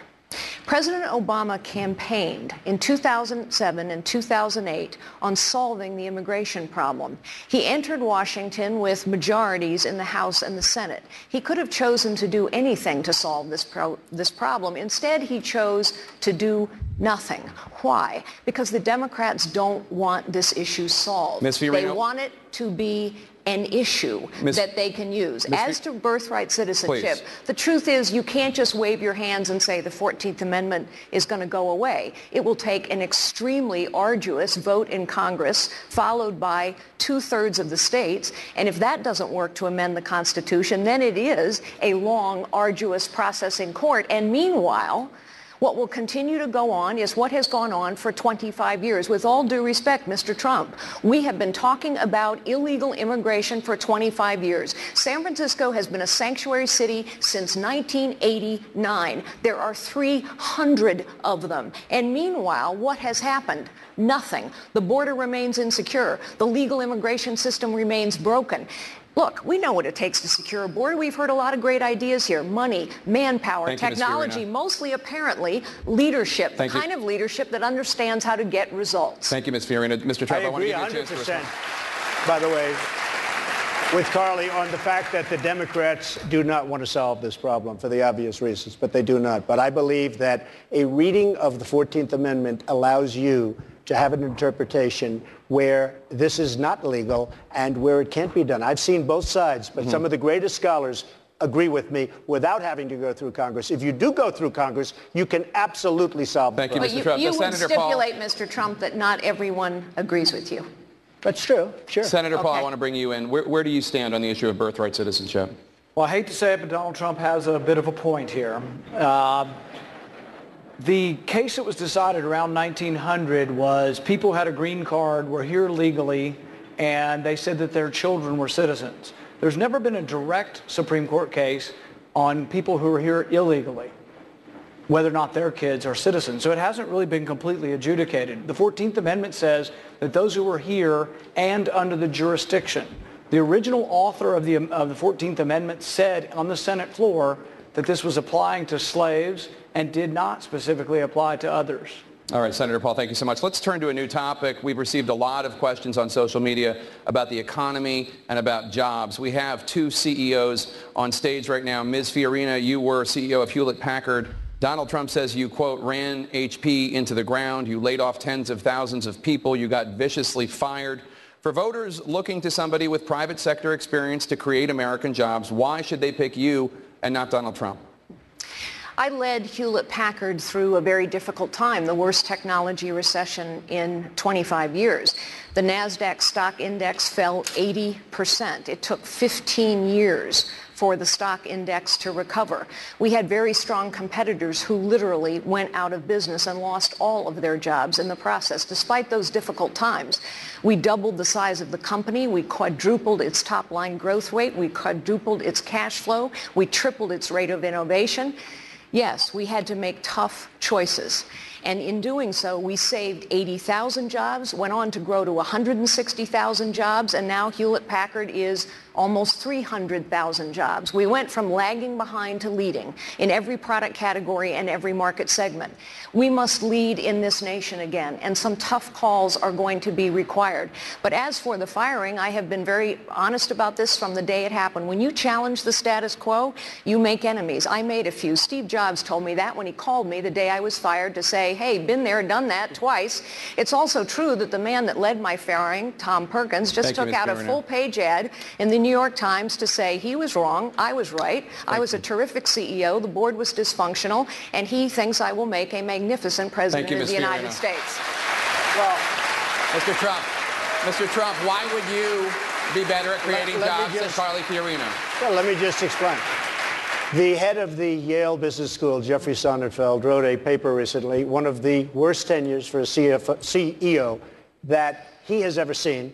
President Obama campaigned in 2007 and 2008 on solving the immigration problem. He entered Washington with majorities in the House and the Senate. He could have chosen to do anything to solve this problem. Instead, he chose to do nothing. Why? Because the Democrats don't want this issue solved. Ms. Fiorina, they want it to be an issue that they can use. As to birthright citizenship, the truth is you can't just wave your hands and say the 14th Amendment is going to go away. It will take an extremely arduous vote in Congress, followed by 2/3 of the states. And if that doesn't work to amend the Constitution, then it is a long, arduous process in court. And meanwhile, what will continue to go on is what has gone on for 25 years. With all due respect, Mr. Trump, we have been talking about illegal immigration for 25 years. San Francisco has been a sanctuary city since 1989. There are 300 of them. And meanwhile, what has happened? Nothing. The border remains insecure. The legal immigration system remains broken. Look, we know what it takes to secure a border. We've heard a lot of great ideas here. Money, manpower, technology, mostly apparently leadership, the kind of leadership that understands how to get results. Thank you, Ms. Fiorina. Mr. Trump, I want to give you a chance to respond. By the way, with Carly on the fact that the Democrats do not want to solve this problem for the obvious reasons, but they do not. But I believe that a reading of the 14th Amendment allows you to have an interpretation where this is not legal and where it can't be done. I've seen both sides, but some of the greatest scholars agree with me without having to go through Congress. If you do go through Congress, you can absolutely solve the problem. Thank you, Mr. Trump. You would stipulate, Mr. Trump, that not everyone agrees with you. That's true, sure. Senator Paul, I want to bring you in. Where do you stand on the issue of birthright citizenship? Well, I hate to say it, but Donald Trump has a bit of a point here. The case that was decided around 1900 was people had a green card, were here legally, and they said that their children were citizens. There's never been a direct Supreme Court case on people who are here illegally, whether or not their kids are citizens. So it hasn't really been completely adjudicated. The 14th Amendment says that those who are here and under the jurisdiction. The original author of the 14th Amendment said on the Senate floor that this was applying to slaves and did not specifically apply to others. All right, Senator Paul, thank you so much. Let's turn to a new topic. We've received a lot of questions on social media about the economy and about jobs. We have two CEOs on stage right now. Ms. Fiorina, you were CEO of Hewlett-Packard. Donald Trump says you, quote, ran HP into the ground. You laid off tens of thousands of people. You got viciously fired. For voters looking to somebody with private sector experience to create American jobs, why should they pick you and not Donald Trump? I led Hewlett-Packard through a very difficult time, the worst technology recession in 25 years. The NASDAQ stock index fell 80%. It took 15 years for the stock index to recover. We had very strong competitors who literally went out of business and lost all of their jobs in the process. Despite those difficult times, we doubled the size of the company. We quadrupled its top-line growth rate. We quadrupled its cash flow. We tripled its rate of innovation. Yes, we had to make tough choices. And in doing so, we saved 80,000 jobs, went on to grow to 160,000 jobs, and now Hewlett-Packard is almost 300,000 jobs. We went from lagging behind to leading in every product category and every market segment. We must lead in this nation again, and some tough calls are going to be required. But as for the firing, I have been very honest about this from the day it happened. When you challenge the status quo, you make enemies. I made a few. Steve Jobs told me that when he called me the day I was fired to say, hey, been there, done that twice. It's also true that the man that led my firing, Tom Perkins, just took out a full-page ad in the New York Times to say he was wrong, I was right, I was a terrific CEO, the board was dysfunctional, and he thinks I will make a magnificent president of the United States. Well, Mr. Trump, why would you be better at creating jobs than Carly Fiorina? Well, let me just explain. The head of the Yale Business School, Jeffrey Sonnenfeld, wrote a paper recently, one of the worst tenures for a CEO that he has ever seen,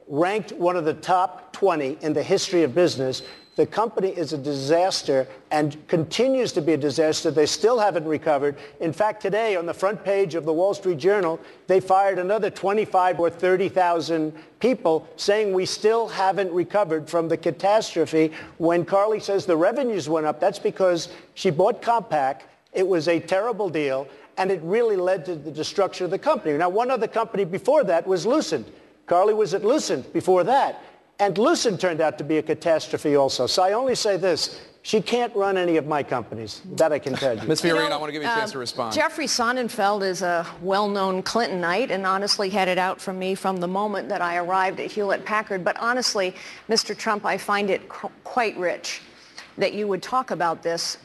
ranked one of the top 20 in the history of business. The company is a disaster and continues to be a disaster. They still haven't recovered. In fact, today on the front page of the Wall Street Journal, they fired another 25 or 30,000 people saying we still haven't recovered from the catastrophe. When Carly says the revenues went up, that's because she bought Compaq. It was a terrible deal, and it really led to the destruction of the company. Now, one other company before that was Lucent. Carly was at Lucent before that. And Lucent turned out to be a catastrophe also. So I only say this. She can't run any of my companies. That I can tell you. Ms. Fiorina, I want to give you a chance to respond. Jeffrey Sonnenfeld is a well-known Clintonite and honestly had it out for me from the moment that I arrived at Hewlett-Packard. But honestly, Mr. Trump, I find it quite rich that you would talk about this.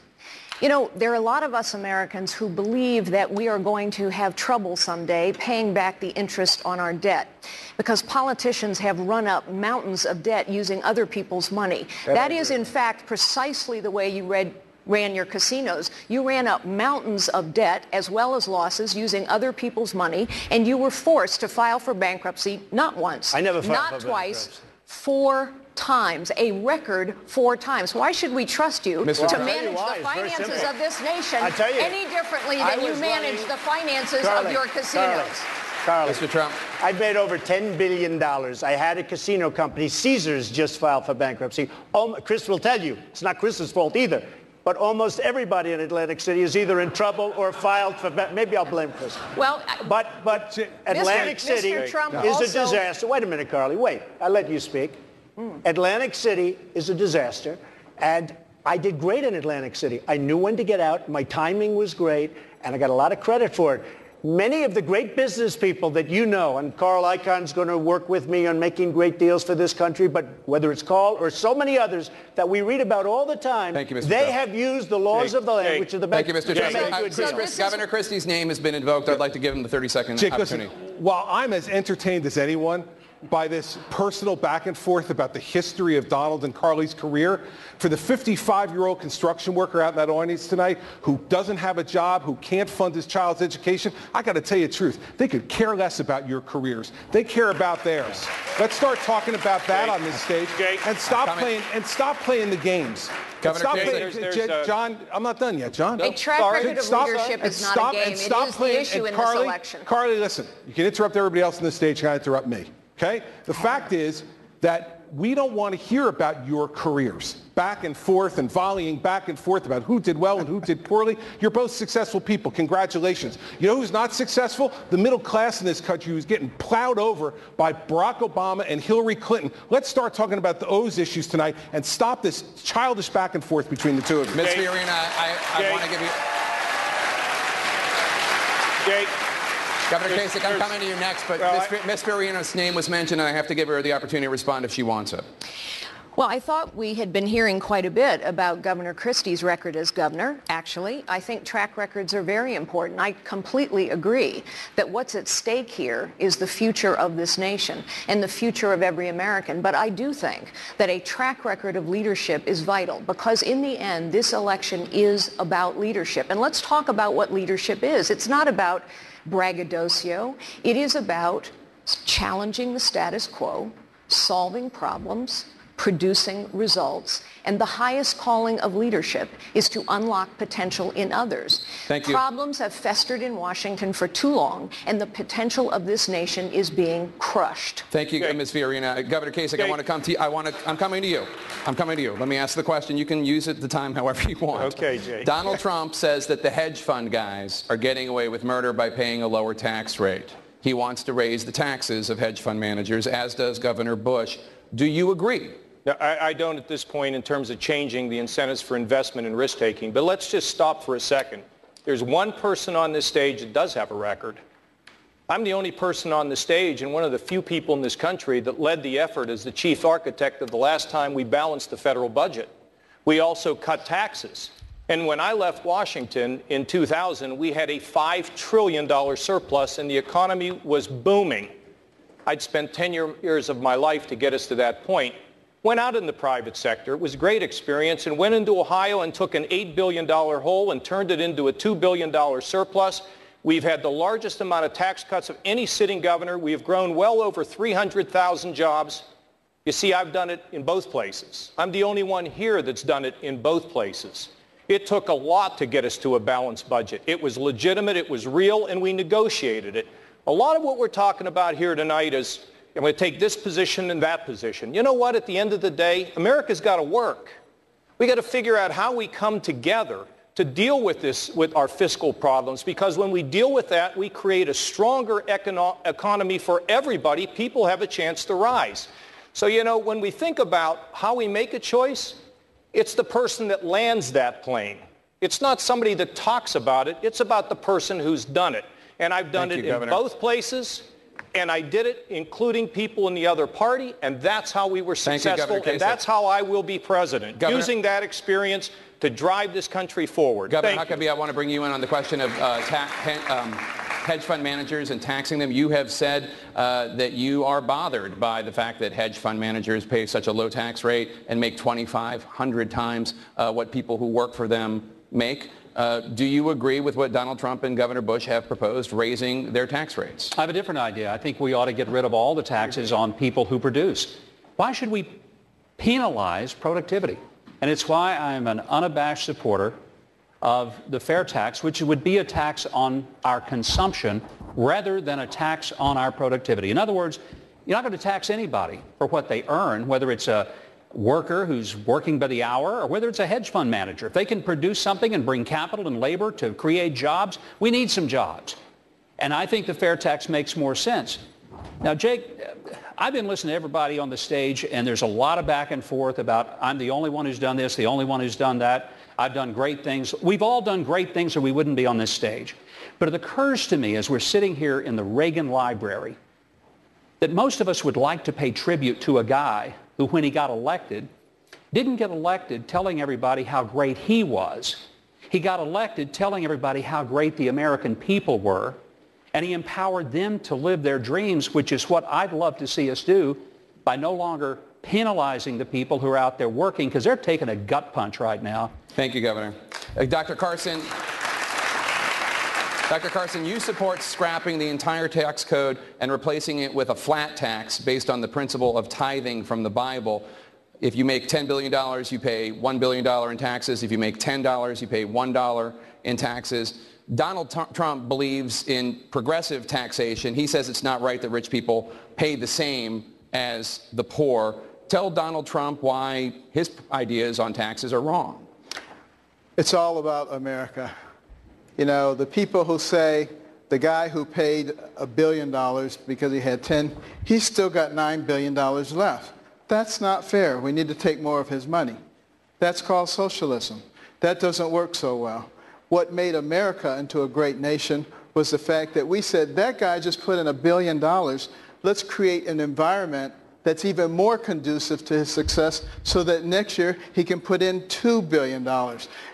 You know, there are a lot of us Americans who believe that we are going to have trouble someday paying back the interest on our debt because politicians have run up mountains of debt using other people's money. That is, in fact, precisely the way you ran your casinos. You ran up mountains of debt as well as losses using other people's money, and you were forced to file for bankruptcy not once, I never filed not for twice, bankruptcy. 4 times, a record 4 times. Why should we trust you to manage the finances of this nation any differently than you manage the finances of your casinos? Carly, Mr. Trump. I've made over $10 billion. I had a casino company. Caesars just filed for bankruptcy. Chris will tell you, it's not Chris's fault either. But almost everybody in Atlantic City is either in trouble or filed for maybe I'll blame Chris. Well, but Atlantic City is a disaster. Wait a minute, Carly. Wait. I'll let you speak. Atlantic City is a disaster, and I did great in Atlantic City. I knew when to get out. My timing was great, and I got a lot of credit for it. Many of the great business people that you know, and Carl Icahn's going to work with me on making great deals for this country, but whether it's Carl or so many others that we read about all the time, they have used the laws of the land, which are the best. Thank you, Mr. Trump. Governor Christie's name has been invoked. I'd like to give him the 30-second opportunity. Listen, while I'm as entertained as anyone by this personal back and forth about the history of Donald and Carly's career, for the 55-year-old construction worker out in that audience tonight who doesn't have a job, who can't fund his child's education, I got to tell you the truth. They could care less about your careers. They care about theirs. Let's start talking about that on this stage and stop playing the games. John, I'm not done yet, John. A track record of leadership is not a game. It is the issue in this election. Carly, listen, you can interrupt everybody else on the stage. You got to interrupt me. Okay? The fact is that we don't want to hear about your careers back and forth and volleying back and forth about who did well and who did poorly. You're both successful people. Congratulations. You know who's not successful? The middle class in this country who's getting plowed over by Barack Obama and Hillary Clinton. Let's start talking about those issues tonight and stop this childish back and forth between the two of you. Ms. Fiorina, I want to give you... Governor Kasich, I'm coming to you next, but Ms. Fiorina's name was mentioned, and I have to give her the opportunity to respond if she wants it. Well, I thought we had been hearing quite a bit about Governor Christie's record as governor. Actually, I think track records are very important. I completely agree that what's at stake here is the future of this nation and the future of every American. But I do think that a track record of leadership is vital because in the end, this election is about leadership. And let's talk about what leadership is. It's not about braggadocio. It is about challenging the status quo, solving problems, producing results, and the highest calling of leadership is to unlock potential in others. Thank you. Problems have festered in Washington for too long, and the potential of this nation is being crushed. Thank you, Ms. Fiorina. Governor Kasich, I want to come to you. I'm coming to you. I'm coming to you. Let me ask the question. You can use it the time however you want. Okay, Jay. Donald Trump says that the hedge fund guys are getting away with murder by paying a lower tax rate. He wants to raise the taxes of hedge fund managers, as does Governor Bush. Do you agree? No, I don't at this point in terms of changing the incentives for investment and risk-taking. But let's just stop for a second. There's one person on this stage that does have a record. I'm the only person on the stage and one of the few people in this country that led the effort as the chief architect of the last time we balanced the federal budget. We also cut taxes. And when I left Washington in 2000, we had a $5 trillion surplus and the economy was booming. I'd spent 10 years of my life to get us to that point. Went out in the private sector. It was a great experience, and went into Ohio and took an $8 billion hole and turned it into a $2 billion surplus. We've had the largest amount of tax cuts of any sitting governor. We have grown well over 300,000 jobs. You see, I've done it in both places. I'm the only one here that's done it in both places. It took a lot to get us to a balanced budget. It was legitimate, it was real, and we negotiated it. A lot of what we're talking about here tonight is, I'm going to take this position and that position. You know what? At the end of the day, America's got to work. We got to figure out how we come together to deal with this, with our fiscal problems, because when we deal with that, we create a stronger economy for everybody. People have a chance to rise. So, you know, when we think about how we make a choice, it's the person that lands that plane. It's not somebody that talks about it. It's about the person who's done it. And I've done it in both places. And I did it, including people in the other party, and that's how we were successful, and that's how I will be president, using that experience to drive this country forward. Governor Huckabee, I want to bring you in on the question of hedge fund managers and taxing them. You have said that you are bothered by the fact that hedge fund managers pay such a low tax rate and make 2,500 times what people who work for them make. Do you agree with what Donald Trump and Governor Bush have proposed, raising their tax rates? I have a different idea. I think we ought to get rid of all the taxes on people who produce. Why should we penalize productivity? And it's why I'm an unabashed supporter of the fair tax, which would be a tax on our consumption rather than a tax on our productivity. In other words, you're not going to tax anybody for what they earn, whether it's a worker who's working by the hour or whether it's a hedge fund manager. If they can produce something and bring capital and labor to create jobs, we need some jobs. And I think the fair tax makes more sense. Now, Jake, I've been listening to everybody on the stage, and there's a lot of back and forth about I'm the only one who's done this, the only one who's done that. I've done great things. We've all done great things or we wouldn't be on this stage. But it occurs to me as we're sitting here in the Reagan Library that most of us would like to pay tribute to a guy who, when he got elected, didn't get elected telling everybody how great he was. He got elected telling everybody how great the American people were, and he empowered them to live their dreams, which is what I'd love to see us do by no longer penalizing the people who are out there working, because they're taking a gut punch right now. Thank you, Governor. Dr. Carson, you support scrapping the entire tax code and replacing it with a flat tax based on the principle of tithing from the Bible. If you make $10 billion, you pay $1 billion in taxes. If you make $10, you pay $1 in taxes. Donald Trump believes in progressive taxation. He says it's not right that rich people pay the same as the poor. Tell Donald Trump why his ideas on taxes are wrong. It's all about America. You know, the people who say the guy who paid $1 billion because he had 10, he's still got $9 billion left. That's not fair. We need to take more of his money. That's called socialism. That doesn't work so well. What made America into a great nation was the fact that we said, that guy just put in $1 billion. Let's create an environment that's even more conducive to his success so that next year he can put in $2 billion.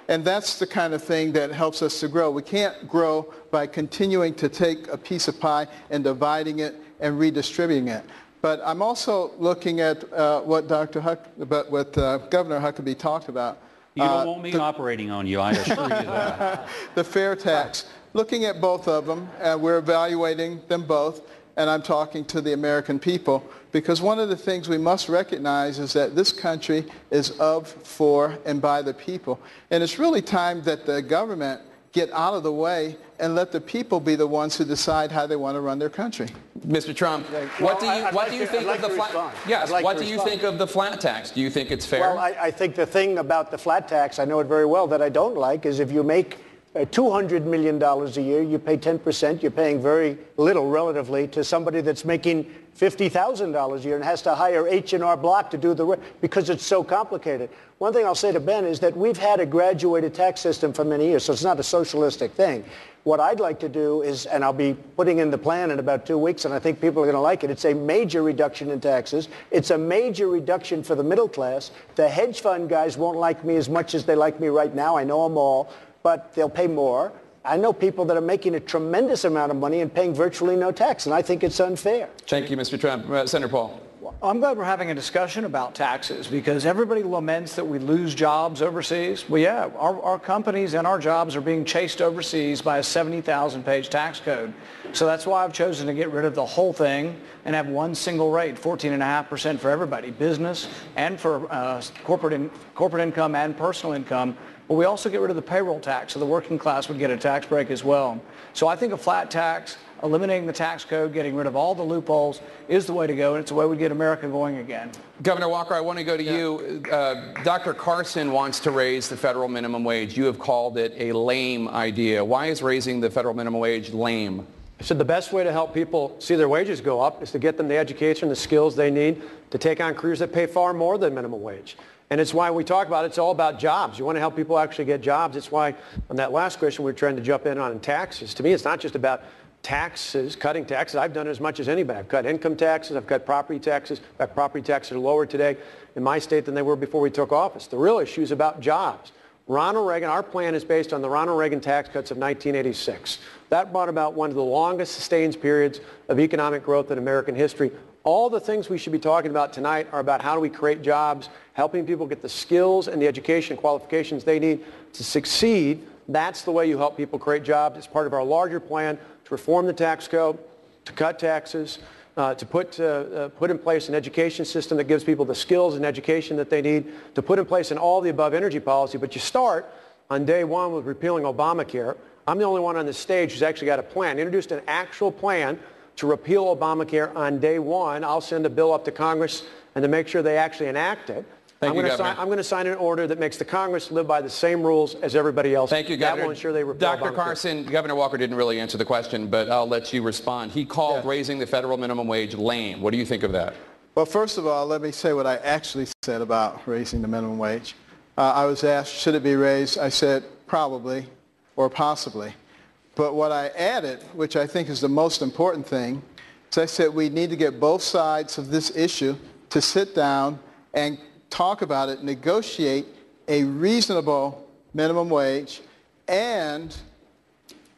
And that's the kind of thing that helps us to grow. We can't grow by continuing to take a piece of pie and dividing it and redistributing it. But I'm also looking at what Governor Huckabee talked about. You don't want me operating on you, I assure you that. The fair tax. Looking at both of them, we're evaluating them both. and I'm talking to the American people, because one of the things we must recognize is that this country is of, for, and by the people. And it's really time that the government get out of the way and let the people be the ones who decide how they want to run their country. Mr. Trump, what do you think of the flat? Yes, what do you think of the flat tax? Do you think it's fair? Well, I think the thing about the flat tax, I know it very well, that I don't like is if you make $200 million a year, you pay 10%, you're paying very little relatively to somebody that's making $50,000 a year and has to hire H&R Block to do the work because it's so complicated. One thing I'll say to Ben is that we've had a graduated tax system for many years, so it's not a socialistic thing. What I'd like to do is, and I'll be putting in the plan in about 2 weeks, and I think people are going to like it, it's a major reduction in taxes. It's a major reduction for the middle class. The hedge fund guys won't like me as much as they like me right now. I know them all, but they'll pay more. I know people that are making a tremendous amount of money and paying virtually no tax, and I think it's unfair. Thank you, Mr. Trump. Senator Paul. I'm glad we're having a discussion about taxes because everybody laments that we lose jobs overseas. Well, yeah, our companies and our jobs are being chased overseas by a 70,000-page tax code. So that's why I've chosen to get rid of the whole thing and have one single rate, 14.5% for everybody, business and for corporate income and personal income. But we also get rid of the payroll tax, so the working class would get a tax break as well. So I think a flat tax, eliminating the tax code, getting rid of all the loopholes is the way to go, and it's the way we get America going again. Governor Walker, I want to go to you. Dr. Carson wants to raise the federal minimum wage. You have called it a lame idea. Why is raising the federal minimum wage lame? I said the best way to help people see their wages go up is to get them the education, the skills they need to take on careers that pay far more than minimum wage. And it's why we talk about it's all about jobs. You want to help people actually get jobs. It's why on that last question we were trying to jump in on taxes. To me, it's not just about taxes, cutting taxes. I've done it as much as anybody. I've cut income taxes. I've cut property taxes. In fact, property taxes are lower today in my state than they were before we took office. The real issue is about jobs. Ronald Reagan, our plan is based on the Ronald Reagan tax cuts of 1986. That brought about one of the longest sustained periods of economic growth in American history. All the things we should be talking about tonight are about how do we create jobs, helping people get the skills and the education and qualifications they need to succeed. That's the way you help people create jobs. It's part of our larger plan to reform the tax code, to cut taxes, to put in place an education system that gives people the skills and education that they need, to put in place an all-the-above energy policy. But you start on day one with repealing Obamacare. I'm the only one on the stage who's actually got a plan, introduced an actual plan to repeal Obamacare on day one. I'll send a bill up to Congress and to make sure they actually enact it. I'm going to sign an order that makes the Congress live by the same rules as everybody else. Thank you, Governor. That will ensure they repeal Dr. Obamacare. Carson, Governor Walker didn't really answer the question, but I'll let you respond. He called raising the federal minimum wage lame. What do you think of that? Well, first of all, let me say what I actually said about raising the minimum wage. I was asked, should it be raised? I said, probably or possibly. But what I added, which I think is the most important thing, is I said we need to get both sides of this issue to sit down and talk about it, negotiate a reasonable minimum wage, and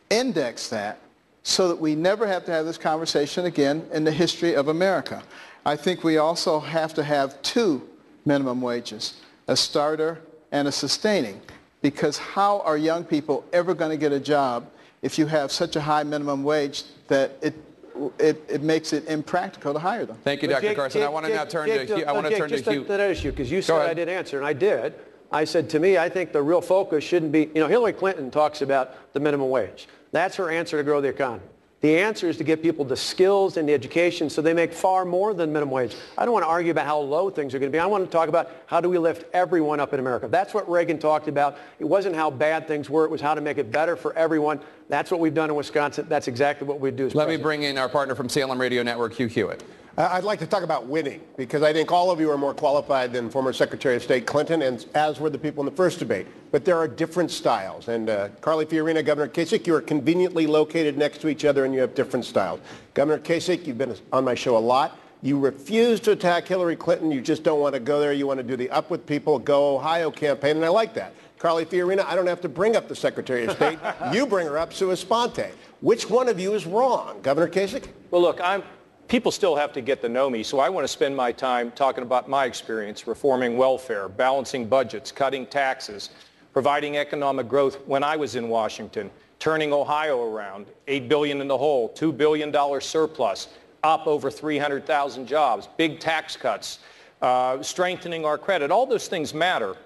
index that so that we never have to have this conversation again in the history of America. I think we also have to have two minimum wages, a starter and a sustaining, because how are young people ever going to get a job if you have such a high minimum wage that it makes it impractical to hire them? Thank you, Dr. Carson. I want to now turn to Hugh. That issue, because you said I did answer, and I did. I said, to me, I think the real focus shouldn't be, Hillary Clinton talks about the minimum wage. That's her answer to grow the economy. The answer is to get people the skills and the education so they make far more than minimum wage. I don't want to argue about how low things are going to be. I want to talk about how do we lift everyone up in America. That's what Reagan talked about. It wasn't how bad things were. It was how to make it better for everyone. That's what we've done in Wisconsin. That's exactly what we do. Let me bring in our partner from Salem Radio Network, Hugh Hewitt. I'd like to talk about winning, because I think all of you are more qualified than former Secretary of State Clinton, and as were the people in the first debate. But there are different styles. And Carly Fiorina, Governor Kasich, you are conveniently located next to each other, and you have different styles. Governor Kasich, you've been on my show a lot. You refuse to attack Hillary Clinton. You just don't want to go there. You want to do the Up With People, Go Ohio campaign, and I like that. Carly Fiorina, I don't have to bring up the Secretary of State. You bring her up sua sponte. Which one of you is wrong? Governor Kasich? Well, look, people still have to get to know me, so I want to spend my time talking about my experience reforming welfare, balancing budgets, cutting taxes, providing economic growth when I was in Washington, turning Ohio around, $8 billion in the hole, $2 billion surplus, up over 300,000 jobs, big tax cuts, strengthening our credit. All those things matter.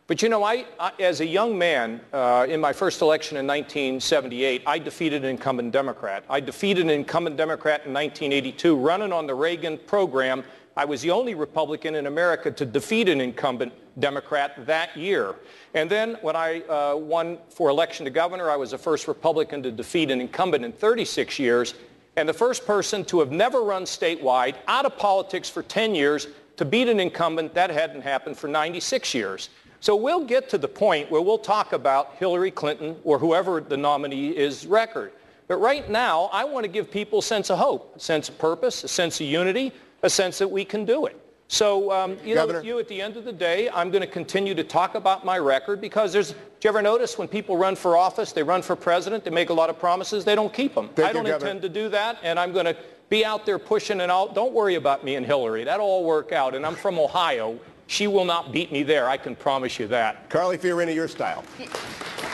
But you know, I as a young man, in my first election in 1978, I defeated an incumbent Democrat. I defeated an incumbent Democrat in 1982, running on the Reagan program. I was the only Republican in America to defeat an incumbent Democrat that year. And then when I won for election to governor, I was the first Republican to defeat an incumbent in 36 years, and the first person to have never run statewide, out of politics for 10 years, to beat an incumbent. That hadn't happened for 96 years. So we'll get to the point where we'll talk about Hillary Clinton or whoever the nominee is record. But right now, I want to give people a sense of hope, a sense of purpose, a sense of unity, a sense that we can do it. So, you know, with you at the end of the day, I'm going to continue to talk about my record because do you ever notice when people run for office, they run for president, they make a lot of promises, they don't keep them. I don't intend to do that, and I'm going to be out there pushing and out. Don't worry about me and Hillary. That'll all work out. And I'm from Ohio. She will not beat me there. I can promise you that. Carly Fiorina, your style.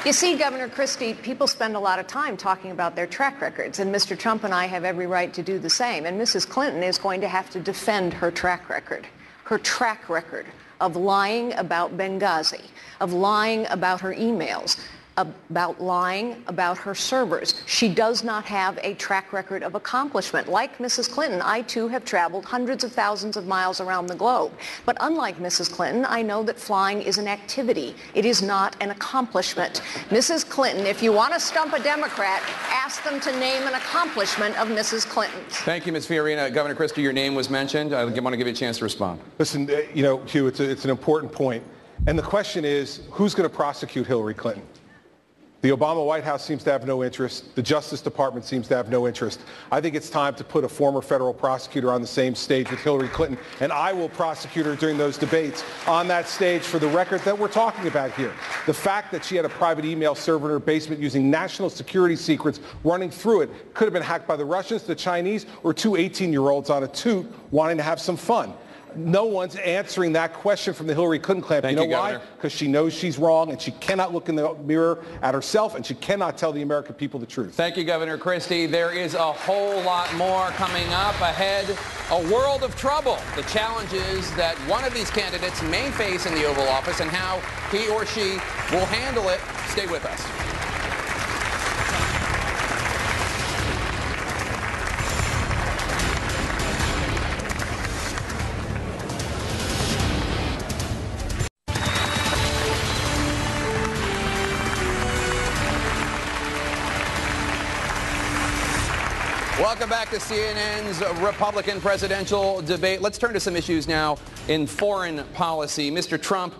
You see, Governor Christie, people spend a lot of time talking about their track records, and Mr. Trump and I have every right to do the same. And Mrs. Clinton is going to have to defend her track record of lying about Benghazi, of lying about her emails, about lying about her servers. She does not have a track record of accomplishment. Like Mrs. Clinton, I too have traveled hundreds of thousands of miles around the globe. But unlike Mrs. Clinton, I know that flying is an activity. It is not an accomplishment. Mrs. Clinton, if you want to stump a Democrat, ask them to name an accomplishment of Mrs. Clinton's. Thank you, Ms. Fiorina. Governor Christie, your name was mentioned. I want to give you a chance to respond. Listen, you know, Hugh, it's an important point. And the question is, who's going to prosecute Hillary Clinton? The Obama White House seems to have no interest. The Justice Department seems to have no interest. I think it's time to put a former federal prosecutor on the same stage with Hillary Clinton, and I will prosecute her during those debates on that stage for the record that we're talking about here. The fact that she had a private email server in her basement using national security secrets running through it could have been hacked by the Russians, the Chinese, or two 18-year-olds on a toot wanting to have some fun. No one's answering that question from the Hillary Clinton camp. You know why? Because she knows she's wrong, and she cannot look in the mirror at herself, and she cannot tell the American people the truth. Thank you, Governor Christie. There is a whole lot more coming up ahead. A world of trouble. The challenges that one of these candidates may face in the Oval Office and how he or she will handle it. Stay with us. Welcome back to CNN's Republican presidential debate. Let's turn to some issues now in foreign policy. Mr. Trump,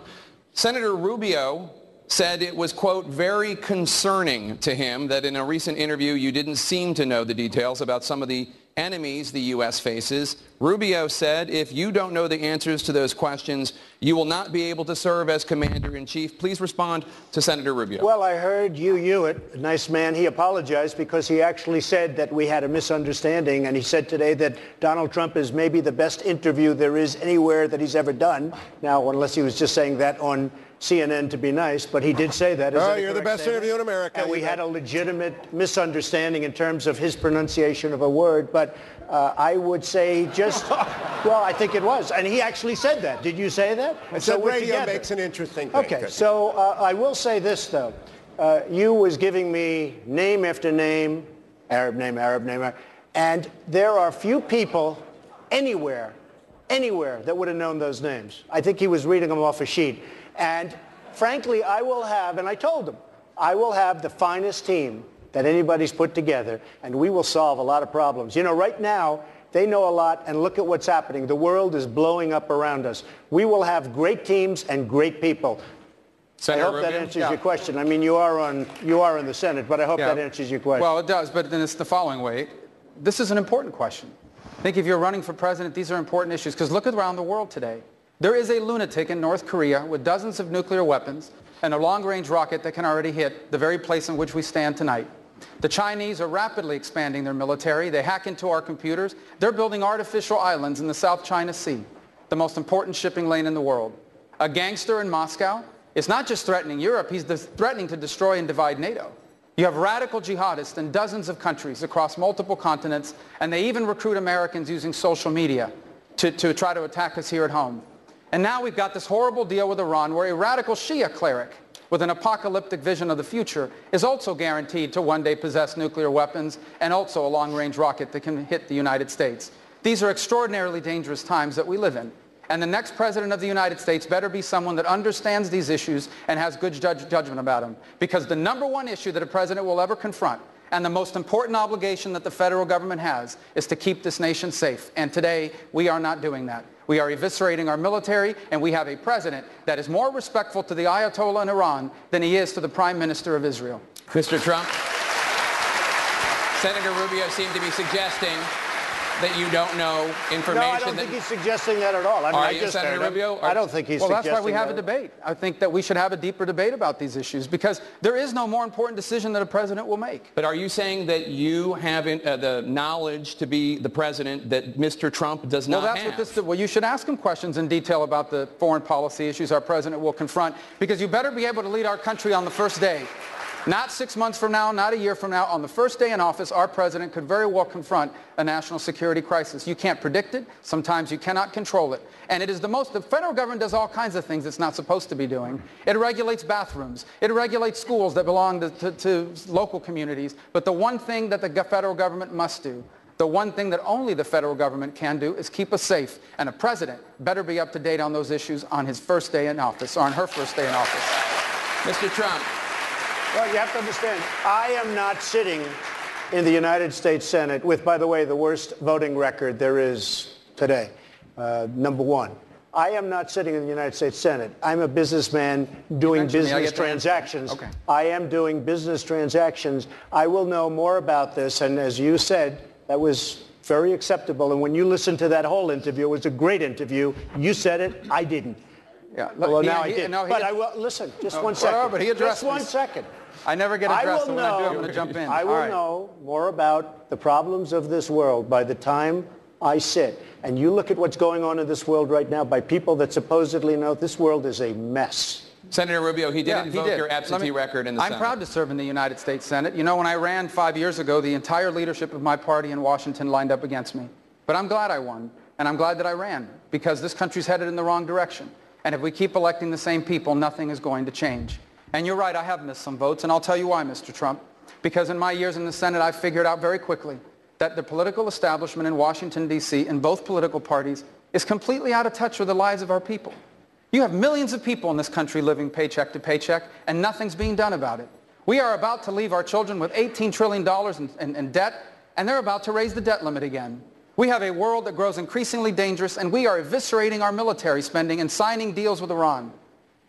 Senator Rubio said it was, quote, very concerning to him that in a recent interview you didn't seem to know the details about some of the enemies the U.S. faces. Rubio said, if you don't know the answers to those questions, you will not be able to serve as commander-in-chief. Please respond to Senator Rubio. Well, I heard Hugh Hewitt, a nice man. He apologized because he actually said that we had a misunderstanding, and he said today that Donald Trump is maybe the best interview there is anywhere that he's ever done. Now, unless he was just saying that on CNN to be nice, but he did say that. Oh, you're the best interview in America. And we had a legitimate misunderstanding in terms of his pronunciation of a word, but I would say just, well, I think it was. And he actually said that. Did you say that? And so radio makes an interesting thing. Okay, so I will say this, though. You was giving me name after name, Arab name, and there are few people anywhere that would have known those names. I think he was reading them off a sheet. And frankly, I will have, and I told him, I will have the finest team that anybody's put together, and we will solve a lot of problems. You know, right now, they know a lot, and look at what's happening. The world is blowing up around us. We will have great teams and great people. Senator I hope that answers your question. I mean, you are in the Senate, but I hope that answers your question. Well, it does, but then it's the following way. This is an important question. I think if you're running for president, these are important issues, because look around the world today. There is a lunatic in North Korea with dozens of nuclear weapons and a long-range rocket that can already hit the very place in which we stand tonight. The Chinese are rapidly expanding their military. They hack into our computers. They're building artificial islands in the South China Sea, the most important shipping lane in the world. A gangster in Moscow is not just threatening Europe, he's threatening to destroy and divide NATO. You have radical jihadists in dozens of countries across multiple continents, and they even recruit Americans using social media to try to attack us here at home. And now we've got this horrible deal with Iran where a radical Shia cleric with an apocalyptic vision of the future is also guaranteed to one day possess nuclear weapons and also a long-range rocket that can hit the United States. These are extraordinarily dangerous times that we live in. And the next president of the United States better be someone that understands these issues and has good judgment about them. Because the number one issue that a president will ever confront, and the most important obligation that the federal government has, is to keep this nation safe. And today, we are not doing that. We are eviscerating our military, and we have a president that is more respectful to the Ayatollah in Iran than he is to the Prime Minister of Israel. Mr. Trump, Senator Rubio seemed to be suggesting that you don't know information. No, I don't think he's suggesting that at all. I mean, Are you, Senator Rubio? I don't think he's suggesting that. Well, that's why we have a debate. I think that we should have a deeper debate about these issues because there is no more important decision that a president will make. But are you saying that you have the knowledge to be the president that Mr. Trump does not have? Well, you should ask him questions in detail about the foreign policy issues our president will confront because you better be able to lead our country on the first day. Not 6 months from now, not a year from now. On the first day in office, our president could very well confront a national security crisis. You can't predict it. Sometimes you cannot control it. And it is the federal government does all kinds of things it's not supposed to be doing. It regulates bathrooms. It regulates schools that belong to local communities. But the one thing that the federal government must do, the one thing that only the federal government can do, is keep us safe. And a president better be up to date on those issues on his first day in office, or on her first day in office. Mr. Trump. Well, you have to understand, I am not sitting in the United States Senate with, by the way, the worst voting record there is today, number one. I am not sitting in the United States Senate. I'm a businessman doing business transactions. Okay. I am doing business transactions. I will know more about this, and as you said, that was very acceptable. And when you listened to that whole interview, it was a great interview. You said it, I didn't. Yeah, well, now I did. But I will, listen, just 1 second. But he addressed just 1 second. I never get addressed, so when I do, I'm going to jump in. I will know more about the problems of this world by the time I sit. And you look at what's going on in this world right now by people that supposedly know this world is a mess. Senator Rubio, he did invoke your absentee record in the Senate. I'm proud to serve in the United States Senate. You know, when I ran 5 years ago, the entire leadership of my party in Washington lined up against me. But I'm glad I won, and I'm glad that I ran, because this country's headed in the wrong direction. And if we keep electing the same people, nothing is going to change. And you're right, I have missed some votes, and I'll tell you why, Mr. Trump. Because in my years in the Senate, I figured out very quickly that the political establishment in Washington, D.C., in both political parties, is completely out of touch with the lives of our people. You have millions of people in this country living paycheck to paycheck, and nothing's being done about it. We are about to leave our children with $18 trillion in debt, and they're about to raise the debt limit again. We have a world that grows increasingly dangerous, and we are eviscerating our military spending and signing deals with Iran.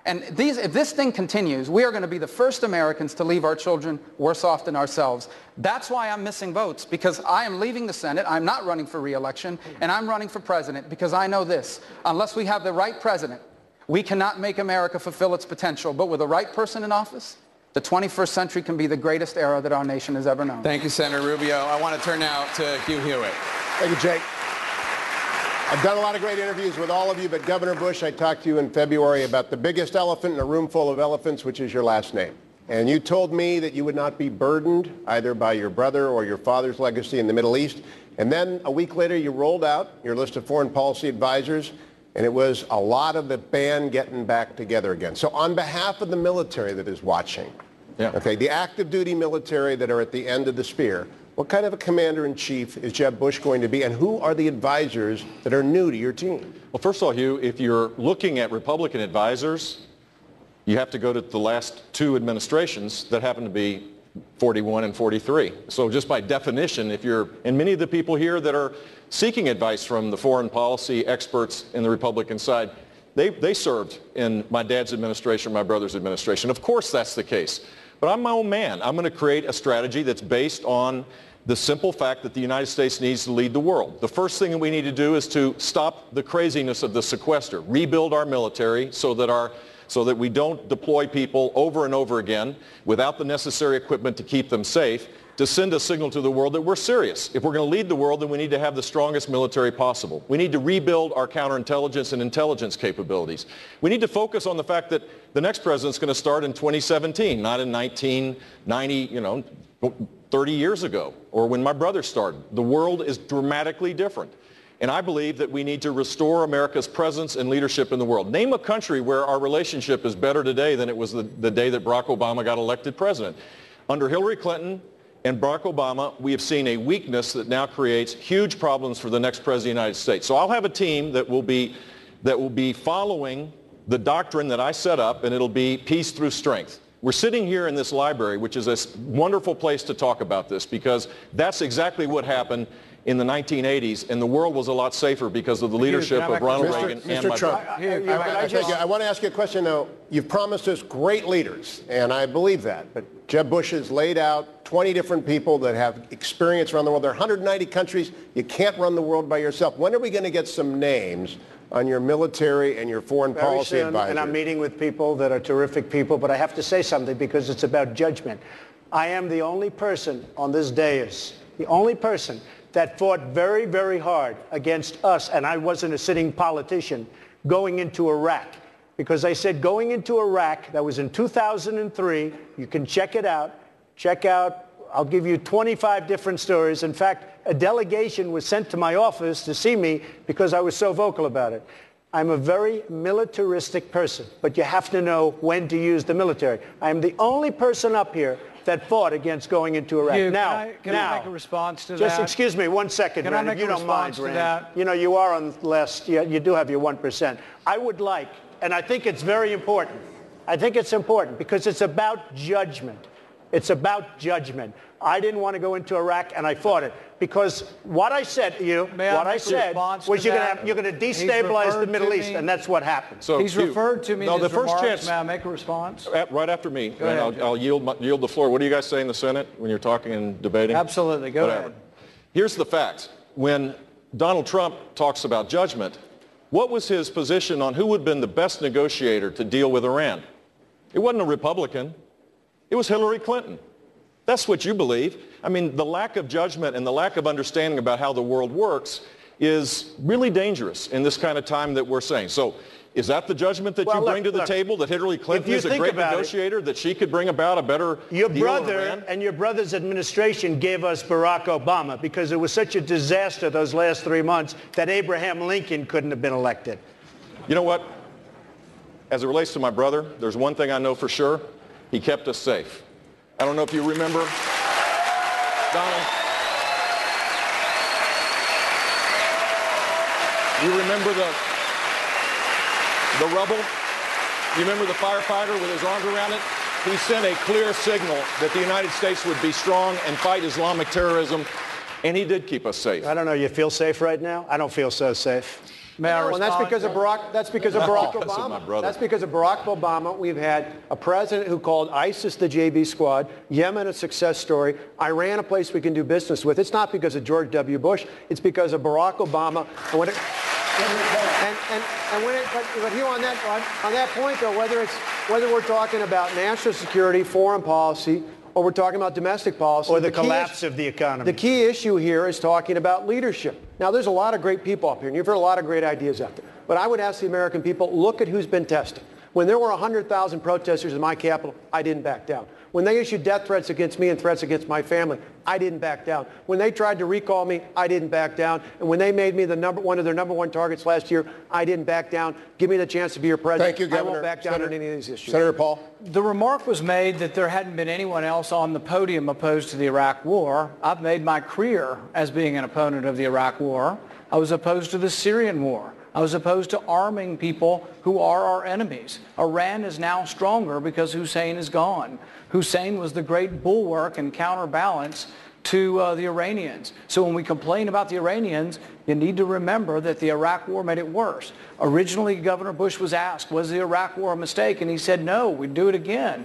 And if this thing continues, we are going to be the first Americans to leave our children worse off than ourselves. That's why I'm missing votes, because I am leaving the Senate. I'm not running for re-election, and I'm running for president because I know this. Unless we have the right president, we cannot make America fulfill its potential. But with the right person in office, the 21st century can be the greatest era that our nation has ever known. Thank you, Senator Rubio. I want to turn now to Hugh Hewitt. Thank you, Jake. I've done a lot of great interviews with all of you, but Governor Bush, I talked to you in February about the biggest elephant in a room full of elephants, which is your last name. And you told me that you would not be burdened either by your brother or your father's legacy in the Middle East. And then a week later, you rolled out your list of foreign policy advisors, and it was a lot of the band getting back together again. So on behalf of the military that is watching, okay, the active duty military that are at the end of the spear, what kind of a commander-in-chief is Jeb Bush going to be, and who are the advisors that are new to your team? Well, first of all, Hugh, if you're looking at Republican advisors, you have to go to the last two administrations that happen to be 41 and 43. So just by definition, and many of the people here that are seeking advice from the foreign policy experts in the Republican side, they served in my dad's administration, my brother's administration. Of course that's the case. But I'm my own man. I'm going to create a strategy that's based on the simple fact that the United States needs to lead the world. The first thing that we need to do is to stop the craziness of the sequester, rebuild our military so that we don't deploy people over and over again without the necessary equipment to keep them safe, to send a signal to the world that we're serious. If we're going to lead the world, then we need to have the strongest military possible. We need to rebuild our counterintelligence and intelligence capabilities. We need to focus on the fact that the next president's going to start in 2017, not in 1990, 30 years ago, or when my brother started. The world is dramatically different. And I believe that we need to restore America's presence and leadership in the world. Name a country where our relationship is better today than it was the day that Barack Obama got elected president. Under Hillary Clinton and Barack Obama, we have seen a weakness that now creates huge problems for the next president of the United States. So I'll have a team that will be following the doctrine that I set up, and it'll be peace through strength. We're sitting here in this library, which is a wonderful place to talk about this, because that's exactly what happened in the 1980s, and the world was a lot safer because of the leadership of Ronald Reagan and my brother. I want to ask you a question, though. You've promised us great leaders, and I believe that. But Jeb Bush has laid out 20 different people that have experience around the world. There are 190 countries. You can't run the world by yourself. When are we going to get some names on your military and your foreign policy advisors? And I'm meeting with people that are terrific people, but I have to say something because it's about judgment. I am the only person on this dais, the only person that fought very, very hard against us, and I wasn't a sitting politician, going into Iraq. Because I said going into Iraq, that was in 2003, you can check it out, I'll give you 25 different stories. In fact, a delegation was sent to my office to see me because I was so vocal about it. I'm a very militaristic person, but you have to know when to use the military. I am the only person up here that fought against going into Iraq. Can I make a response to that? Just excuse me 1 second, Rand, if you don't mind, Rand. You know, you are on the list. You do have your 1%. I would like, and I think it's very important. I think it's important because it's about judgment. It's about judgment. I didn't want to go into Iraq, and I fought it because what I said to you, was you're going to destabilize the Middle East, and that's what happened. So he's referred to me in his remarks. May I make a response? Right after me, and I'll yield the floor. What do you guys say in the Senate when you're talking and debating? Absolutely. Go ahead. Here's the facts. When Donald Trump talks about judgment, what was his position on who would have been the best negotiator to deal with Iran? It wasn't a Republican. It was Hillary Clinton. That's what you believe. I mean, the lack of judgment and the lack of understanding about how the world works is really dangerous in this kind of time that we're saying. So is that the judgment that you bring to the table, that Hillary Clinton is a great negotiator, that she could bring about a better deal with Iran? And your brother's administration gave us Barack Obama because it was such a disaster those last 3 months that Abraham Lincoln couldn't have been elected. You know what? As it relates to my brother, there's one thing I know for sure. He kept us safe. I don't know if you remember, Donald. You remember the rubble? You remember the firefighter with his arms around it? He sent a clear signal that the United States would be strong and fight Islamic terrorism, and he did keep us safe. I don't know. You feel safe right now? I don't feel so safe. And that's because of Barack. That's because of Barack Obama. That's because of Barack Obama. We've had a president who called ISIS the JV squad, Yemen a success story, Iran a place we can do business with. It's not because of George W. Bush. It's because of Barack Obama. But here on that point, though, whether we're talking about national security, foreign policy, or we're talking about domestic policy. Or the collapse of the economy. The key issue here is talking about leadership. Now, there's a lot of great people up here, and you've heard a lot of great ideas out there. But I would ask the American people, look at who's been tested. When there were 100,000 protesters in my capital, I didn't back down. When they issued death threats against me and threats against my family, I didn't back down. When they tried to recall me, I didn't back down. And when they made me one of their number one targets last year, I didn't back down. Give me the chance to be your president. Thank you, Governor. I won't back down on any of these issues. Senator Paul. The remark was made that there hadn't been anyone else on the podium opposed to the Iraq War. I've made my career as being an opponent of the Iraq War. I was opposed to the Syrian War. I was opposed to arming people who are our enemies. Iran is now stronger because Hussein is gone. Hussein was the great bulwark and counterbalance to the Iranians. So when we complain about the Iranians, you need to remember that the Iraq War made it worse. Originally, Governor Bush was asked, was the Iraq War a mistake? And he said, no, we'd do it again.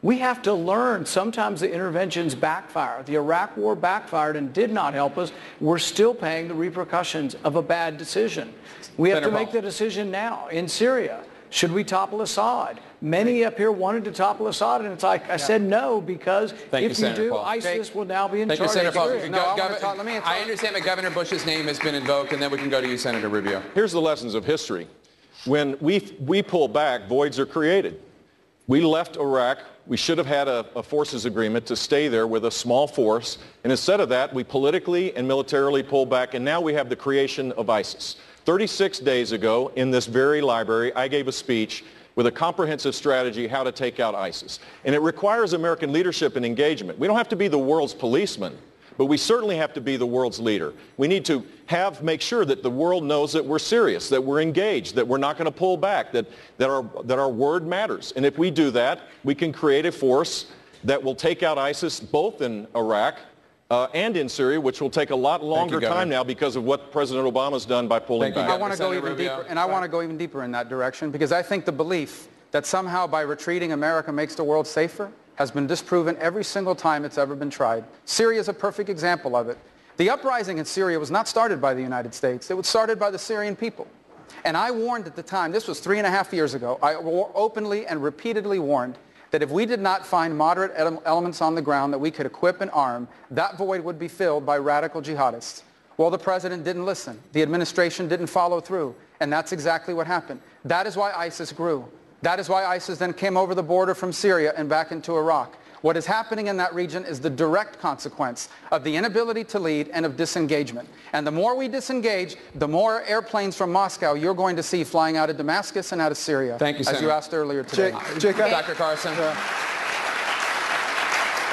We have to learn. Sometimes the interventions backfire. The Iraq War backfired and did not help us. We're still paying the repercussions of a bad decision. We have to make the decision now in Syria. Should we topple Assad? Many up here wanted to topple Assad, and it's like I said no, because if you do, ISIS will now be in charge. Thank you, Senator Paul. Let me I understand that Governor Bush's name has been invoked, and then we can go to you, Senator Rubio. Here's the lessons of history. When we pull back, voids are created. We left Iraq. We should have had a forces agreement to stay there with a small force. And instead of that, we politically and militarily pulled back, and now we have the creation of ISIS. 36 days ago, in this very library, I gave a speech with a comprehensive strategy how to take out ISIS. And it requires American leadership and engagement. We don't have to be the world's policeman, but we certainly have to be the world's leader. We need to make sure that the world knows that we're serious, that we're engaged, that we're not going to pull back, that our word matters. And if we do that, we can create a force that will take out ISIS both in Iraq and in Syria, which will take a lot longer time now because of what President Obama's done by pulling back. I want to go even deeper, and I want to go even deeper in that direction, because I think the belief that somehow by retreating America makes the world safer has been disproven every single time it's ever been tried. Syria is a perfect example of it. The uprising in Syria was not started by the United States. It was started by the Syrian people. And I warned at the time, this was 3.5 years ago, I openly and repeatedly warned that if we did not find moderate elements on the ground that we could equip and arm, that void would be filled by radical jihadists. Well, the president didn't listen. The administration didn't follow through. And that's exactly what happened. That is why ISIS grew. That is why ISIS then came over the border from Syria and back into Iraq. What is happening in that region is the direct consequence of the inability to lead and of disengagement. And the more we disengage, the more airplanes from Moscow you're going to see flying out of Damascus and out of Syria. Thank you, Senator. As you asked earlier today. Dr. Carson. I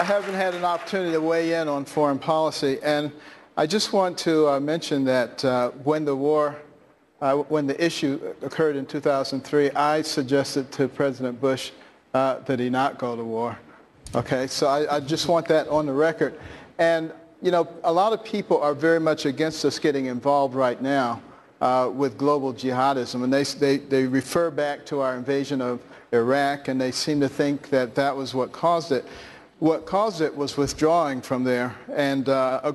haven't had an opportunity to weigh in on foreign policy, and I just want to mention that when the issue occurred in 2003, I suggested to President Bush that he not go to war. Okay, so I just want that on the record. And, you know, a lot of people are very much against us getting involved right now with global jihadism, and they refer back to our invasion of Iraq, and they seem to think that that was what caused it. What caused it was withdrawing from there and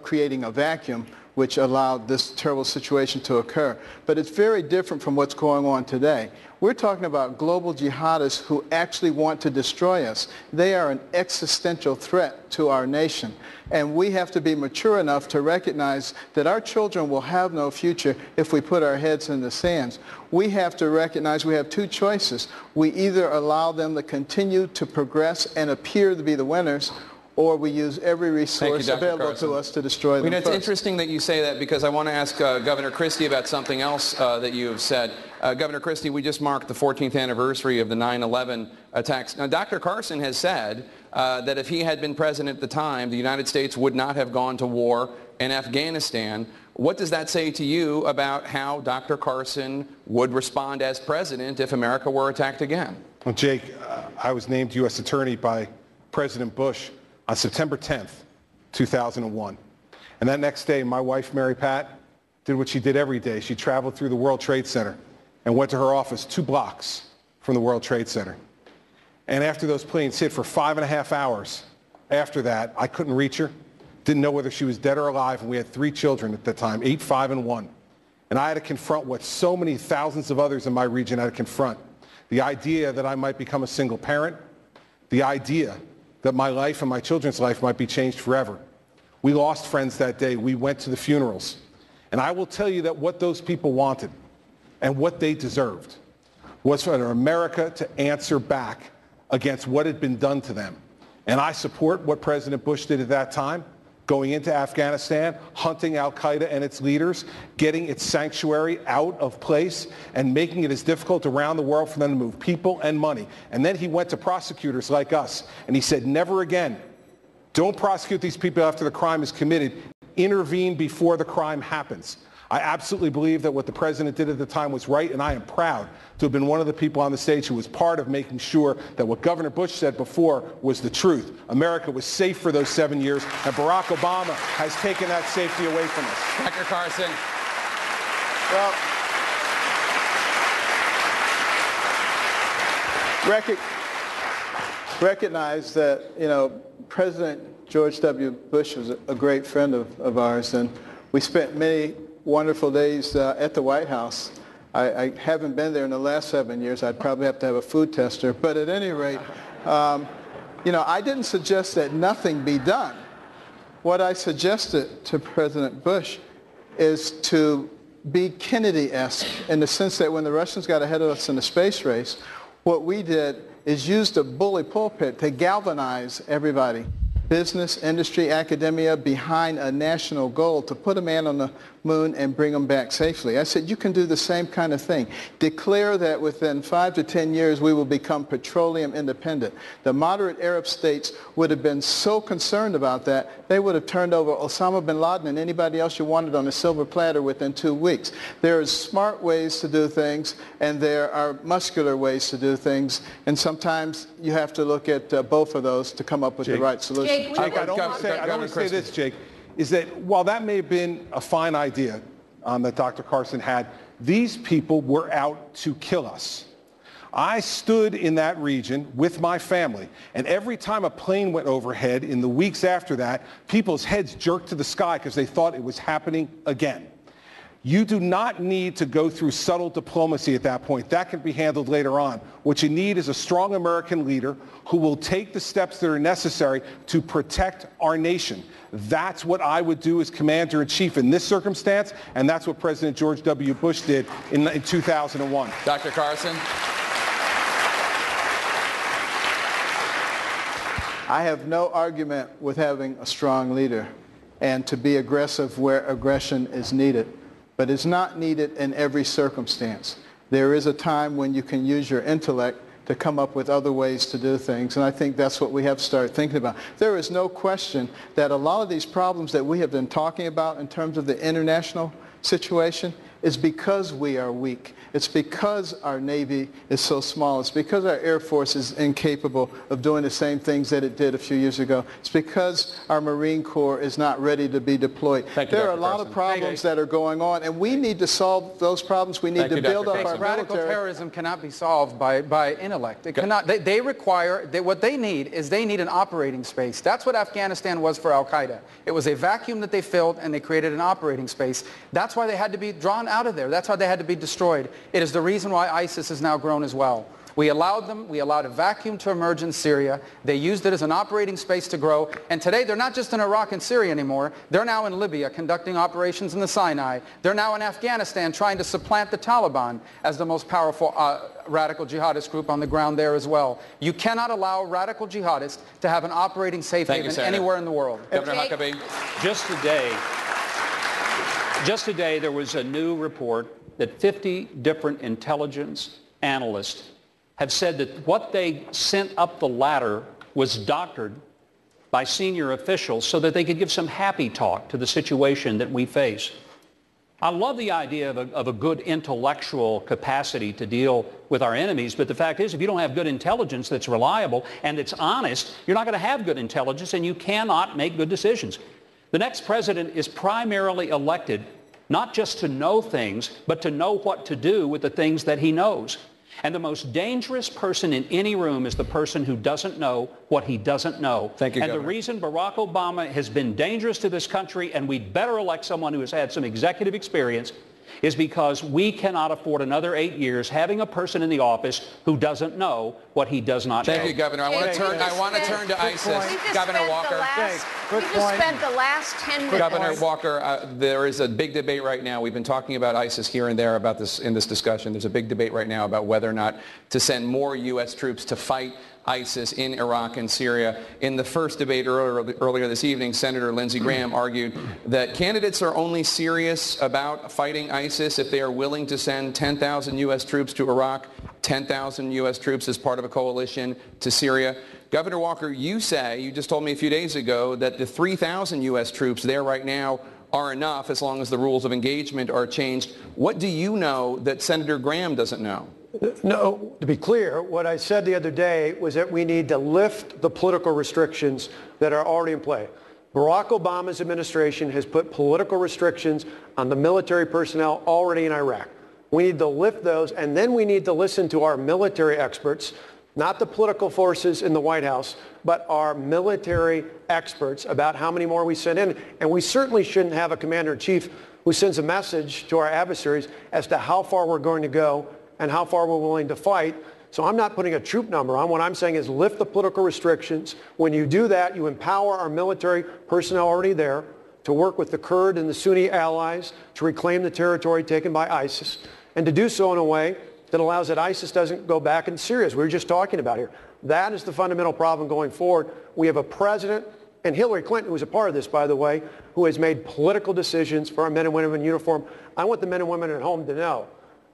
creating a vacuum which allowed this terrible situation to occur. But it's very different from what's going on today. We're talking about global jihadists who actually want to destroy us. They are an existential threat to our nation. And we have to be mature enough to recognize that our children will have no future if we put our heads in the sands. We have to recognize we have two choices. We either allow them to continue to progress and appear to be the winners, or we use every resource available to us to destroy them. You know, it's interesting that you say that, because I want to ask Governor Christie about something else that you have said. Governor Christie, we just marked the 14th anniversary of the 9/11 attacks. Now, Dr. Carson has said that if he had been president at the time, the United States would not have gone to war in Afghanistan. What does that say to you about how Dr. Carson would respond as president if America were attacked again? Well, Jake, I was named U.S. Attorney by President Bush on September 10th, 2001. And that next day, my wife, Mary Pat, did what she did every day. She traveled through the World Trade Center and went to her office 2 blocks from the World Trade Center. And after those planes hit for 5.5 hours, after that, I couldn't reach her, didn't know whether she was dead or alive, and we had 3 children at the time, 8, 5, and 1. And I had to confront what so many thousands of others in my region had to confront. The idea that I might become a single parent, the idea that my life and my children's life might be changed forever. We lost friends that day. We went to the funerals. And I will tell you that what those people wanted and what they deserved was for America to answer back against what had been done to them. And I support what President Bush did at that time, going into Afghanistan, hunting al-Qaeda and its leaders, getting its sanctuary out of place, and making it as difficult around the world for them to move people and money. And then he went to prosecutors like us, and he said, never again. Don't prosecute these people after the crime is committed. Intervene before the crime happens. I absolutely believe that what the president did at the time was right, and I am proud to have been one of the people on the stage who was part of making sure that what Governor Bush said before was the truth. America was safe for those 7 years, and Barack Obama has taken that safety away from us. Dr. Carson. Well, recognize that, you know, President George W. Bush was a great friend of ours, and we spent many wonderful days at the White House. I haven't been there in the last 7 years. I'd probably have to have a food tester. But at any rate, you know, I didn't suggest that nothing be done. What I suggested to President Bush is to be Kennedy-esque in the sense that when the Russians got ahead of us in the space race, what we did is use the bully pulpit to galvanize everybody, business, industry, academia, behind a national goal to put a man on the moon and bring him back safely. I said, you can do the same kind of thing. Declare that within 5 to 10 years we will become petroleum independent. The moderate Arab states would have been so concerned about that, they would have turned over Osama bin Laden and anybody else you wanted on a silver platter within 2 weeks. There are smart ways to do things, and there are muscular ways to do things, and sometimes you have to look at both of those to come up with the right solution. Jake, I don't want to say this, Jake, is that while that may have been a fine idea that Dr. Carson had, these people were out to kill us. I stood in that region with my family, and every time a plane went overhead in the weeks after that, people's heads jerked to the sky because they thought it was happening again. You do not need to go through subtle diplomacy at that point. That can be handled later on. What you need is a strong American leader who will take the steps that are necessary to protect our nation. That's what I would do as commander-in-chief in this circumstance, and that's what President George W. Bush did in 2001. Dr. Carson? I have no argument with having a strong leader and to be aggressive where aggression is needed. But it's not needed in every circumstance. There is a time when you can use your intellect to come up with other ways to do things, and I think that's what we have to start thinking about. There is no question that a lot of these problems that we have been talking about in terms of the international situation is because we are weak. It's because our Navy is so small. It's because our Air Force is incapable of doing the same things that it did a few years ago. It's because our Marine Corps is not ready to be deployed. There are a lot of problems that are going on, and we need to solve those problems. We need to build up our Radical military. terrorism cannot be solved by intellect. It cannot. They require, what they need is they need an operating space. That's what Afghanistan was for al-Qaeda. It was a vacuum that they filled, and they created an operating space. That's why they had to be drawn out of there. That's why they had to be destroyed. It is the reason why ISIS has now grown as well. We allowed a vacuum to emerge in Syria. They used it as an operating space to grow. And today they're not just in Iraq and Syria anymore. They're now in Libya conducting operations in the Sinai. They're now in Afghanistan trying to supplant the Taliban as the most powerful radical jihadist group on the ground there as well. You cannot allow radical jihadists to have an operating safe haven anywhere in the world. Governor Huckabee. Just today there was a new report that 50 different intelligence analysts have said that what they sent up the ladder was doctored by senior officials so that they could give some happy talk to the situation that we face. I love the idea of a good intellectual capacity to deal with our enemies, but the fact is if you don't have good intelligence that's reliable and it's honest, you're not going to have good intelligence and you cannot make good decisions. The next president is primarily elected not just to know things, but to know what to do with the things that he knows. And the most dangerous person in any room is the person who doesn't know what he doesn't know. Thank you, Governor. The reason Barack Obama has been dangerous to this country, and we'd better elect someone who has had some executive experience, is because we cannot afford another 8 years having a person in the office who doesn't know what he does not know. Thank you, Governor. I want to turn to ISIS. Governor Walker. We just spent the last 10 minutes. Governor Walker, there is a big debate right now. We've been talking about ISIS here and there about this in this discussion. There's a big debate right now about whether or not to send more U.S. troops to fight ISIS in Iraq and Syria. In the first debate earlier this evening, Senator Lindsey Graham argued that candidates are only serious about fighting ISIS if they are willing to send 10,000 U.S. troops to Iraq, 10,000 U.S. troops as part of a coalition to Syria. Governor Walker, you just told me a few days ago that the 3,000 U.S. troops there right now are enough as long as the rules of engagement are changed. What do you know that Senator Graham doesn't know? No, to be clear, what I said the other day was that we need to lift the political restrictions that are already in play. Barack Obama's administration has put political restrictions on the military personnel already in Iraq. We need to lift those, and then we need to listen to our military experts, not the political forces in the White House, but our military experts about how many more we send in. And we certainly shouldn't have a commander-in-chief who sends a message to our adversaries as to how far we're going to go and how far we're willing to fight. So I'm not putting a troop number on. What I'm saying is lift the political restrictions. When you do that, you empower our military personnel already there to work with the Kurd and the Sunni allies to reclaim the territory taken by ISIS, and to do so in a way that allows that ISIS doesn't go back into Syria, as we were just talking about here. That is the fundamental problem going forward. We have a president, and Hillary Clinton, who was a part of this, by the way, who has made political decisions for our men and women in uniform. I want the men and women at home to know,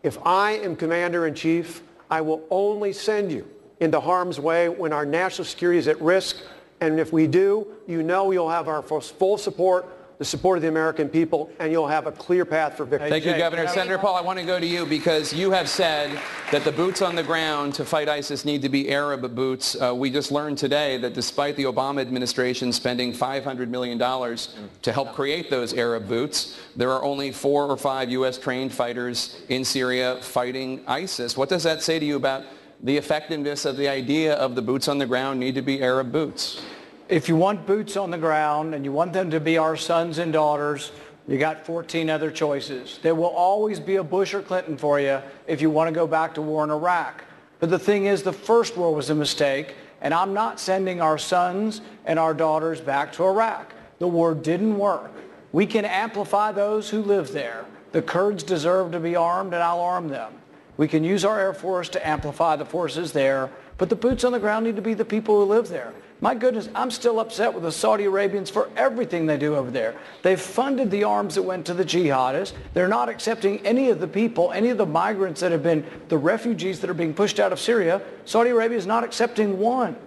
if I am commander-in-chief, I will only send you into harm's way when our national security is at risk. And if we do, you know you'll have our full support, the support of the American people, and you'll have a clear path for victory. Thank you, Governor. Senator Paul, I want to go to you because you have said that the boots on the ground to fight ISIS need to be Arab boots. We just learned today that despite the Obama administration spending $500 million to help create those Arab boots, there are only 4 or 5 U.S. trained fighters in Syria fighting ISIS. What does that say to you about the effectiveness of the idea of the boots on the ground need to be Arab boots? If you want boots on the ground and you want them to be our sons and daughters, you got 14 other choices. There will always be a Bush or Clinton for you if you want to go back to war in Iraq. But the thing is, the first war was a mistake, and I'm not sending our sons and our daughters back to Iraq. The war didn't work. We can amplify those who live there. The Kurds deserve to be armed, and I'll arm them. We can use our Air Force to amplify the forces there, but the boots on the ground need to be the people who live there. My goodness, I'm still upset with the Saudi Arabians for everything they do over there. They've funded the arms that went to the jihadists. They're not accepting any of the people, any of the migrants that have been, the refugees that are being pushed out of Syria. Saudi Arabia is not accepting one.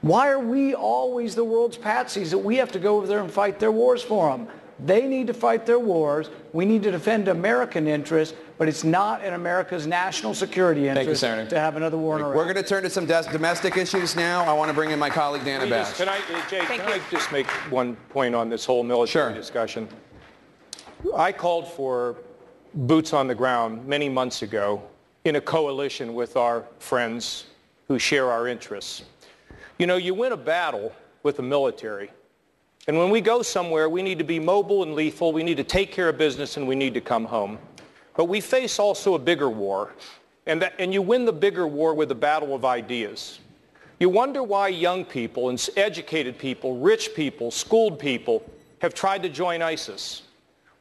Why are we always the world's patsies that we have to go over there and fight their wars for them? They need to fight their wars. We need to defend American interests, but it's not in America's national security interest to have another war in Iraq. We're going to turn to some domestic issues now. I want to bring in my colleague, Dana Bash. Can I just make one point on this whole military discussion? I called for boots on the ground many months ago in a coalition with our friends who share our interests. You know, you win a battle with the military. And when we go somewhere, we need to be mobile and lethal. We need to take care of business, and we need to come home. But we face also a bigger war, and you win the bigger war with a battle of ideas. You wonder why young people and educated people, rich people, schooled people have tried to join ISIS.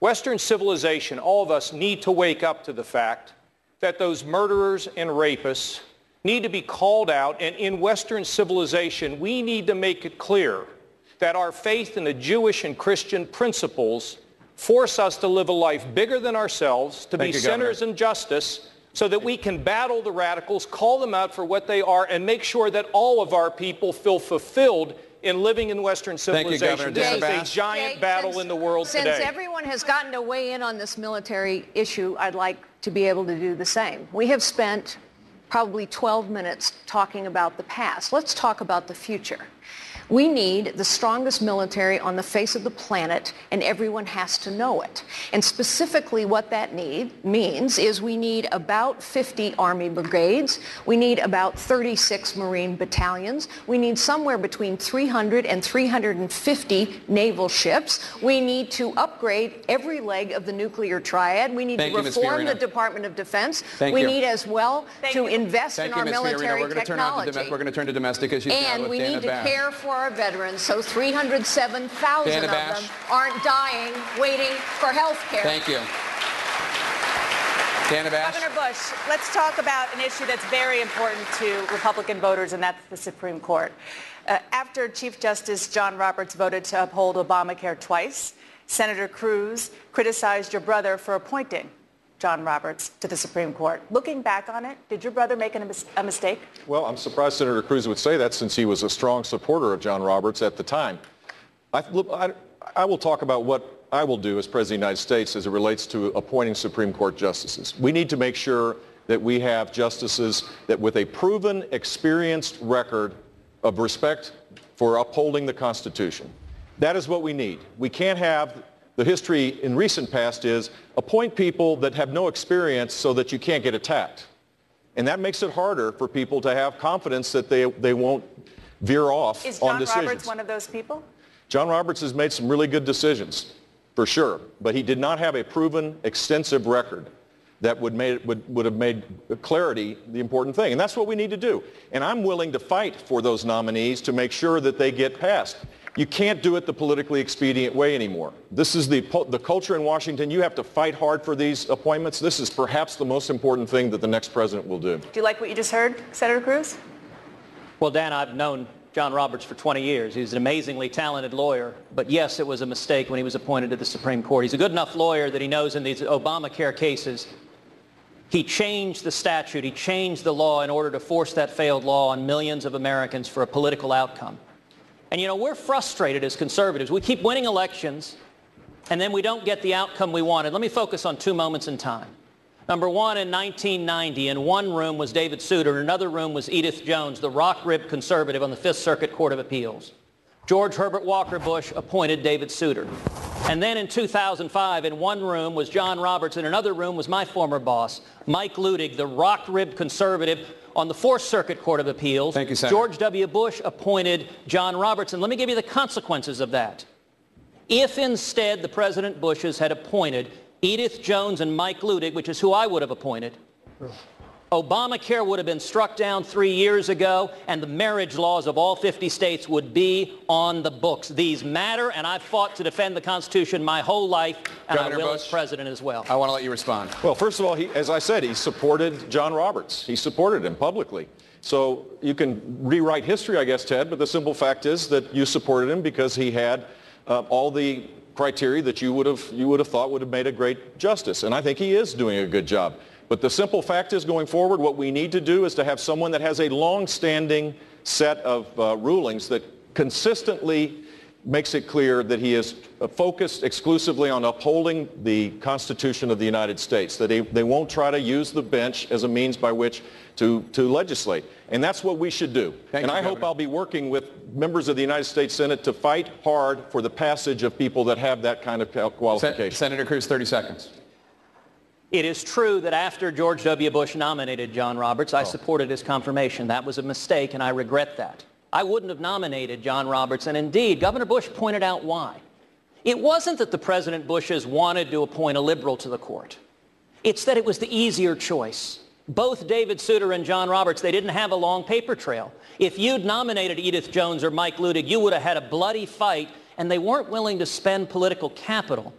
Western civilization, all of us need to wake up to the fact that those murderers and rapists need to be called out, and in Western civilization, we need to make it clear that our faith in the Jewish and Christian principles force us to live a life bigger than ourselves, to be sinners in justice, so that we can battle the radicals, call them out for what they are, and make sure that all of our people feel fulfilled in living in Western civilization. This is a giant battle in the world today. Since everyone has gotten to weigh in on this military issue, I'd like to be able to do the same. We have spent probably 12 minutes talking about the past. Let's talk about the future. We need the strongest military on the face of the planet, and everyone has to know it. And specifically what that means is we need about 50 Army brigades. We need about 36 Marine battalions. We need somewhere between 300 and 350 naval ships. We need to upgrade every leg of the nuclear triad. We need to reform the Department of Defense. We need as well to invest in our military technology. We're going to turn to domestic issues now and with we Dana need to Bash. care for our veterans, so 307,000 of them aren't dying waiting for health care. Thank you. Dana Bash. Governor Bush, let's talk about an issue that's very important to Republican voters, and that's the Supreme Court. After Chief Justice John Roberts voted to uphold Obamacare twice, Senator Cruz criticized your brother for appointing John Roberts to the Supreme Court. Looking back on it, did your brother make a mistake? Well, I'm surprised Senator Cruz would say that, since he was a strong supporter of John Roberts at the time. I will talk about what I will do as President of the United States as it relates to appointing Supreme Court justices. We need to make sure that we have justices that with a proven, experienced record of respect for upholding the Constitution. That is what we need. We can't have the history in recent past is appoint people that have no experience so that you can't get attacked. And that makes it harder for people to have confidence that they won't veer off on decisions. Is John Roberts one of those people? John Roberts has made some really good decisions, for sure, but he did not have a proven, extensive record that would have made clarity the important thing. And that's what we need to do. And I'm willing to fight for those nominees to make sure that they get passed. You can't do it the politically expedient way anymore. This is the culture in Washington. You have to fight hard for these appointments. This is perhaps the most important thing that the next president will do. Do you like what you just heard, Senator Cruz? Well, Dan, I've known John Roberts for 20 years. He's an amazingly talented lawyer. But yes, it was a mistake when he was appointed to the Supreme Court. He's a good enough lawyer that he knows in these Obamacare cases, he changed the statute, he changed the law in order to force that failed law on millions of Americans for a political outcome. And, you know, we're frustrated as conservatives. We keep winning elections, and then we don't get the outcome we wanted. Let me focus on two moments in time. Number one, in 1990, in one room was David Souter, in another room was Edith Jones, the rock-ribbed conservative on the Fifth Circuit Court of Appeals. George Herbert Walker Bush appointed David Souter. And then in 2005, in one room was John Roberts, in another room was my former boss, Mike Ludig, the rock-ribbed conservative on the Fourth Circuit Court of Appeals. Thank you, Senator. George W. Bush appointed John Roberts. And let me give you the consequences of that. If instead the President Bushes had appointed Edith Jones and Mike Ludig, which is who I would have appointed, Obamacare would have been struck down 3 years ago, and the marriage laws of all 50 states would be on the books. These matter, and I've fought to defend the Constitution my whole life, and Governor I will Bush, as president as well. I want to let you respond. Well, first of all, as I said, he supported John Roberts. He supported him publicly. So you can rewrite history, I guess, Ted, but the simple fact is that you supported him because he had all the criteria that you would have thought would have made a great justice. And I think he is doing a good job. But the simple fact is, going forward, what we need to do is to have someone that has a long-standing set of rulings that consistently makes it clear that he is focused exclusively on upholding the Constitution of the United States, that they won't try to use the bench as a means by which to legislate. And that's what we should do. And I hope I'll be working with members of the United States Senate to fight hard for the passage of people that have that kind of qualification. Senator Cruz, 30 seconds. It is true that after George W. Bush nominated John Roberts, I supported his confirmation. That was a mistake, and I regret that. I wouldn't have nominated John Roberts, and indeed, Governor Bush pointed out why. It wasn't that the President Bushes wanted to appoint a liberal to the court. It's that it was the easier choice. Both David Souter and John Roberts, they didn't have a long paper trail. If you'd nominated Edith Jones or Mike Ludig, you would have had a bloody fight, and they weren't willing to spend political capital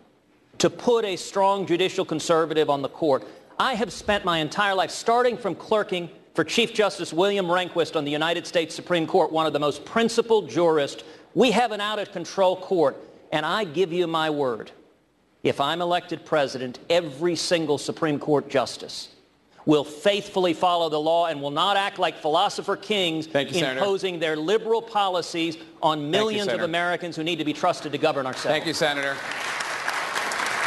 to put a strong judicial conservative on the court. I have spent my entire life, starting from clerking for Chief Justice William Rehnquist on the United States Supreme Court, one of the most principled jurists. We have an out-of-control court, and I give you my word. If I'm elected president, every single Supreme Court justice will faithfully follow the law and will not act like philosopher kings imposing their liberal policies on millions of Americans who need to be trusted to govern ourselves. Thank you, Senator.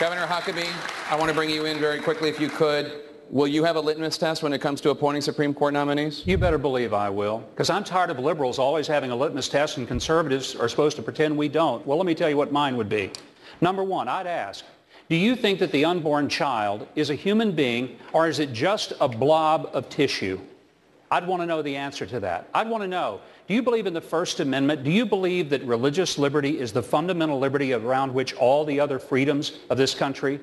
Governor Huckabee, I want to bring you in very quickly if you could. Will you have a litmus test when it comes to appointing Supreme Court nominees? You better believe I will, because I'm tired of liberals always having a litmus test and conservatives are supposed to pretend we don't. Well, let me tell you what mine would be. Number one, I'd ask, do you think that the unborn child is a human being, or is it just a blob of tissue? I'd want to know the answer to that. I'd want to know, do you believe in the First Amendment? Do you believe that religious liberty is the fundamental liberty around which all the other freedoms of this country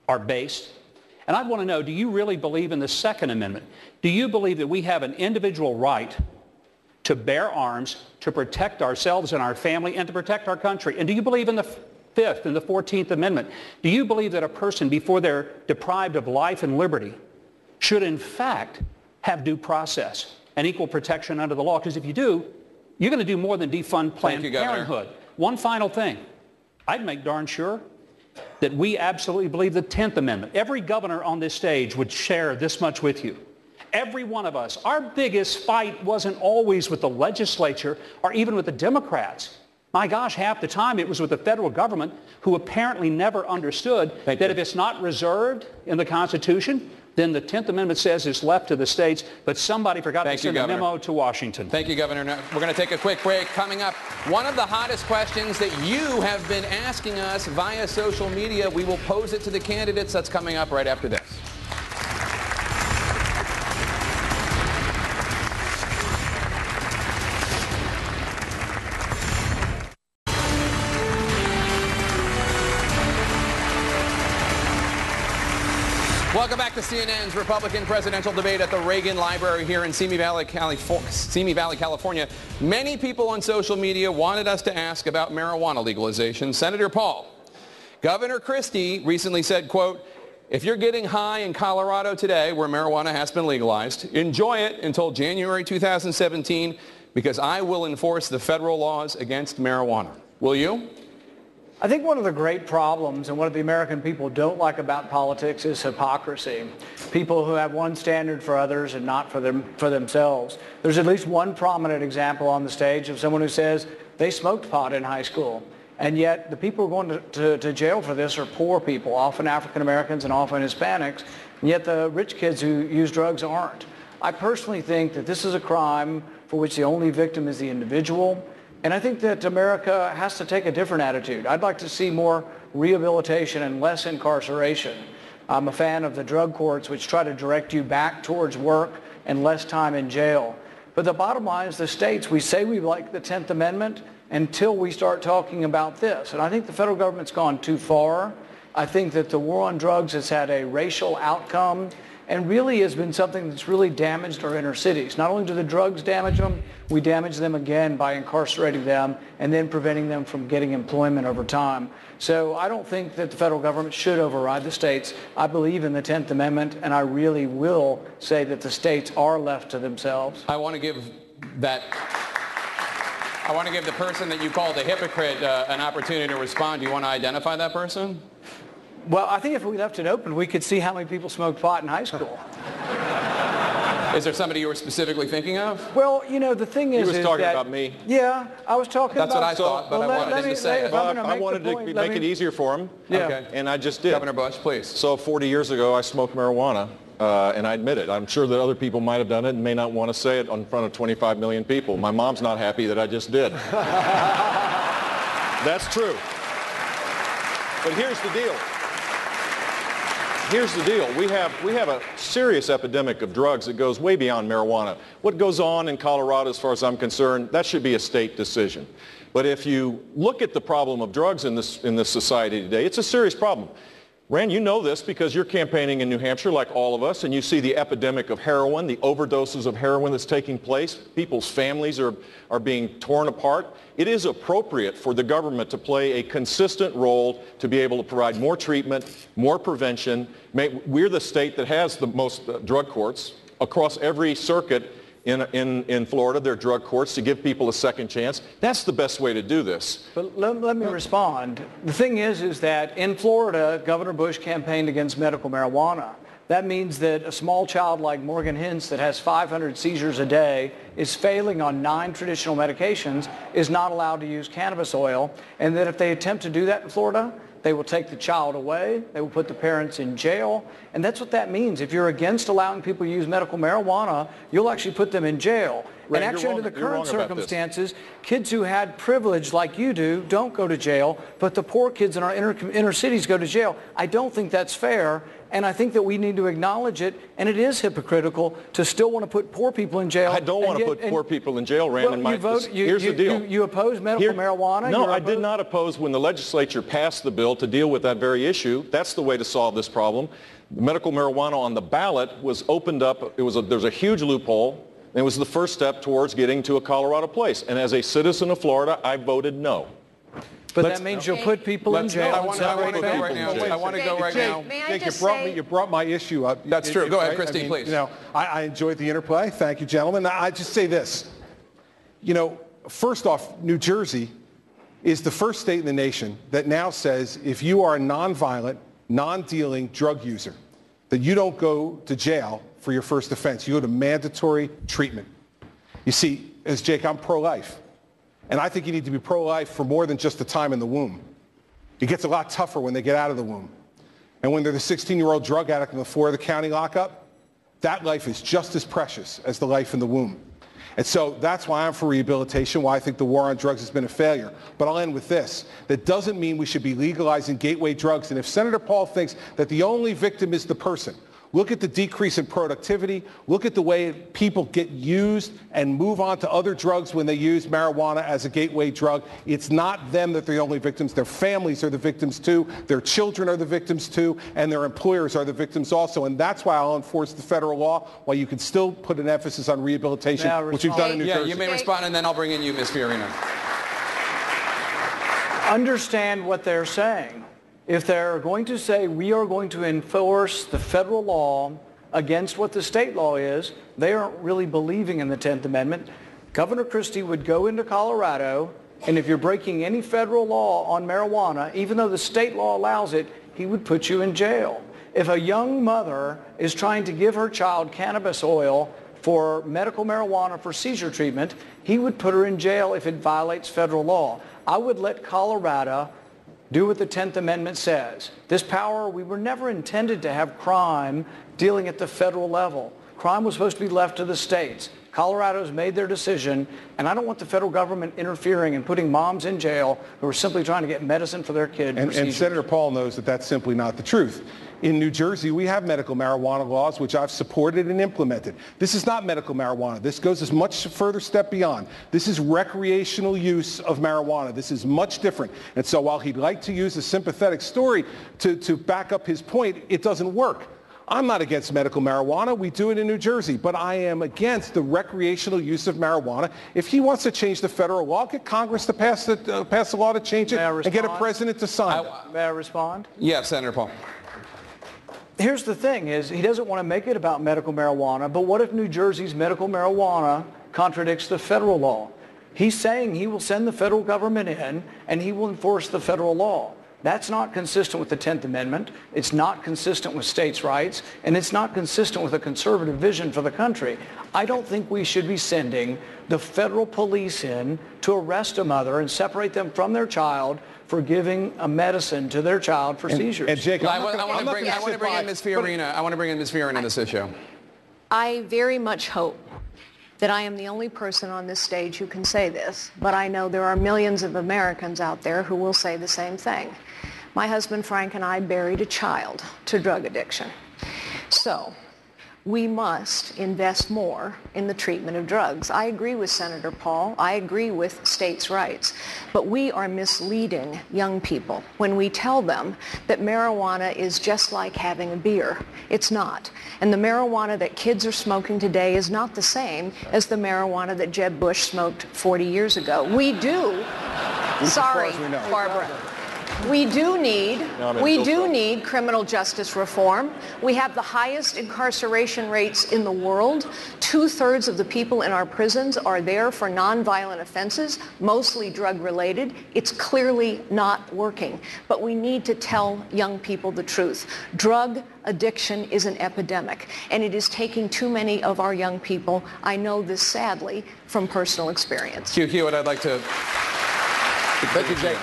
are based? And I'd want to know, do you really believe in the Second Amendment? Do you believe that we have an individual right to bear arms, to protect ourselves and our family, and to protect our country? And do you believe in the Fifth and the 14th Amendment? Do you believe that a person, before they're deprived of life and liberty, should in fact have due process and equal protection under the law? Because if you do, you're going to do more than defund Planned Parenthood. One final thing. I'd make darn sure that we absolutely believe the 10th Amendment. Every governor on this stage would share this much with you. Every one of us. Our biggest fight wasn't always with the legislature or even with the Democrats. My gosh, half the time it was with the federal government, who apparently never understood that if it's not reserved in the Constitution, then the 10th Amendment says it's left to the states, but somebody forgot to send a memo to Washington. Thank you, Governor. Now, we're going to take a quick break. Coming up, one of the hottest questions that you have been asking us via social media. We will pose it to the candidates. That's coming up right after this. Welcome back to CNN's Republican presidential debate at the Reagan Library here in Simi Valley, California. Many people on social media wanted us to ask about marijuana legalization. Senator Paul, Governor Christie recently said, quote, if you're getting high in Colorado today, where marijuana has been legalized, enjoy it until January 2017, because I will enforce the federal laws against marijuana. Will you? I think one of the great problems and what the American people don't like about politics is hypocrisy. People who have one standard for others and not for themselves. There's at least one prominent example on the stage of someone who says they smoked pot in high school. And yet the people who are going to jail for this are poor people, often African Americans and often Hispanics. And yet the rich kids who use drugs aren't. I personally think that this is a crime for which the only victim is the individual. And I think that America has to take a different attitude. I'd like to see more rehabilitation and less incarceration. I'm a fan of the drug courts, which try to direct you back towards work and less time in jail. But the bottom line is the states, we say we like the 10th Amendment until we start talking about this. And I think the federal government's gone too far. I think that the war on drugs has had a racial outcome and really has been something that's really damaged our inner cities. Not only do the drugs damage them, we damage them again by incarcerating them and then preventing them from getting employment over time. So I don't think that the federal government should override the states. I believe in the 10th Amendment, and I really will say that the states are left to themselves. I want to give the person that you called a hypocrite an opportunity to respond. Do you want to identify that person? Well, I think if we left it open, we could see how many people smoked pot in high school. Is there somebody you were specifically thinking of? Well, you know, the thing is... He was talking about me. Yeah, I was talking about... That's what I thought, but I wanted him to say it. I wanted to make it easier for him, and I just did. Governor Bush, please. So 40 years ago, I smoked marijuana, and I admit it. I'm sure that other people might have done it and may not want to say it in front of 25 million people. My mom's not happy that I just did. That's true. But here's the deal. Here's the deal. We have a serious epidemic of drugs that goes way beyond marijuana. What goes on in Colorado, as far as I'm concerned, that should be a state decision. But if you look at the problem of drugs in this society today, it's a serious problem. Rand, you know this because you're campaigning in New Hampshire like all of us, and you see the epidemic of heroin, the overdoses of heroin that's taking place. People's families are being torn apart. It is appropriate for the government to play a consistent role to be able to provide more treatment, more prevention. We're the state that has the most drug courts across every circuit. In Florida, there are drug courts to give people a second chance. That's the best way to do this. But let me respond. The thing is that in Florida, Governor Bush campaigned against medical marijuana. That means that a small child like Morgan Hintz that has 500 seizures a day is failing on 9 traditional medications, is not allowed to use cannabis oil, and that if they attempt to do that in Florida, they will take the child away. They will put the parents in jail. And that's what that means. If you're against allowing people to use medical marijuana, you'll actually put them in jail. Ray, and actually, under the current circumstances, kids who had privilege like you do don't go to jail, but the poor kids in our inner cities go to jail. I don't think that's fair. And I think that we need to acknowledge it, and it is hypocritical to still want to put poor people in jail. I don't want to put poor people in jail, Rand. Well, here's the deal. You oppose medical marijuana? No, I did not oppose when the legislature passed the bill to deal with that very issue. That's the way to solve this problem. Medical marijuana on the ballot was opened up. There's a huge loophole, and it was the first step towards getting to a Colorado place. And as a citizen of Florida, I voted no. But that means you'll put people in jail. I want to go right now. I want to go right now. Jake, you brought my issue up. That's true. Go ahead, Christine, please. You know, I enjoyed the interplay. Thank you, gentlemen. I just say this. You know, first off, New Jersey is the first state in the nation that now says if you are a nonviolent, non-dealing drug user, that you don't go to jail for your first offense. You go to mandatory treatment. You see, as Jake, I'm pro-life. And I think you need to be pro-life for more than just the time in the womb. It gets a lot tougher when they get out of the womb. And when they're the 16-year-old drug addict on the floor of the county lockup, that life is just as precious as the life in the womb. And so that's why I'm for rehabilitation, why I think the war on drugs has been a failure. But I'll end with this. That doesn't mean we should be legalizing gateway drugs. And if Senator Paul thinks that the only victim is the person, Look at the decrease in productivity. Look at the way people get used and move on to other drugs when they use marijuana as a gateway drug. It's not them that are the only victims. Their families are the victims too. Their children are the victims too. And their employers are the victims also. And that's why I'll enforce the federal law, while you can still put an emphasis on rehabilitation, which we've done in New Jersey. Yeah, you may respond, and then I'll bring in you, Ms. Fiorina. Understand what they're saying. If they're going to say we are going to enforce the federal law against what the state law is, they aren't really believing in the 10th Amendment. Governor Christie would go into Colorado, and if you're breaking any federal law on marijuana, even though the state law allows it, he would put you in jail. If a young mother is trying to give her child cannabis oil for medical marijuana for seizure treatment, he would put her in jail if it violates federal law. I would let Colorado do what the 10th Amendment says. This power, we were never intended to have crime dealing at the federal level. Crime was supposed to be left to the states. Colorado's made their decision, and I don't want the federal government interfering and putting moms in jail who are simply trying to get medicine for their kid. And Senator Paul knows that that's simply not the truth. In New Jersey, we have medical marijuana laws, which I've supported and implemented. This is not medical marijuana. This goes a much further step beyond. This is recreational use of marijuana. This is much different. And so while he'd like to use a sympathetic story to back up his point, it doesn't work. I'm not against medical marijuana. We do it in New Jersey. But I am against the recreational use of marijuana. If he wants to change the federal law, get Congress to pass the law to change it and get a president to sign it. May I respond? Yes, Senator Paul. Here's the thing is he doesn't want to make it about medical marijuana, but what if New Jersey's medical marijuana contradicts the federal law? He's saying he will send the federal government in and he will enforce the federal law. That's not consistent with the 10th Amendment. It's not consistent with states' rights, and it's not consistent with a conservative vision for the country. I don't think we should be sending the federal police in to arrest a mother and separate them from their child for giving a medicine to their child for seizures. And Jake, I want to bring in Ms. Fiorina. I want to bring in Ms. Fiorina on this issue. I very much hope that I am the only person on this stage who can say this, but I know there are millions of Americans out there who will say the same thing. My husband Frank and I buried a child to drug addiction. So we must invest more in the treatment of drugs. I agree with Senator Paul. I agree with states' rights. But we are misleading young people when we tell them that marijuana is just like having a beer. It's not. And the marijuana that kids are smoking today is not the same as the marijuana that Jeb Bush smoked 40 years ago. We do. Sorry, Barbara. We do need criminal justice reform. We have the highest incarceration rates in the world. 2/3 of the people in our prisons are there for nonviolent offenses, mostly drug-related. It's clearly not working. But we need to tell young people the truth. Drug addiction is an epidemic, and it is taking too many of our young people. I know this sadly from personal experience. Hugh Hewitt, I'd like to... Thank you, Jake.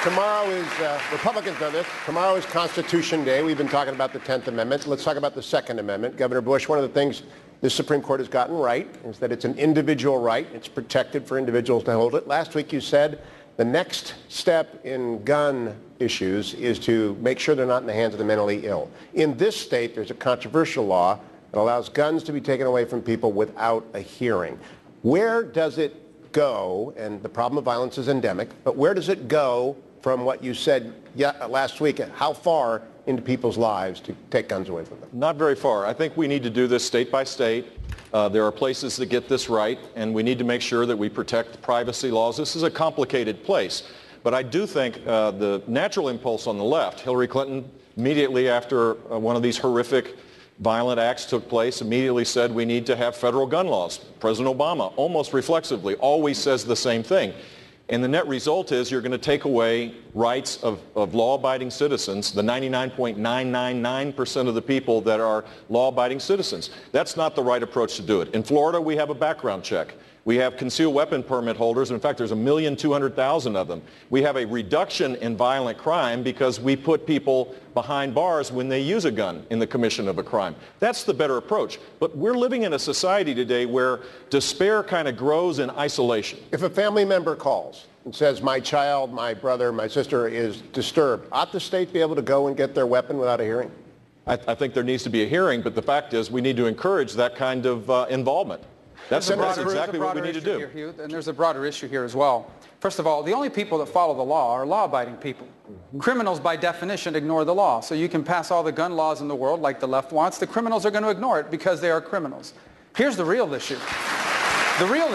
Tomorrow is, Republicans know this, tomorrow is Constitution Day. We've been talking about the 10th Amendment. Let's talk about the Second Amendment. Governor Bush, one of the things the Supreme Court has gotten right is that it's an individual right. It's protected for individuals to hold it. Last week you said the next step in gun issues is to make sure they're not in the hands of the mentally ill. In this state, there's a controversial law that allows guns to be taken away from people without a hearing. Where does it go? And the problem of violence is endemic, but where does it go from what you said last week? How far into people's lives to take guns away from them? Not very far. I think we need to do this state by state. There are places that get this right, and we need to make sure that we protect privacy laws. This is a complicated place. But I do think the natural impulse on the left, Hillary Clinton, immediately after one of these horrific violent acts took place, immediately said we need to have federal gun laws. President Obama, almost reflexively, always says the same thing. And the net result is you're going to take away rights of law-abiding citizens, the 99.999% of the people that are law-abiding citizens. That's not the right approach to do it. In Florida, we have a background check. We have concealed weapon permit holders. In fact, there's 1,200,000 of them. We have a reduction in violent crime because we put people behind bars when they use a gun in the commission of a crime. That's the better approach. But we're living in a society today where despair kind of grows in isolation. If a family member calls and says, my child, my brother, my sister is disturbed, ought the state be able to go and get their weapon without a hearing? I think there needs to be a hearing, but the fact is we need to encourage that kind of involvement. That's exactly what we need to do. Here, and there's a broader issue here as well. First of all, the only people that follow the law are law-abiding people. Criminals, by definition, ignore the law. So you can pass all the gun laws in the world like the left wants. The criminals are going to ignore it because they are criminals. Here's the real issue. The real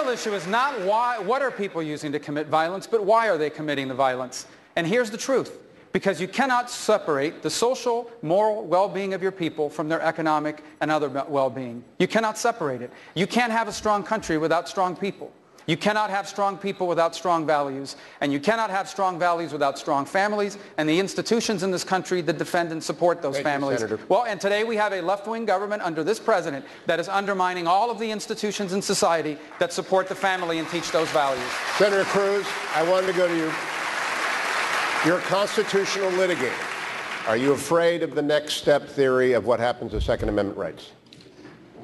issue is not what are people using to commit violence, but why are they committing the violence? And here's the truth. Because you cannot separate the social, moral well-being of your people from their economic and other well-being. You cannot separate it. You can't have a strong country without strong people. You cannot have strong people without strong values. And you cannot have strong values without strong families and the institutions in this country that defend and support those families. Well, and today we have a left-wing government under this president that is undermining all of the institutions in society that support the family and teach those values. Senator Cruz, I wanted to go to you. You're a constitutional litigator. Are you afraid of the next step theory of what happens to Second Amendment rights?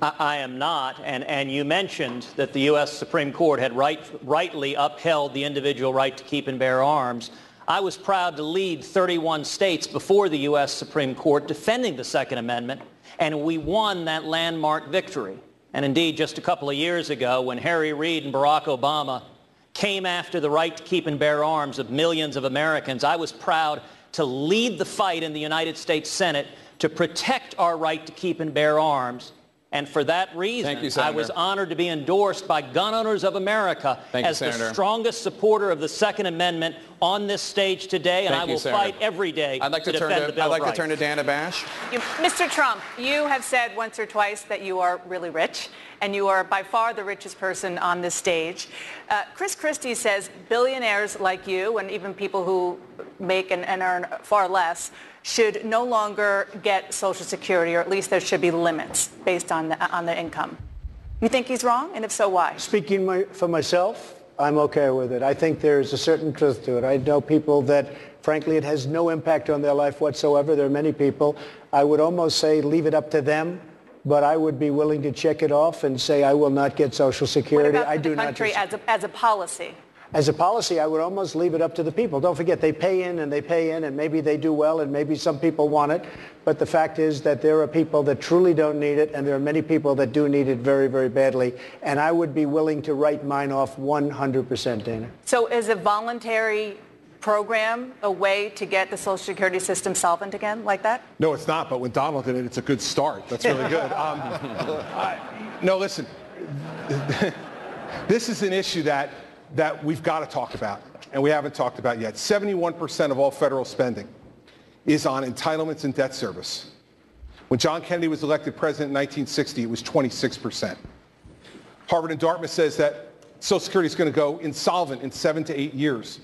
I am not, and you mentioned that the U.S. Supreme Court had rightly upheld the individual right to keep and bear arms. I was proud to lead 31 states before the U.S. Supreme Court defending the Second Amendment, and we won that landmark victory. And indeed, just a couple of years ago, when Harry Reid and Barack Obama came after the right to keep and bear arms of millions of Americans, I was proud to lead the fight in the United States Senate to protect our right to keep and bear arms. And for that reason, I was honored to be endorsed by Gun Owners of America as the strongest supporter of the Second Amendment on this stage today, and I will fight every day to defend the Bill of Rights. I'd like to turn to Dana Bash. Mr. Trump, you have said once or twice that you are really rich, and you are by far the richest person on this stage. Chris Christie says billionaires like you, and even people who make and earn far less, should no longer get Social Security, or at least there should be limits based on the income. You think he's wrong? And if so, why? Speaking for myself, I'm okay with it. I think there's a certain truth to it. I know people that, frankly, it has no impact on their life whatsoever. There are many people. I would almost say leave it up to them, but I would be willing to check it off and say I will not get Social Security. What about the country as a policy? As a policy, I would almost leave it up to the people. Don't forget, they pay in, and maybe they do well, and maybe some people want it. But the fact is that there are people that truly don't need it, and there are many people that do need it very, very badly. And I would be willing to write mine off 100%, Dana. So is a voluntary program a way to get the Social Security system solvent again, like that? No, it's not. But when Donald did it, it's a good start. That's really good. No, listen. This is an issue that we've got to talk about, and we haven't talked about yet. 71% of all federal spending is on entitlements and debt service. When John Kennedy was elected president in 1960, it was 26%. Harvard and Dartmouth says that Social Security is going to go insolvent in 7 to 8 years.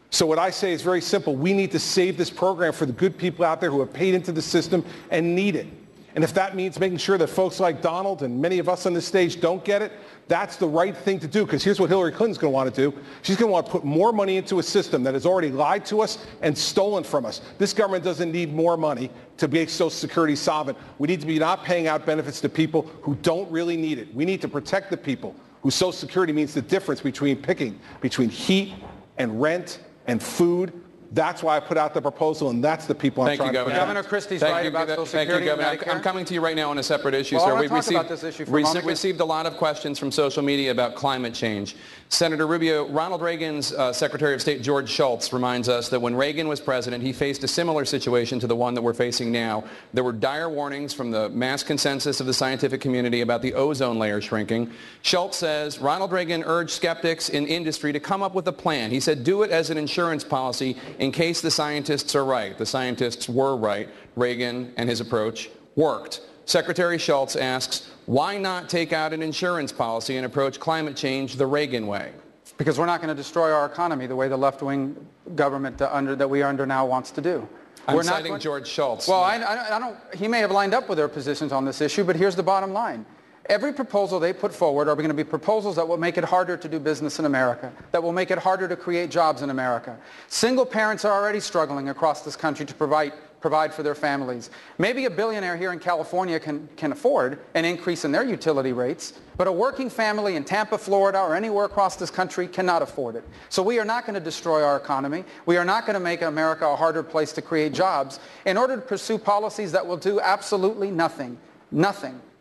So what I say is very simple. We need to save this program for the good people out there who have paid into the system and need it. And if that means making sure that folks like Donald and many of us on this stage don't get it, that's the right thing to do, because here's what Hillary Clinton's going to want to do. She's going to want to put more money into a system that has already lied to us and stolen from us. This government doesn't need more money to make Social Security solvent. We need to be not paying out benefits to people who don't really need it. We need to protect the people whose Social Security means the difference between picking between heat and rent and food. That's why I put out the proposal, and that's the people I'm trying to protect. Governor Christie's right about Social Security. Thank you, Governor. I'm coming to you right now on a separate issue, sir. We've I want to talk about this issue for a moment. received a lot of questions from social media about climate change. Senator Rubio, Ronald Reagan's Secretary of State George Shultz reminds us that when Reagan was president, he faced a similar situation to the one that we're facing now. There were dire warnings from the mass consensus of the scientific community about the ozone layer shrinking. Shultz says Ronald Reagan urged skeptics in industry to come up with a plan. He said, do it as an insurance policy in case the scientists are right. The scientists were right. Reagan and his approach worked. Secretary Shultz asks, why not take out an insurance policy and approach climate change the Reagan way? Because we're not going to destroy our economy the way the left-wing government that we are under now wants to do. I'm citing George Shultz. Well, I don't. He may have lined up with their positions on this issue, but here's the bottom line. Every proposal they put forward are going to be proposals that will make it harder to do business in America, that will make it harder to create jobs in America. Single parents are already struggling across this country to provide provide for their families. Maybe a billionaire here in California can afford an increase in their utility rates, but a working family in Tampa, Florida, or anywhere across this country cannot afford it. So we are not going to destroy our economy. We are not going to make America a harder place to create jobs in order to pursue policies that will do absolutely nothing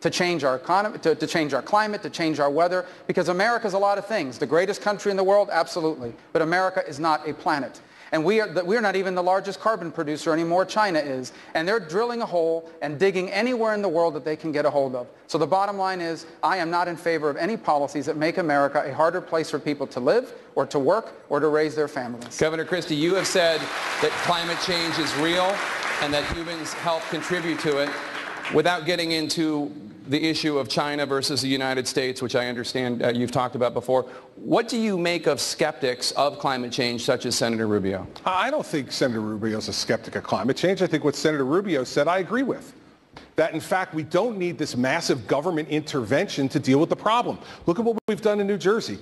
to change our economy, to change our climate, to change our weather, because America is a lot of things. The greatest country in the world, absolutely, but America is not a planet. And we are not even the largest carbon producer anymore. China is. And they're drilling a hole and digging anywhere in the world that they can get a hold of. So the bottom line is, I am not in favor of any policies that make America a harder place for people to live or to work or to raise their families. Governor Christie, you have said that climate change is real and that humans help contribute to it. Without getting into the issue of China versus the United States, which I understand you've talked about before, what do you make of skeptics of climate change, such as Senator Rubio? I don't think Senator Rubio is a skeptic of climate change. I think what Senator Rubio said I agree with. That, in fact, we don't need this massive government intervention to deal with the problem. Look at what we've done in New Jersey.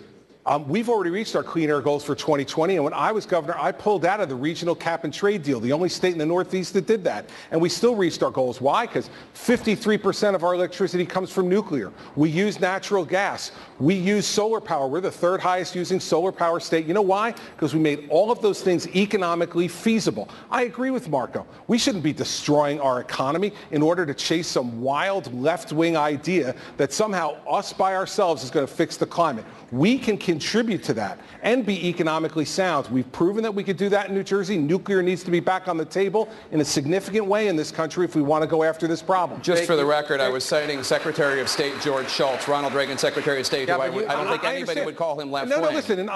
We've already reached our clean air goals for 2020, and when I was governor, I pulled out of the regional cap and trade deal, the only state in the Northeast that did that. And we still reached our goals. Why? Because 53% of our electricity comes from nuclear. We use natural gas. We use solar power. We're the third highest using solar power state. You know why? Because we made all of those things economically feasible. I agree with Marco. We shouldn't be destroying our economy in order to chase some wild left-wing idea that somehow us by ourselves is going to fix the climate. We can contribute to that and be economically sound. We've proven that we could do that in New Jersey. Nuclear needs to be back on the table in a significant way in this country if we want to go after this problem. Just for the record, I was citing Secretary of State George Shultz, Ronald Reagan Secretary of State, who I don't think anybody would call him left-wing. No, listen,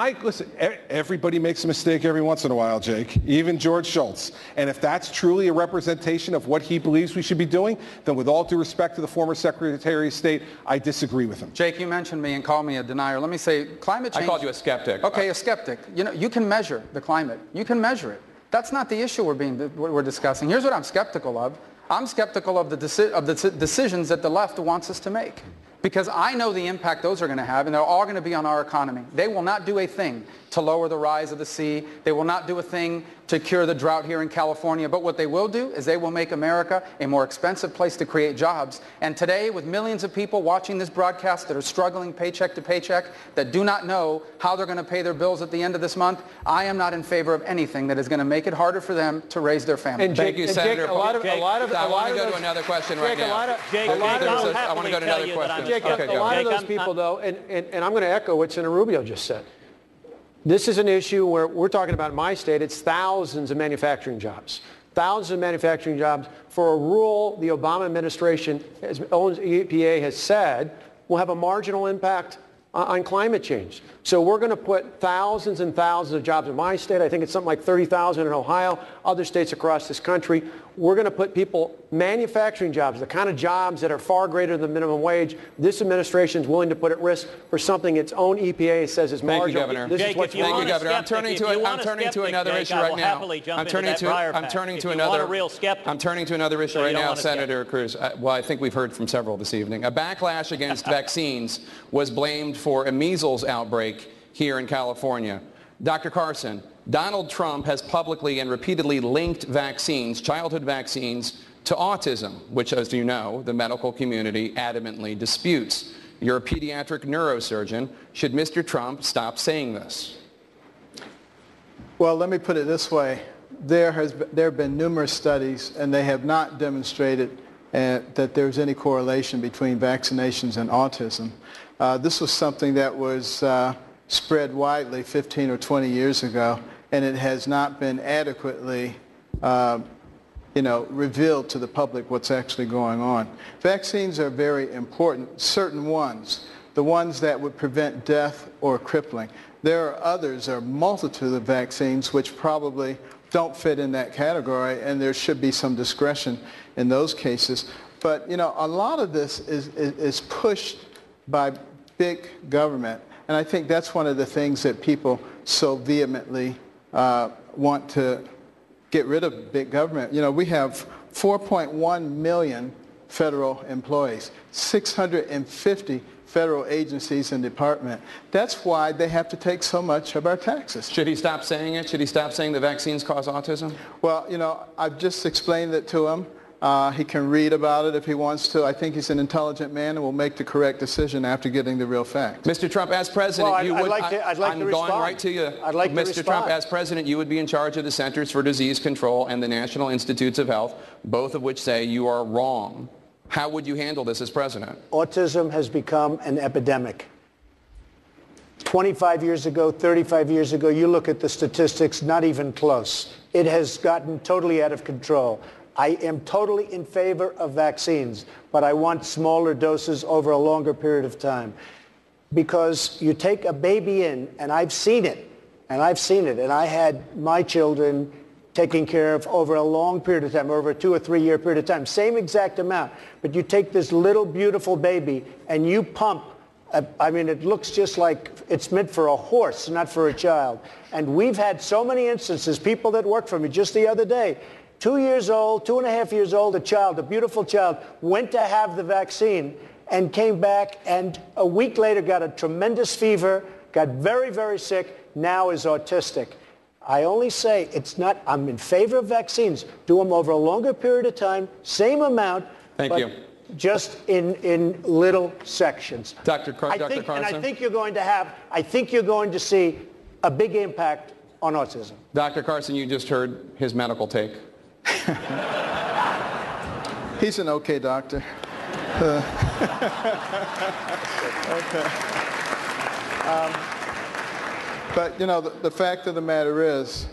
everybody makes a mistake every once in a while, Jake, even George Shultz. And if that's truly a representation of what he believes we should be doing, then with all due respect to the former Secretary of State, I disagree with him. Jake, you mentioned me and called me a denier. Let me say, climate change... I called you a skeptic. Okay, a skeptic. You know, you can measure the climate. You can measure it. That's not the issue we're discussing. Here's what I'm skeptical of. I'm skeptical of the decisions that the left wants us to make, because I know the impact those are going to have, and they're all going to be on our economy. They will not do a thing to lower the rise of the sea. They will not do a thing to cure the drought here in California. But what they will do is they will make America a more expensive place to create jobs. And today, with millions of people watching this broadcast that are struggling paycheck to paycheck, that do not know how they're going to pay their bills at the end of this month, I am not in favor of anything that is going to make it harder for them to raise their families. Thank you, Senator. Jake, I want to go to another question right now. I want to go to another question. Jake, a lot of those people, though, and I'm going to echo what Senator Rubio just said. This is an issue where we're talking about in my state, it's thousands of manufacturing jobs. Thousands of manufacturing jobs for a rule the Obama administration, as EPA has said, will have a marginal impact on climate change. So we're going to put thousands and thousands of jobs in my state. I think it's something like 30,000 in Ohio, other states across this country. We're going to put people, manufacturing jobs, the kind of jobs that are far greater than minimum wage. This administration is willing to put at risk for something its own EPA says is marginal. Thank you, Governor. This is what's wrong. Thank you, Governor. I'm turning to another issue right now. I'm turning to another issue right now, Senator Cruz. Well, I think we've heard from several this evening. A backlash against vaccines was blamed for a measles outbreak here in California. Dr. Carson, Donald Trump has publicly and repeatedly linked vaccines, childhood vaccines, to autism, which, as you know, the medical community adamantly disputes. You're a pediatric neurosurgeon. Should Mr. Trump stop saying this? Well, let me put it this way. There have been numerous studies, and they have not demonstrated that there's any correlation between vaccinations and autism. This was something that was spread widely 15 or 20 years ago, and it has not been adequately revealed to the public what's actually going on. Vaccines are very important, certain ones, the ones that would prevent death or crippling. There are others, a multitude of vaccines which probably don't fit in that category, and there should be some discretion in those cases. But, a lot of this is pushed by big government, and I think that's one of the things that people so vehemently want to get rid of big government. We have 4.1 million federal employees, 650 federal agencies and department. That's why they have to take so much of our taxes. Should he stop saying it? Should he stop saying the vaccines cause autism? Well, you know, I've just explained it to him. He can read about it if he wants to. I think he's an intelligent man and will make the correct decision after getting the real facts. Mr. Trump, as president, Well, you I'd would... like to I'm respond. going right to you. I'd like to Mr. Trump, respond. as president, you would be in charge of the Centers for Disease Control and the National Institutes of Health, both of which say you are wrong. How would you handle this as president? Autism has become an epidemic. 25 years ago, 35 years ago, you look at the statistics, not even close. It has gotten totally out of control. I am totally in favor of vaccines, but I want smaller doses over a longer period of time. Because you take a baby in, and I've seen it, and I had my children taken care of over a long period of time, over a 2 or 3 year period of time, same exact amount. But you take this little beautiful baby and you pump, I mean, it looks just like it's meant for a horse, not for a child. And we've had so many instances, people that worked for me just the other day, 2 years old, 2.5 years old, a child, a beautiful child, went to have the vaccine and came back and a week later got a tremendous fever, got very, very sick, now is autistic. I only say I'm in favor of vaccines. Do them over a longer period of time, same amount. Thank you. Just in little sections. Dr. Carson? And I think you're going to see a big impact on autism. Dr. Carson, you just heard his medical take. He's an okay doctor. Okay. But, you know, the fact of the matter is,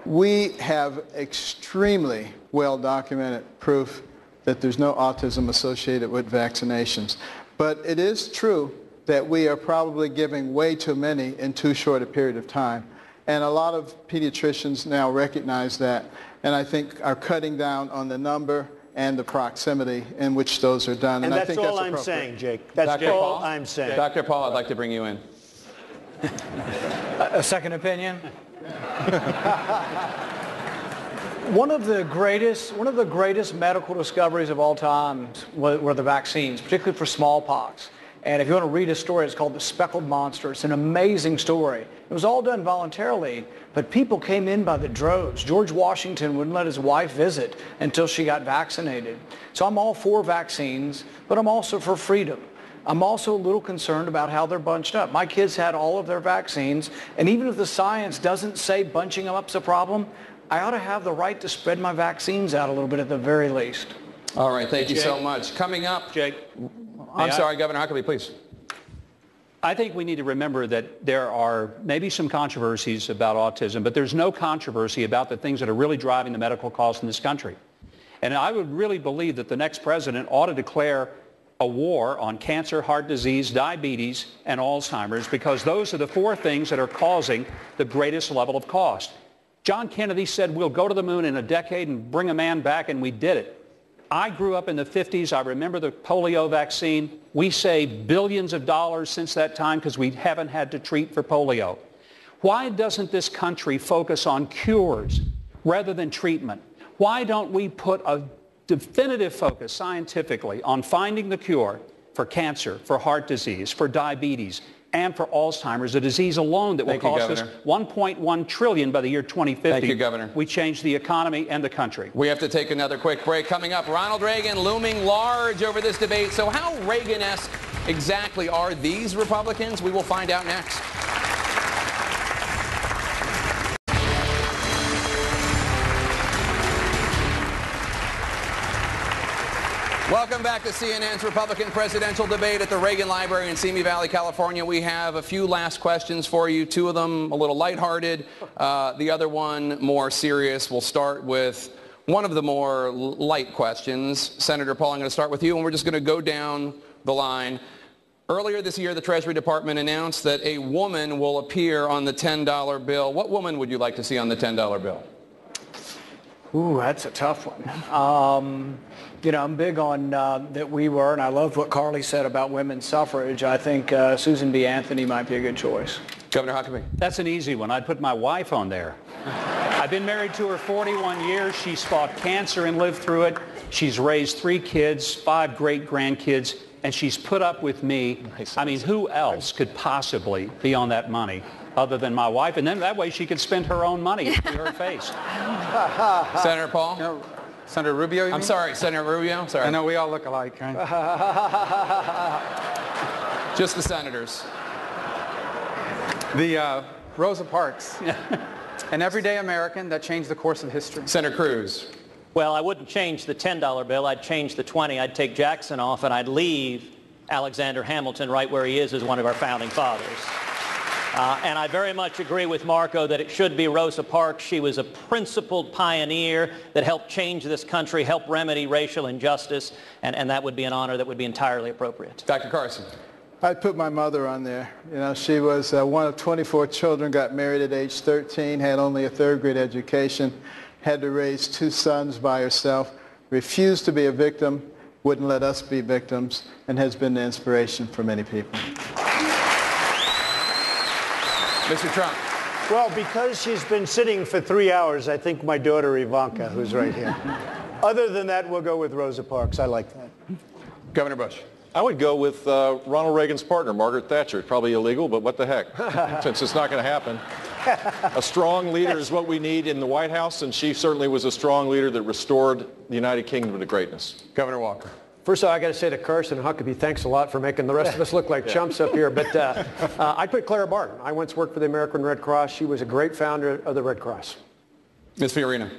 we have extremely well-documented proof that there's no autism associated with vaccinations. But it is true that we are probably giving way too many in too short a period of time. And a lot of pediatricians now recognize that, and I think are cutting down on the number and the proximity in which those are done. And I that's think all that's I'm appropriate. saying, Jake. That's all I'm saying. Dr. Paul, I'd like to bring you in. A second opinion? One of the greatest medical discoveries of all time were the vaccines, particularly for smallpox. And if you want to read a story, it's called The Speckled Monster. It's an amazing story. It was all done voluntarily, but people came in by the droves. George Washington wouldn't let his wife visit until she got vaccinated. So I'm all for vaccines, but I'm also for freedom. I'm also a little concerned about how they're bunched up. My kids had all of their vaccines, and even if the science doesn't say bunching them up's a problem, I ought to have the right to spread my vaccines out a little bit at the very least. All right, thank you so much. Coming up, Jake. I'm sorry, Governor Huckabee, please. I think we need to remember that there are maybe some controversies about autism, but there's no controversy about the things that are really driving the medical costs in this country. And I would really believe that the next president ought to declare a war on cancer, heart disease, diabetes, and Alzheimer's, because those are the four things that are causing the greatest level of cost. John Kennedy said we'll go to the moon in a decade and bring a man back, and we did it. I grew up in the 50s. I remember the polio vaccine. We saved billions of dollars since that time because we haven't had to treat for polio. Why doesn't this country focus on cures rather than treatment? Why don't we put a definitive focus scientifically on finding the cure for cancer, for heart disease, for diabetes, and for Alzheimer's, a disease alone that will cost us $1.1 trillion by the year 2050. Thank you, Governor. We change the economy and the country. We have to take another quick break. Coming up, Ronald Reagan looming large over this debate. So how Reagan-esque exactly are these Republicans? We will find out next. Welcome back to CNN's Republican presidential debate at the Reagan Library in Simi Valley, California. We have a few last questions for you, two of them a little lighthearted, the other one more serious. We'll start with one of the more light questions. Senator Paul, I'm going to start with you, and we're just going to go down the line. Earlier this year, the Treasury Department announced that a woman will appear on the $10 bill. What woman would you like to see on the $10 bill? Ooh, that's a tough one. You know, I'm big on that we were, and I love what Carly said about women's suffrage. I think Susan B. Anthony might be a good choice. Governor Huckabee. That's an easy one. I'd put my wife on there. I've been married to her 41 years. She's fought cancer and lived through it. She's raised 3 kids, 5 great-grandkids, and she's put up with me. I mean, who else could possibly be on that money other than my wife? And then that way she could spend her own money to her face. Senator Paul? No, Senator Rubio, you I'm mean? sorry, Senator Rubio. Sorry. I know we all look alike, right? Just the senators. The Rosa Parks, an everyday American that changed the course of history. Senator Cruz. Well, I wouldn't change the $10 bill. I'd change the 20. I'd take Jackson off, and I'd leave Alexander Hamilton right where he is as one of our founding fathers. And I very much agree with Marco that it should be Rosa Parks. She was a principled pioneer that helped change this country, helped remedy racial injustice, and that would be an honor that would be entirely appropriate. Dr. Carson. I'd put my mother on there. You know, she was one of 24 children, got married at age 13, had only a third grade education, had to raise 2 sons by herself, refused to be a victim, wouldn't let us be victims, and has been the inspiration for many people. Mr. Trump. Well, because she's been sitting for 3 hours, I think my daughter Ivanka, who's right here. Other than that, we'll go with Rosa Parks. I like that. Governor Bush. I would go with Ronald Reagan's partner, Margaret Thatcher. It's probably illegal, but what the heck, since it's not going to happen. A strong leader is what we need in the White House, and she certainly was a strong leader that restored the United Kingdom to greatness. Governor Walker. First of all, I got to say to Carson Huckabee, thanks a lot for making the rest of us look like chumps up here. But I'd put Clara Barton. I once worked for the American Red Cross. She was a great founder of the Red Cross. Ms. Fiorina.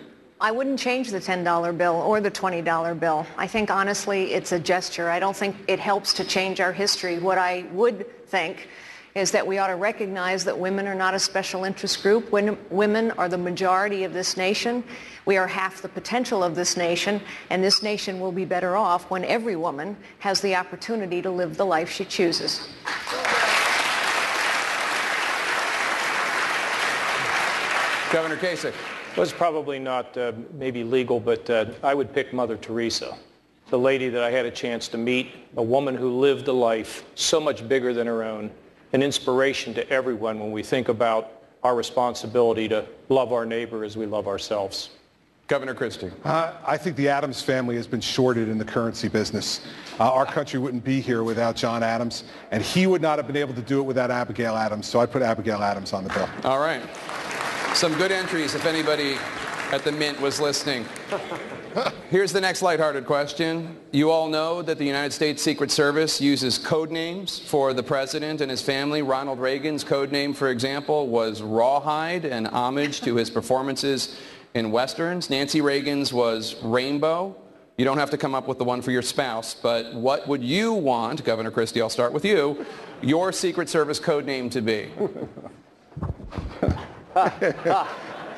I wouldn't change the $10 bill or the $20 bill. I think, honestly, it's a gesture. I don't think it helps to change our history. What I would think is that we ought to recognize that women are not a special interest group. When women are the majority of this nation, we are half the potential of this nation, and this nation will be better off when every woman has the opportunity to live the life she chooses. Governor Kasich. Was probably not maybe legal, but I would pick Mother Teresa, the lady that I had a chance to meet, a woman who lived a life so much bigger than her own, an inspiration to everyone when we think about our responsibility to love our neighbor as we love ourselves. Governor Christie. I think the Adams family has been shorted in the currency business. Our country wouldn't be here without John Adams, and he would not have been able to do it without Abigail Adams, so I'd put Abigail Adams on the bill. All right. Some good entries if anybody at the Mint was listening. Here's the next lighthearted question. You all know that the United States Secret Service uses code names for the president and his family. Ronald Reagan's code name, for example, was Rawhide, an homage to his performances in Westerns. Nancy Reagan's was Rainbow. You don't have to come up with the one for your spouse, but what would you want, Governor Christie, I'll start with you, your Secret Service code name to be?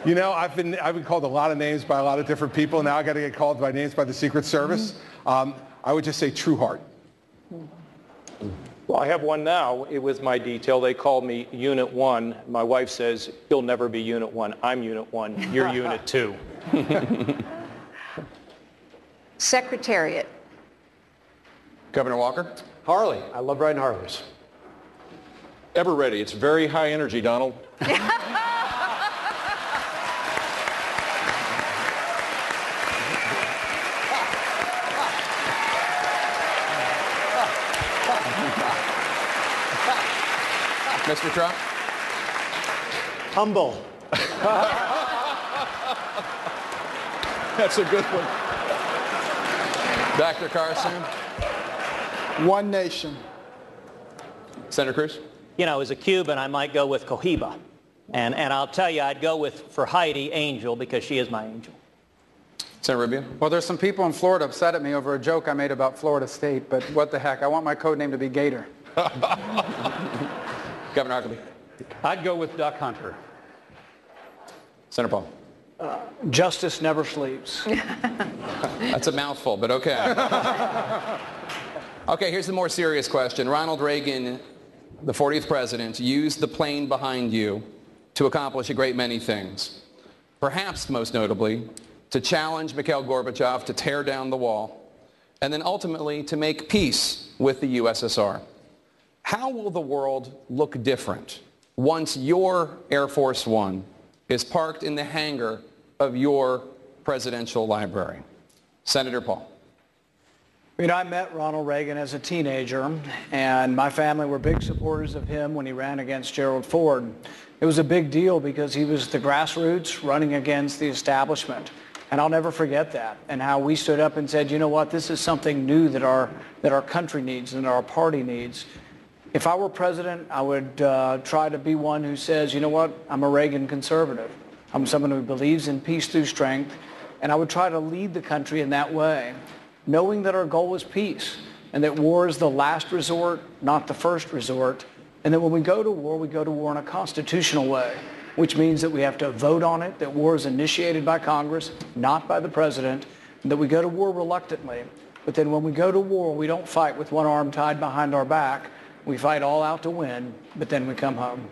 You know, I've been called a lot of names by a lot of different people. Now I got to get called by names by the Secret Service. I would just say True Heart. Well, I have one now with my detail. They call me Unit 1. My wife says, you'll never be Unit 1. I'm Unit 1. You're Unit 2. Secretariat. Governor Walker. Harley. I love riding Harleys. Ever ready. It's very high energy, Donald. Mr. Trump. Humble. That's a good one. Dr. Carson. One nation. Senator Cruz. You know, as a Cuban, I might go with Cohiba. And I'll tell you, I'd go with, for Heidi, Angel, because she is my angel. Senator Rubio. Well, there's some people in Florida upset at me over a joke I made about Florida State, but what the heck? I want my code name to be Gator. Governor Huckabee. I'd go with Duck Hunter. Senator Paul. Justice never sleeps. That's a mouthful, but okay. Okay, here's the more serious question. Ronald Reagan, the 40th president, used the plane behind you to accomplish a great many things. Perhaps most notably, to challenge Mikhail Gorbachev to tear down the wall, and then ultimately to make peace with the USSR. How will the world look different once your Air Force One is parked in the hangar of your presidential library? Senator Paul. You know, I met Ronald Reagan as a teenager, and my family were big supporters of him when he ran against Gerald Ford. It was a big deal because he was the grassroots running against the establishment. And I'll never forget that, and how we stood up and said, you know what, this is something new that our country needs and our party needs. If I were president, I would try to be one who says, you know what, I'm a Reagan conservative. I'm someone who believes in peace through strength, and I would try to lead the country in that way, knowing that our goal is peace and that war is the last resort, not the first resort, and that when we go to war in a constitutional way, which means that we have to vote on it, that war is initiated by Congress, not by the president, and that we go to war reluctantly. But then when we go to war, we don't fight with one arm tied behind our back. We fight all out to win, but then we come home.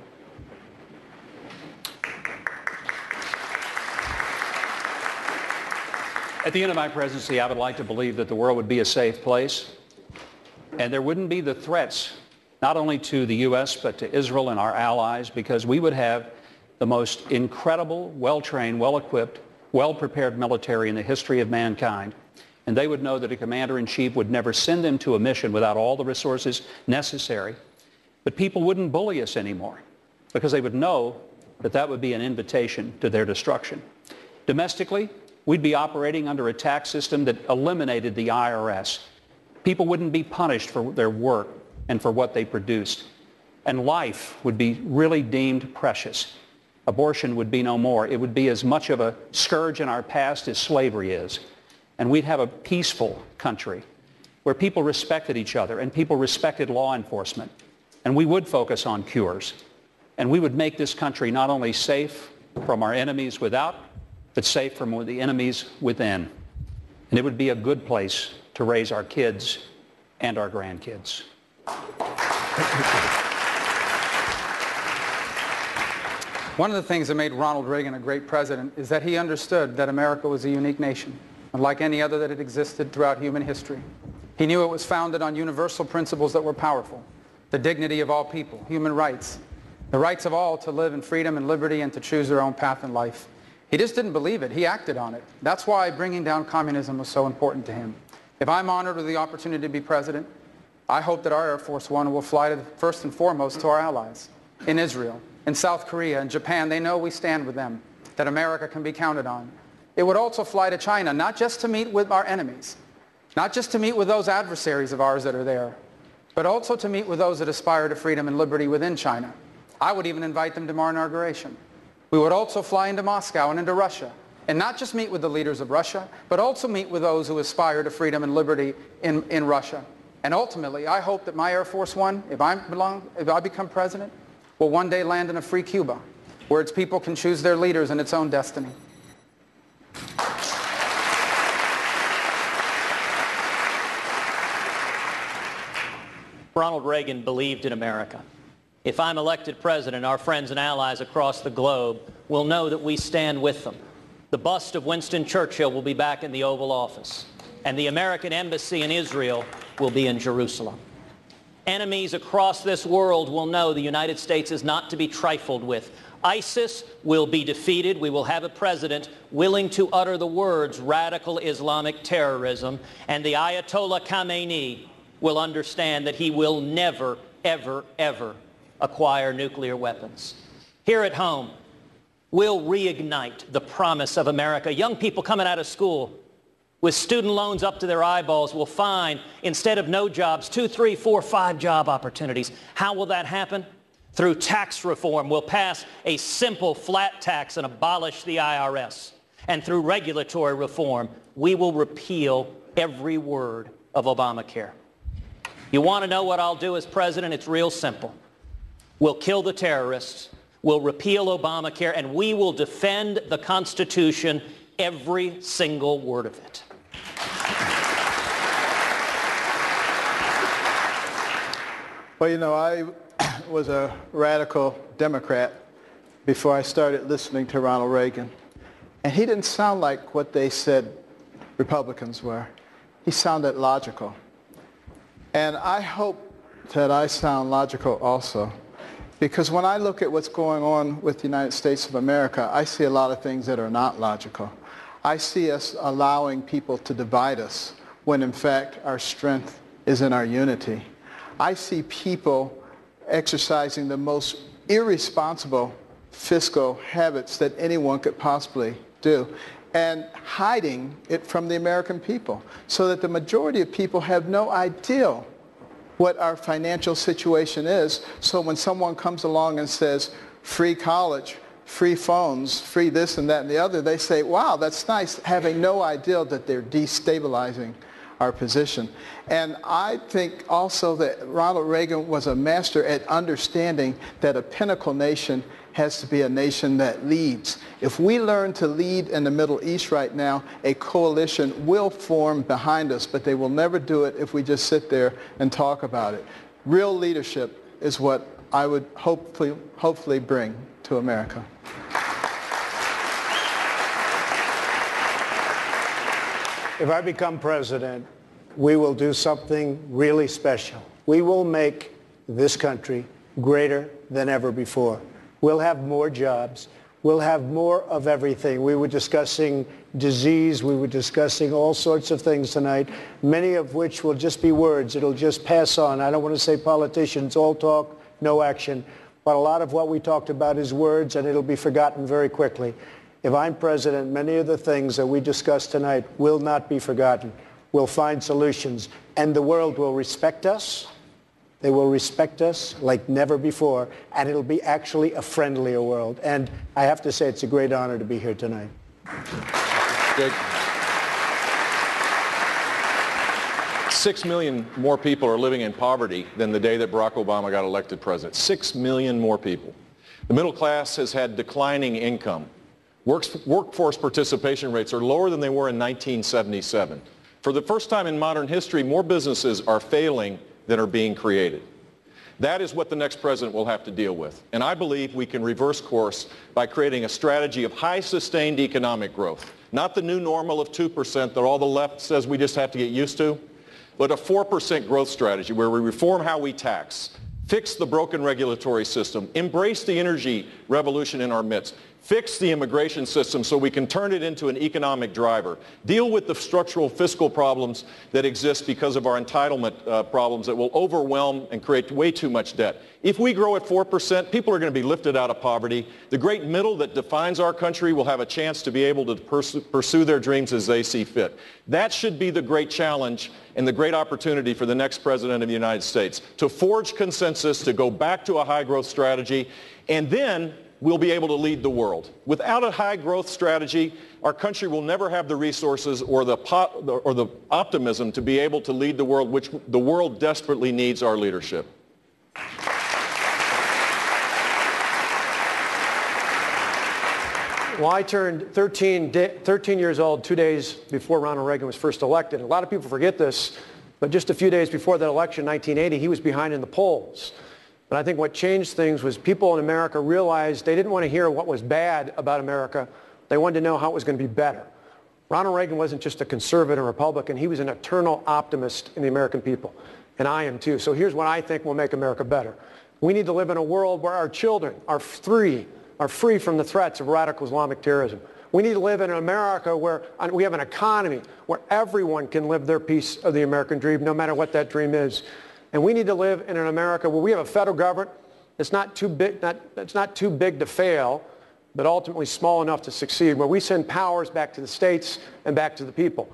At the end of my presidency, I would like to believe that the world would be a safe place, and there wouldn't be the threats, not only to the U.S., but to Israel and our allies, because we would have the most incredible, well-trained, well-equipped, well-prepared military in the history of mankind. And they would know that a commander-in-chief would never send them to a mission without all the resources necessary. But people wouldn't bully us anymore because they would know that that would be an invitation to their destruction. Domestically, we'd be operating under a tax system that eliminated the IRS. People wouldn't be punished for their work and for what they produced. And life would be really deemed precious. Abortion would be no more. It would be as much of a scourge in our past as slavery is. And we'd have a peaceful country where people respected each other and people respected law enforcement. And we would focus on cures. And we would make this country not only safe from our enemies without, but safe from the enemies within. And it would be a good place to raise our kids and our grandkids. One of the things that made Ronald Reagan a great president is that he understood that America was a unique nation, unlike any other that had existed throughout human history. He knew it was founded on universal principles that were powerful: the dignity of all people, human rights, the rights of all to live in freedom and liberty and to choose their own path in life. He just didn't believe it. He acted on it. That's why bringing down communism was so important to him. If I'm honored with the opportunity to be president, I hope that our Air Force One will fly first and foremost to our allies in Israel, in South Korea, and Japan. They know we stand with them, that America can be counted on. It would also fly to China, not just to meet with our enemies, not just to meet with those adversaries of ours that are there, but also to meet with those that aspire to freedom and liberty within China. I would even invite them to our inauguration. We would also fly into Moscow and into Russia, and not just meet with the leaders of Russia, but also meet with those who aspire to freedom and liberty in Russia. And ultimately, I hope that my Air Force One, if I become president, will one day land in a free Cuba, where its people can choose their leaders and its own destiny. Ronald Reagan believed in America. If I'm elected president, our friends and allies across the globe will know that we stand with them. The bust of Winston Churchill will be back in the Oval Office, and the American embassy in Israel will be in Jerusalem. Enemies across this world will know the United States is not to be trifled with. ISIS will be defeated. We will have a president willing to utter the words radical Islamic terrorism, and the Ayatollah Khamenei will understand that he will never, ever, ever acquire nuclear weapons. Here at home, we'll reignite the promise of America. Young people coming out of school with student loans up to their eyeballs will find, instead of no jobs, 2, 3, 4, 5 job opportunities. How will that happen? Through tax reform. We'll pass a simple flat tax and abolish the IRS. And through regulatory reform, we will repeal every word of Obamacare. You want to know what I'll do as president? It's real simple. We'll kill the terrorists, we'll repeal Obamacare, and we will defend the Constitution, every single word of it. Well, you know, I was a radical Democrat before I started listening to Ronald Reagan. And he didn't sound like what they said Republicans were. He sounded logical. And I hope that I sound logical also. Because when I look at what's going on with the United States of America, I see a lot of things that are not logical. I see us allowing people to divide us when in fact our strength is in our unity. I see people exercising the most irresponsible fiscal habits that anyone could possibly do and hiding it from the American people so that the majority of people have no idea what our financial situation is. So when someone comes along and says free college, free phones, free this and that and the other, they say, wow, that's nice, having no idea that they're destabilizing our position. And I think also that Ronald Reagan was a master at understanding that a pinnacle nation has to be a nation that leads. If we learn to lead in the Middle East right now, a coalition will form behind us, but they will never do it if we just sit there and talk about it. Real leadership is what I would hopefully bring to America. If I become president, we will do something really special. We will make this country greater than ever before. We'll have more jobs. We'll have more of everything. We were discussing disease. We were discussing all sorts of things tonight, many of which will just be words. It'll just pass on. I don't want to say politicians, all talk, no action. But a lot of what we talked about is words, and it'll be forgotten very quickly. If I'm president, many of the things that we discussed tonight will not be forgotten. We'll find solutions, and the world will respect us. They will respect us like never before, and it'll be actually a friendlier world. And I have to say, it's a great honor to be here tonight. Jake. 6 million more people are living in poverty than the day that Barack Obama got elected president. 6 million more people. The middle class has had declining income. Workforce participation rates are lower than they were in 1977. For the first time in modern history, more businesses are failing than are being created. That is what the next president will have to deal with. And I believe we can reverse course by creating a strategy of high sustained economic growth. Not the new normal of 2% that all the left says we just have to get used to, but a 4% growth strategy where we reform how we tax, fix the broken regulatory system, embrace the energy revolution in our midst, fix the immigration system so we can turn it into an economic driver, deal with the structural fiscal problems that exist because of our entitlement problems that will overwhelm and create way too much debt. If we grow at 4%, people are going to be lifted out of poverty. The great middle that defines our country will have a chance to be able to pursue their dreams as they see fit. That should be the great challenge and the great opportunity for the next president of the United States, to forge consensus, to go back to a high growth strategy, and then we'll be able to lead the world. Without a high growth strategy, our country will never have the resources or the optimism to be able to lead the world, which the world desperately needs our leadership. Well, I turned 13 years old 2 days before Ronald Reagan was first elected. A lot of people forget this, but just a few days before that election, 1980, he was behind in the polls. But I think what changed things was people in America realized they didn't want to hear what was bad about America. They wanted to know how it was going to be better. Ronald Reagan wasn't just a conservative Republican. He was an eternal optimist in the American people. And I am too. So here's what I think will make America better. We need to live in a world where our children are free from the threats of radical Islamic terrorism. We need to live in an America where we have an economy where everyone can live their piece of the American dream, no matter what that dream is. And we need to live in an America where we have a federal government that's not too big to fail, but ultimately small enough to succeed, where we send powers back to the states and back to the people.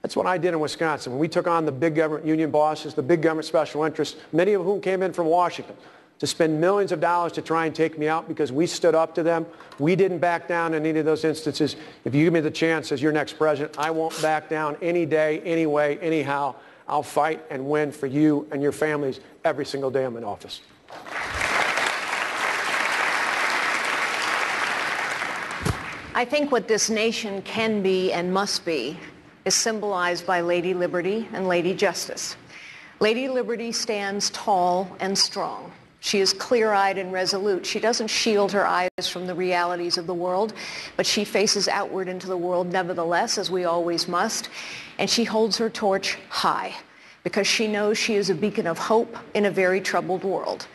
That's what I did in Wisconsin. When we took on the big government union bosses, the big government special interests, many of whom came in from Washington to spend millions of dollars to try and take me out because we stood up to them. We didn't back down in any of those instances. If you give me the chance as your next president, I won't back down any day, any way, anyhow. I'll fight and win for you and your families every single day I'm in office. I think what this nation can be and must be is symbolized by Lady Liberty and Lady Justice. Lady Liberty stands tall and strong. She is clear-eyed and resolute. She doesn't shield her eyes from the realities of the world, but she faces outward into the world nevertheless, as we always must, and she holds her torch high because she knows she is a beacon of hope in a very troubled world.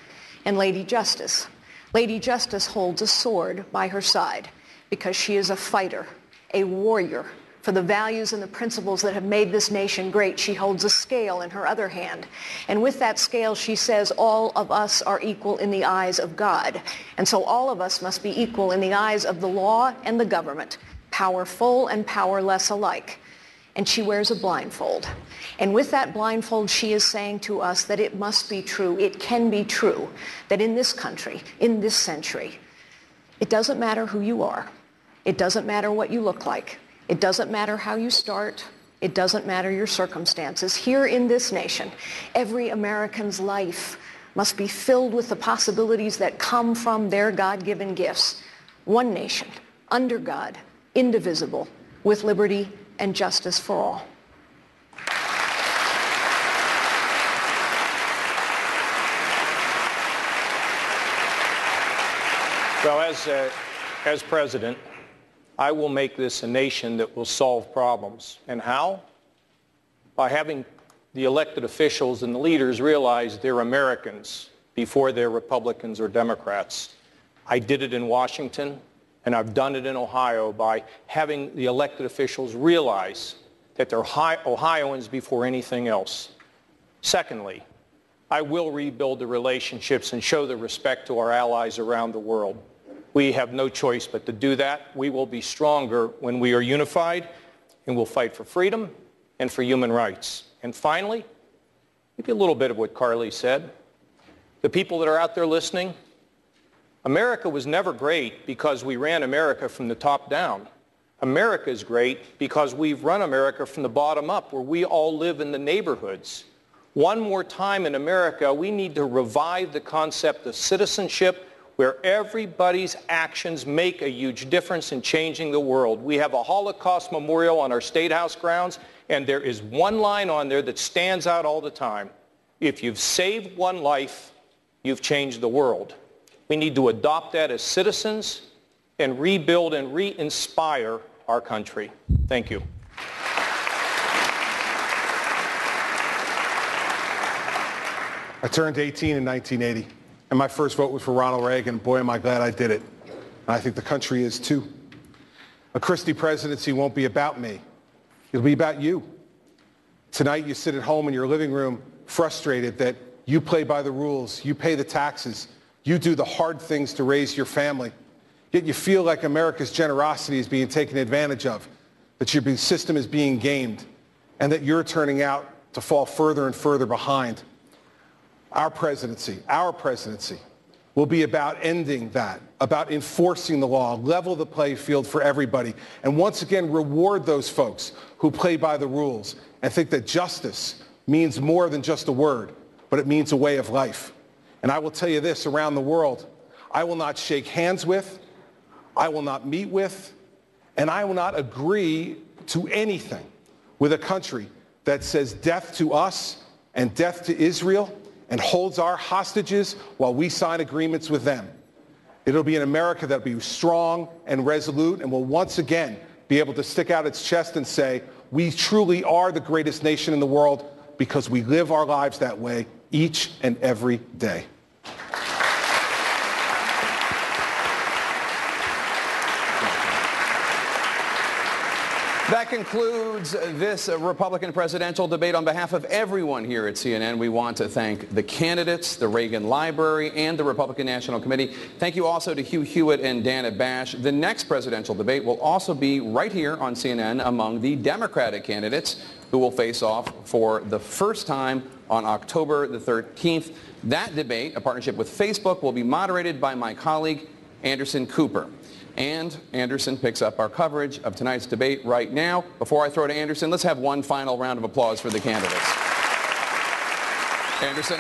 And Lady Justice holds a sword by her side because she is a fighter, a warrior for the values and the principles that have made this nation great. She holds a scale in her other hand. And with that scale, she says all of us are equal in the eyes of God. And so all of us must be equal in the eyes of the law and the government, powerful and powerless alike. And she wears a blindfold. And with that blindfold, she is saying to us that it must be true, it can be true, that in this country, in this century, it doesn't matter who you are. It doesn't matter what you look like. It doesn't matter how you start. It doesn't matter your circumstances. Here in this nation, every American's life must be filled with the possibilities that come from their God-given gifts. One nation, under God, indivisible, with liberty and justice for all. Well, as president, I will make this a nation that will solve problems. And how? By having the elected officials and the leaders realize they're Americans before they're Republicans or Democrats. I did it in Washington, and I've done it in Ohio by having the elected officials realize that they're Ohioans before anything else. Secondly, I will rebuild the relationships and show the respect to our allies around the world. We have no choice but to do that. We will be stronger when we are unified, and we'll fight for freedom and for human rights. And finally, maybe a little bit of what Carly said. The people that are out there listening, America was never great because we ran America from the top down. America is great because we've run America from the bottom up, where we all live in the neighborhoods. One more time in America, we need to revive the concept of citizenship, where everybody's actions make a huge difference in changing the world. We have a Holocaust memorial on our State House grounds, and there is one line on there that stands out all the time. If you've saved one life, you've changed the world. We need to adopt that as citizens and rebuild and re-inspire our country. Thank you. I turned 18 in 1980. And my first vote was for Ronald Reagan. Boy, am I glad I did it. And I think the country is too. A Christie presidency won't be about me. It'll be about you. Tonight you sit at home in your living room frustrated that you play by the rules, you pay the taxes, you do the hard things to raise your family. Yet you feel like America's generosity is being taken advantage of, that your system is being gamed, and that you're turning out to fall further and further behind. Our presidency will be about ending that, about enforcing the law, level the playing field for everybody, and once again reward those folks who play by the rules and think that justice means more than just a word, but it means a way of life. And I will tell you this, around the world, I will not shake hands with, I will not meet with, and I will not agree to anything with a country that says death to us and death to Israel and holds our hostages while we sign agreements with them. It'll be an America that'll be strong and resolute and will once again be able to stick out its chest and say, we truly are the greatest nation in the world because we live our lives that way each and every day. That concludes this Republican presidential debate. On behalf of everyone here at CNN, we want to thank the candidates, the Reagan Library, and the Republican National Committee. Thank you also to Hugh Hewitt and Dana Bash. The next presidential debate will also be right here on CNN among the Democratic candidates who will face off for the first time on October the 13th. That debate, a partnership with Facebook, will be moderated by my colleague, Anderson Cooper. And Anderson picks up our coverage of tonight's debate right now. Before I throw to Anderson, let's have one final round of applause for the candidates. Anderson.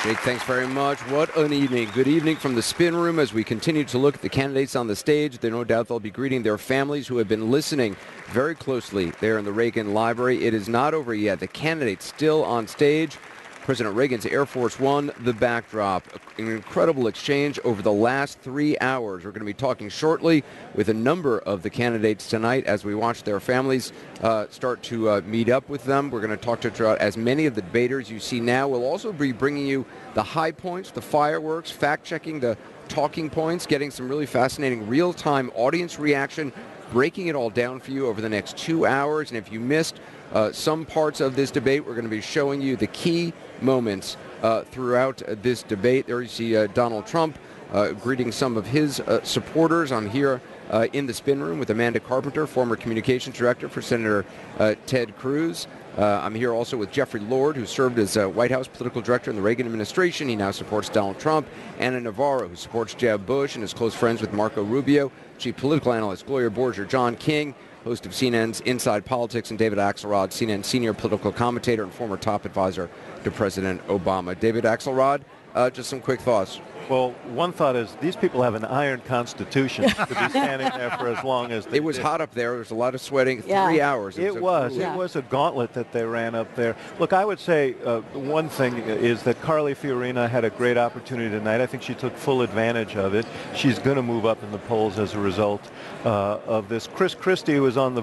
Jake, thanks very much. What an evening. Good evening from the spin room as we continue to look at the candidates on the stage. There no doubt they'll be greeting their families who have been listening very closely there in the Reagan Library. It is not over yet. The candidates still on stage. President Reagan's Air Force One, the backdrop. An incredible exchange over the last 3 hours. We're going to be talking shortly with a number of the candidates tonight as we watch their families start to meet up with them. We're going to talk to as many of the debaters you see now. We'll also be bringing you the high points, the fireworks, fact-checking the talking points, getting some really fascinating real-time audience reaction, breaking it all down for you over the next 2 hours. And if you missed some parts of this debate, we're going to be showing you the key moments throughout this debate. There you see Donald Trump greeting some of his supporters. I'm here in the spin room with Amanda Carpenter, former communications director for Senator Ted Cruz. I'm here also with Jeffrey Lord, who served as White House political director in the Reagan administration. He now supports Donald Trump. Anna Navarro, who supports Jeb Bush and is close friends with Marco Rubio. Chief political analyst Gloria Borger. John King, host of CNN's Inside Politics, and David Axelrod, CNN senior political commentator and former top advisor to President Obama. David Axelrod, just some quick thoughts. Well, one thought is these people have an iron constitution to be standing there for as long as they It was did. hot up there. There was a lot of sweating. 3 hours. It was a gauntlet that they ran up there. Look, I would say one thing is that Carly Fiorina had a great opportunity tonight. I think she took full advantage of it. She's going to move up in the polls as a result of this. Chris Christie was on the